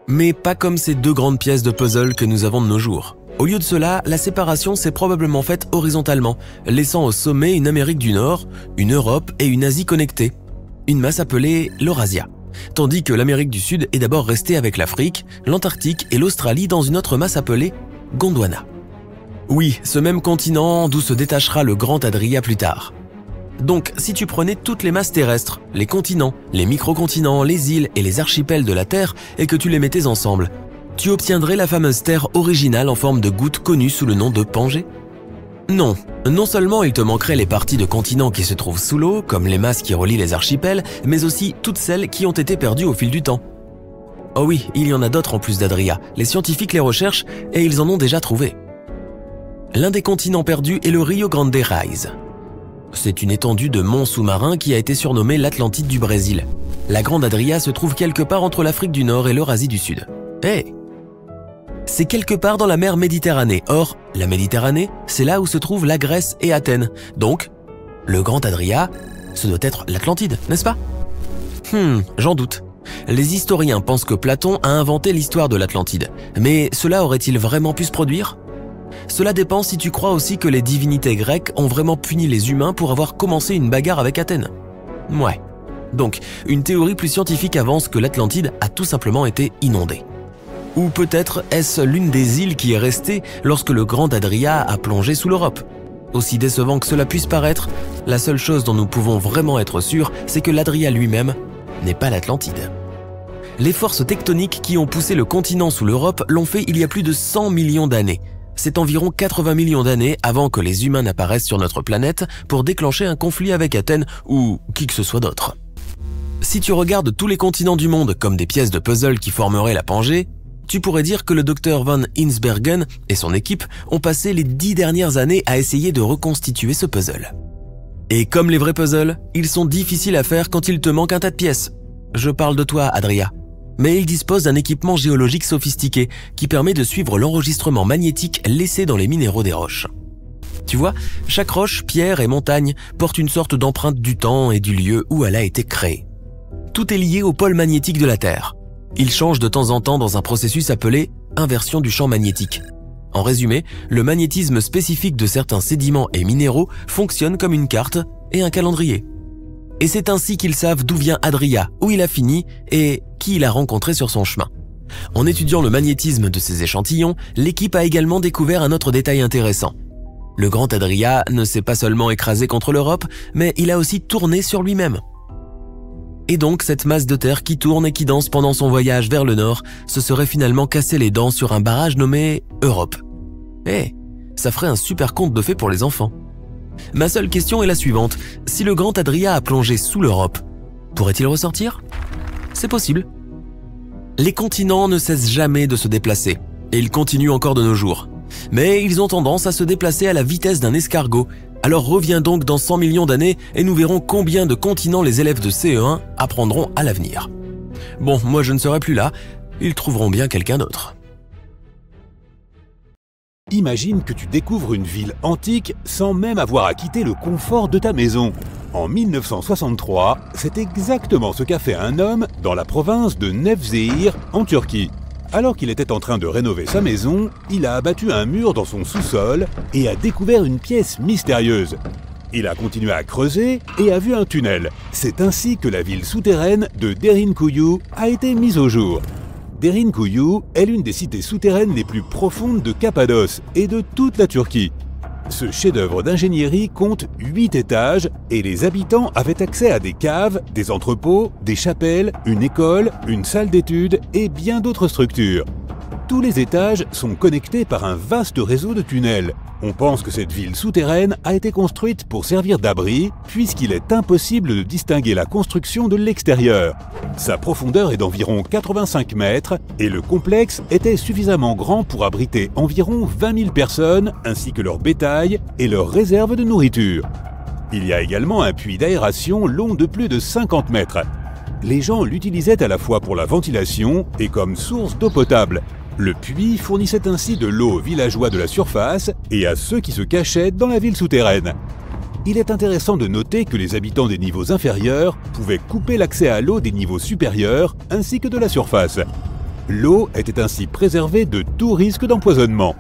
Mais pas comme ces deux grandes pièces de puzzle que nous avons de nos jours. Au lieu de cela, la séparation s'est probablement faite horizontalement, laissant au sommet une Amérique du Nord, une Europe et une Asie connectées, une masse appelée l'Eurasia, tandis que l'Amérique du Sud est d'abord restée avec l'Afrique, l'Antarctique et l'Australie dans une autre masse appelée Gondwana. Oui, ce même continent d'où se détachera le grand Adria plus tard. Donc, si tu prenais toutes les masses terrestres, les continents, les microcontinents, les îles et les archipels de la Terre et que tu les mettais ensemble, tu obtiendrais la fameuse Terre originale en forme de goutte connue sous le nom de Pangée ? Non, non seulement il te manquerait les parties de continents qui se trouvent sous l'eau, comme les masses qui relient les archipels, mais aussi toutes celles qui ont été perdues au fil du temps. Oh oui, il y en a d'autres en plus d'Adria. Les scientifiques les recherchent et ils en ont déjà trouvé. L'un des continents perdus est le Rio Grande Rise. C'est une étendue de monts sous-marins qui a été surnommée l'Atlantide du Brésil. La Grande Adria se trouve quelque part entre l'Afrique du Nord et l'Eurasie du Sud. Hey ! C'est quelque part dans la mer Méditerranée. Or, la Méditerranée, c'est là où se trouvent la Grèce et Athènes. Donc, le Grand Adria, ce doit être l'Atlantide, n'est-ce pas? J'en doute. Les historiens pensent que Platon a inventé l'histoire de l'Atlantide. Mais cela aurait-il vraiment pu se produire? Cela dépend si tu crois aussi que les divinités grecques ont vraiment puni les humains pour avoir commencé une bagarre avec Athènes. Ouais. Donc, une théorie plus scientifique avance que l'Atlantide a tout simplement été inondée. Ou peut-être est-ce l'une des îles qui est restée lorsque le Grand Adria a plongé sous l'Europe. Aussi décevant que cela puisse paraître, la seule chose dont nous pouvons vraiment être sûrs, c'est que l'Adria lui-même n'est pas l'Atlantide. Les forces tectoniques qui ont poussé le continent sous l'Europe l'ont fait il y a plus de 100 millions d'années. C'est environ 80 millions d'années avant que les humains n'apparaissent sur notre planète pour déclencher un conflit avec Athènes ou qui que ce soit d'autre. Si tu regardes tous les continents du monde comme des pièces de puzzle qui formeraient la Pangée, tu pourrais dire que le docteur Van Insbergen et son équipe ont passé les 10 dernières années à essayer de reconstituer ce puzzle. Et comme les vrais puzzles, ils sont difficiles à faire quand il te manque un tas de pièces. Je parle de toi, Adria. Mais il dispose d'un équipement géologique sophistiqué qui permet de suivre l'enregistrement magnétique laissé dans les minéraux des roches. Tu vois, chaque roche, pierre et montagne porte une sorte d'empreinte du temps et du lieu où elle a été créée. Tout est lié au pôle magnétique de la Terre. Il change de temps en temps dans un processus appelé inversion du champ magnétique. En résumé, le magnétisme spécifique de certains sédiments et minéraux fonctionne comme une carte et un calendrier. Et c'est ainsi qu'ils savent d'où vient Adria, où il a fini et qui il a rencontré sur son chemin. En étudiant le magnétisme de ces échantillons, l'équipe a également découvert un autre détail intéressant. Le Grand Adria ne s'est pas seulement écrasé contre l'Europe, mais il a aussi tourné sur lui-même. Et donc, cette masse de terre qui tourne et qui danse pendant son voyage vers le nord se serait finalement cassé les dents sur un barrage nommé Europe. Ça ferait un super conte de fées pour les enfants. Ma seule question est la suivante. Si le Grand Adria a plongé sous l'Europe, pourrait-il ressortir? C'est possible. Les continents ne cessent jamais de se déplacer, et ils continuent encore de nos jours. Mais ils ont tendance à se déplacer à la vitesse d'un escargot. Alors reviens donc dans 100 millions d'années et nous verrons combien de continents les élèves de CE1 apprendront à l'avenir. Bon, moi je ne serai plus là, ils trouveront bien quelqu'un d'autre. Imagine que tu découvres une ville antique sans même avoir à quitter le confort de ta maison. En 1963, c'est exactement ce qu'a fait un homme dans la province de Nevşehir en Turquie. Alors qu'il était en train de rénover sa maison, il a abattu un mur dans son sous-sol et a découvert une pièce mystérieuse. Il a continué à creuser et a vu un tunnel. C'est ainsi que la ville souterraine de Derinkuyu a été mise au jour. Derinkuyu est l'une des cités souterraines les plus profondes de Cappadoce et de toute la Turquie. Ce chef-d'œuvre d'ingénierie compte 8 étages et les habitants avaient accès à des caves, des entrepôts, des chapelles, une école, une salle d'études et bien d'autres structures. Tous les étages sont connectés par un vaste réseau de tunnels. On pense que cette ville souterraine a été construite pour servir d'abri, puisqu'il est impossible de distinguer la construction de l'extérieur. Sa profondeur est d'environ 85 mètres et le complexe était suffisamment grand pour abriter environ 20 000 personnes, ainsi que leur bétail et leurs réserves de nourriture. Il y a également un puits d'aération long de plus de 50 mètres. Les gens l'utilisaient à la fois pour la ventilation et comme source d'eau potable. Le puits fournissait ainsi de l'eau aux villageois de la surface et à ceux qui se cachaient dans la ville souterraine. Il est intéressant de noter que les habitants des niveaux inférieurs pouvaient couper l'accès à l'eau des niveaux supérieurs ainsi que de la surface. L'eau était ainsi préservée de tout risque d'empoisonnement.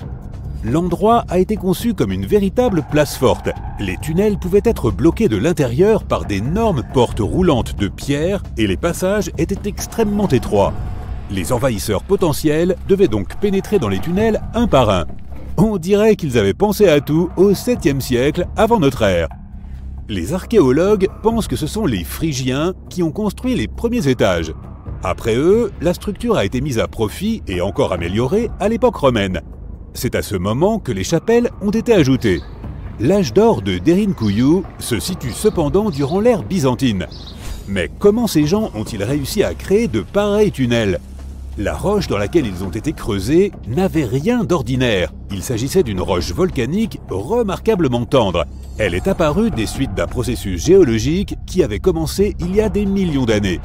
L'endroit a été conçu comme une véritable place forte. Les tunnels pouvaient être bloqués de l'intérieur par d'énormes portes roulantes de pierre et les passages étaient extrêmement étroits. Les envahisseurs potentiels devaient donc pénétrer dans les tunnels un par un. On dirait qu'ils avaient pensé à tout au 7e siècle avant notre ère. Les archéologues pensent que ce sont les Phrygiens qui ont construit les premiers étages. Après eux, la structure a été mise à profit et encore améliorée à l'époque romaine. C'est à ce moment que les chapelles ont été ajoutées. L'âge d'or de Derinkuyu se situe cependant durant l'ère byzantine. Mais comment ces gens ont-ils réussi à créer de pareils tunnels ? La roche dans laquelle ils ont été creusés n'avait rien d'ordinaire. Il s'agissait d'une roche volcanique remarquablement tendre. Elle est apparue des suites d'un processus géologique qui avait commencé il y a des millions d'années.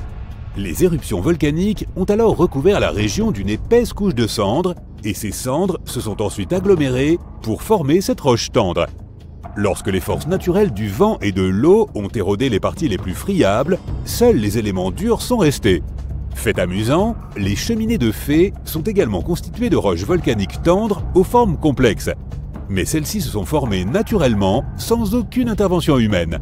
Les éruptions volcaniques ont alors recouvert la région d'une épaisse couche de cendres et ces cendres se sont ensuite agglomérées pour former cette roche tendre. Lorsque les forces naturelles du vent et de l'eau ont érodé les parties les plus friables, seuls les éléments durs sont restés. Fait amusant, les cheminées de fées sont également constituées de roches volcaniques tendres aux formes complexes. Mais celles-ci se sont formées naturellement, sans aucune intervention humaine.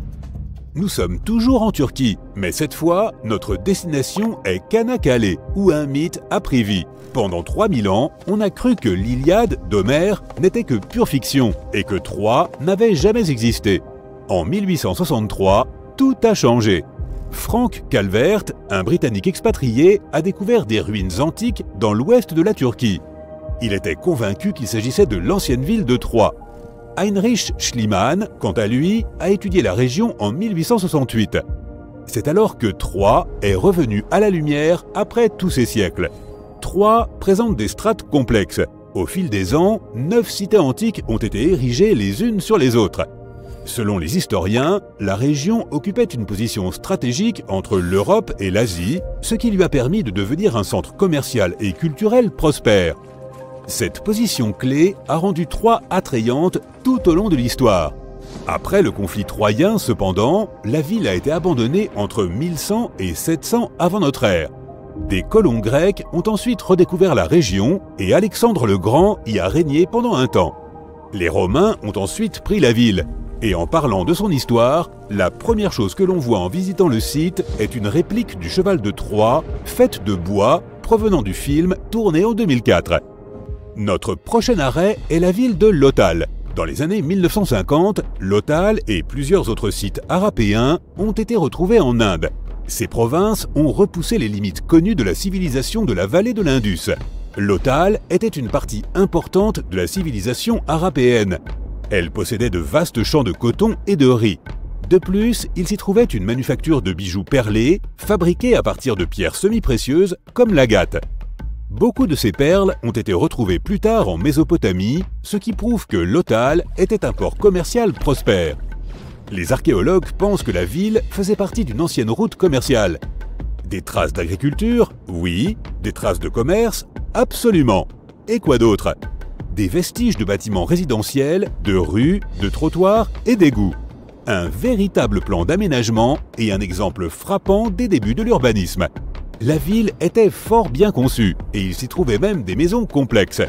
Nous sommes toujours en Turquie, mais cette fois, notre destination est Çanakkale, où un mythe a pris vie. Pendant 3000 ans, on a cru que l'Iliade d'Homère n'était que pure fiction et que Troie n'avait jamais existé. En 1863, tout a changé. Frank Calvert, un Britannique expatrié, a découvert des ruines antiques dans l'ouest de la Turquie. Il était convaincu qu'il s'agissait de l'ancienne ville de Troie. Heinrich Schliemann, quant à lui, a étudié la région en 1868. C'est alors que Troie est revenue à la lumière après tous ces siècles. Troie présente des strates complexes. Au fil des ans, 9 cités antiques ont été érigées les unes sur les autres. Selon les historiens, la région occupait une position stratégique entre l'Europe et l'Asie, ce qui lui a permis de devenir un centre commercial et culturel prospère. Cette position clé a rendu Troie attrayante tout au long de l'histoire. Après le conflit troyen, cependant, la ville a été abandonnée entre 1100 et 700 avant notre ère. Des colons grecs ont ensuite redécouvert la région et Alexandre le Grand y a régné pendant un temps. Les Romains ont ensuite pris la ville. Et en parlant de son histoire, la première chose que l'on voit en visitant le site est une réplique du cheval de Troie, faite de bois, provenant du film tourné en 2004. Notre prochain arrêt est la ville de Lothal. Dans les années 1950, Lothal et plusieurs autres sites arapéens ont été retrouvés en Inde. Ces provinces ont repoussé les limites connues de la civilisation de la vallée de l'Indus. Lothal était une partie importante de la civilisation arapéenne. Elle possédait de vastes champs de coton et de riz. De plus, il s'y trouvait une manufacture de bijoux perlés, fabriqués à partir de pierres semi-précieuses comme l'agate. Beaucoup de ces perles ont été retrouvées plus tard en Mésopotamie, ce qui prouve que Lothal était un port commercial prospère. Les archéologues pensent que la ville faisait partie d'une ancienne route commerciale. Des traces d'agriculture? Oui. Des traces de commerce? Absolument. Et quoi d'autre? Des vestiges de bâtiments résidentiels, de rues, de trottoirs et d'égouts. Un véritable plan d'aménagement et un exemple frappant des débuts de l'urbanisme. La ville était fort bien conçue et il s'y trouvait même des maisons complexes.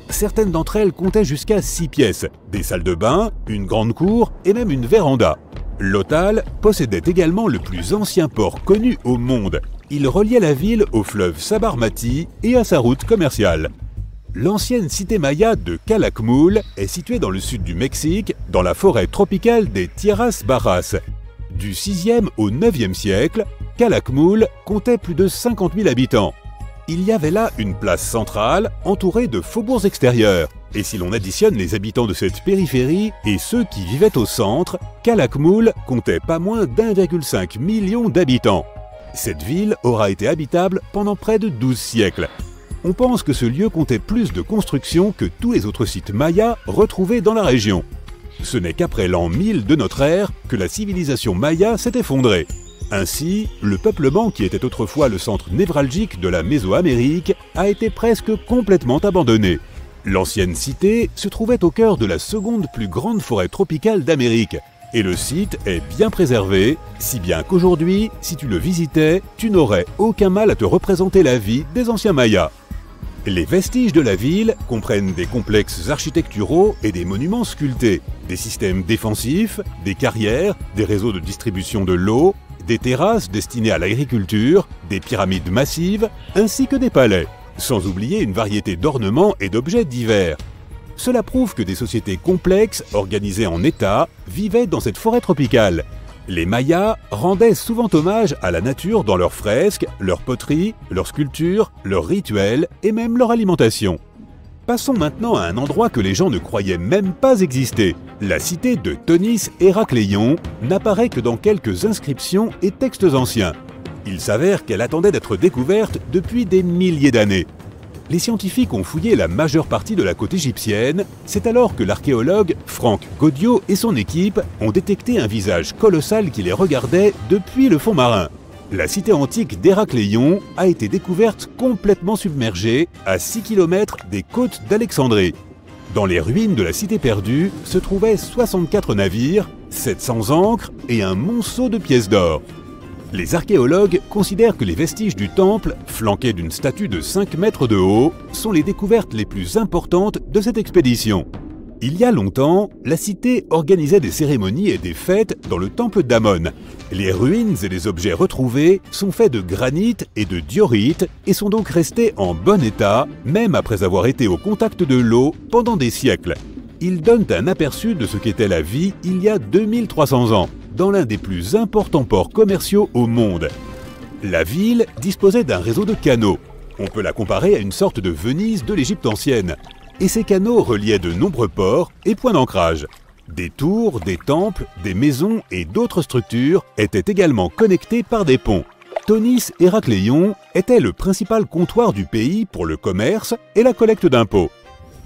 Certaines d'entre elles comptaient jusqu'à 6 pièces, des salles de bain, une grande cour et même une véranda. Lothal possédait également le plus ancien port connu au monde. Il reliait la ville au fleuve Sabarmati et à sa route commerciale. L'ancienne cité maya de Calakmul est située dans le sud du Mexique, dans la forêt tropicale des Tierras Bajas. Du 6e au 9e siècle, Calakmul comptait plus de 50 000 habitants. Il y avait là une place centrale entourée de faubourgs extérieurs. Et si l'on additionne les habitants de cette périphérie et ceux qui vivaient au centre, Calakmul comptait pas moins d'1,5 million d'habitants. Cette ville aura été habitable pendant près de 12 siècles. On pense que ce lieu comptait plus de constructions que tous les autres sites mayas retrouvés dans la région. Ce n'est qu'après l'an 1000 de notre ère que la civilisation maya s'est effondrée. Ainsi, le peuplement qui était autrefois le centre névralgique de la Mésoamérique a été presque complètement abandonné. L'ancienne cité se trouvait au cœur de la seconde plus grande forêt tropicale d'Amérique. Et le site est bien préservé, si bien qu'aujourd'hui, si tu le visitais, tu n'aurais aucun mal à te représenter la vie des anciens Mayas. Les vestiges de la ville comprennent des complexes architecturaux et des monuments sculptés, des systèmes défensifs, des carrières, des réseaux de distribution de l'eau, des terrasses destinées à l'agriculture, des pyramides massives, ainsi que des palais, sans oublier une variété d'ornements et d'objets divers. Cela prouve que des sociétés complexes, organisées en États, vivaient dans cette forêt tropicale. Les Mayas rendaient souvent hommage à la nature dans leurs fresques, leurs poteries, leurs sculptures, leurs rituels et même leur alimentation. Passons maintenant à un endroit que les gens ne croyaient même pas exister. La cité de Tonis Héracléion n'apparaît que dans quelques inscriptions et textes anciens. Il s'avère qu'elle attendait d'être découverte depuis des milliers d'années. Les scientifiques ont fouillé la majeure partie de la côte égyptienne, c'est alors que l'archéologue Frank Goddio et son équipe ont détecté un visage colossal qui les regardait depuis le fond marin. La cité antique d'Héracléon a été découverte complètement submergée à 6 km des côtes d'Alexandrie. Dans les ruines de la cité perdue se trouvaient 64 navires, 700 ancres et un monceau de pièces d'or. Les archéologues considèrent que les vestiges du temple, flanqués d'une statue de 5 mètres de haut, sont les découvertes les plus importantes de cette expédition. Il y a longtemps, la cité organisait des cérémonies et des fêtes dans le temple d'Amon. Les ruines et les objets retrouvés sont faits de granit et de diorite et sont donc restés en bon état, même après avoir été au contact de l'eau pendant des siècles. Ils donnent un aperçu de ce qu'était la vie il y a 2300 ans, dans l'un des plus importants ports commerciaux au monde. La ville disposait d'un réseau de canaux. On peut la comparer à une sorte de Venise de l'Égypte ancienne. Et ces canaux reliaient de nombreux ports et points d'ancrage. Des tours, des temples, des maisons et d'autres structures étaient également connectés par des ponts. Tonis Héracléon était le principal comptoir du pays pour le commerce et la collecte d'impôts.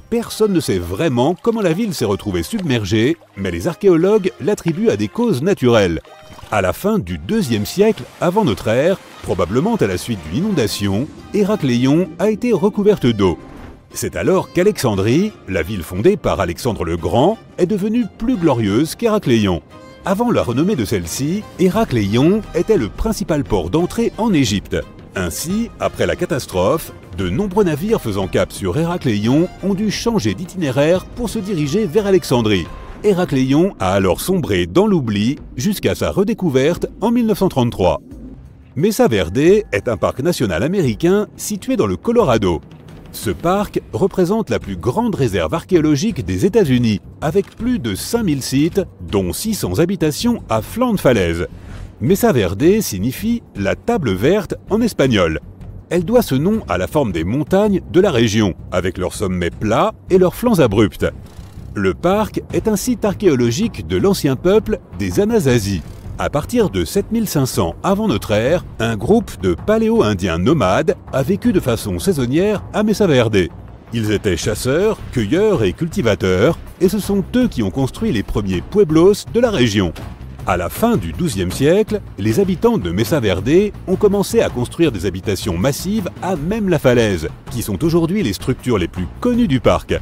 Personne ne sait vraiment comment la ville s'est retrouvée submergée, mais les archéologues l'attribuent à des causes naturelles. À la fin du IIe siècle avant notre ère, probablement à la suite d'une inondation, Héracléon a été recouverte d'eau. C'est alors qu'Alexandrie, la ville fondée par Alexandre le Grand, est devenue plus glorieuse qu'Héracléon. Avant la renommée de celle-ci, Héracléon était le principal port d'entrée en Égypte. Ainsi, après la catastrophe, de nombreux navires faisant cap sur Héracléon ont dû changer d'itinéraire pour se diriger vers Alexandrie. Héracléon a alors sombré dans l'oubli jusqu'à sa redécouverte en 1933. Mesa Verde est un parc national américain situé dans le Colorado. Ce parc représente la plus grande réserve archéologique des États-Unis, avec plus de 5000 sites, dont 600 habitations à flanc de falaise. Mesa Verde signifie « la table verte » en espagnol. Elle doit ce nom à la forme des montagnes de la région, avec leurs sommets plats et leurs flancs abrupts. Le parc est un site archéologique de l'ancien peuple des Anasazi. À partir de 7500 avant notre ère, un groupe de paléo-indiens nomades a vécu de façon saisonnière à Mesa Verde. Ils étaient chasseurs, cueilleurs et cultivateurs, et ce sont eux qui ont construit les premiers pueblos de la région. À la fin du XIIe siècle, les habitants de Mesa Verde ont commencé à construire des habitations massives à même la falaise, qui sont aujourd'hui les structures les plus connues du parc.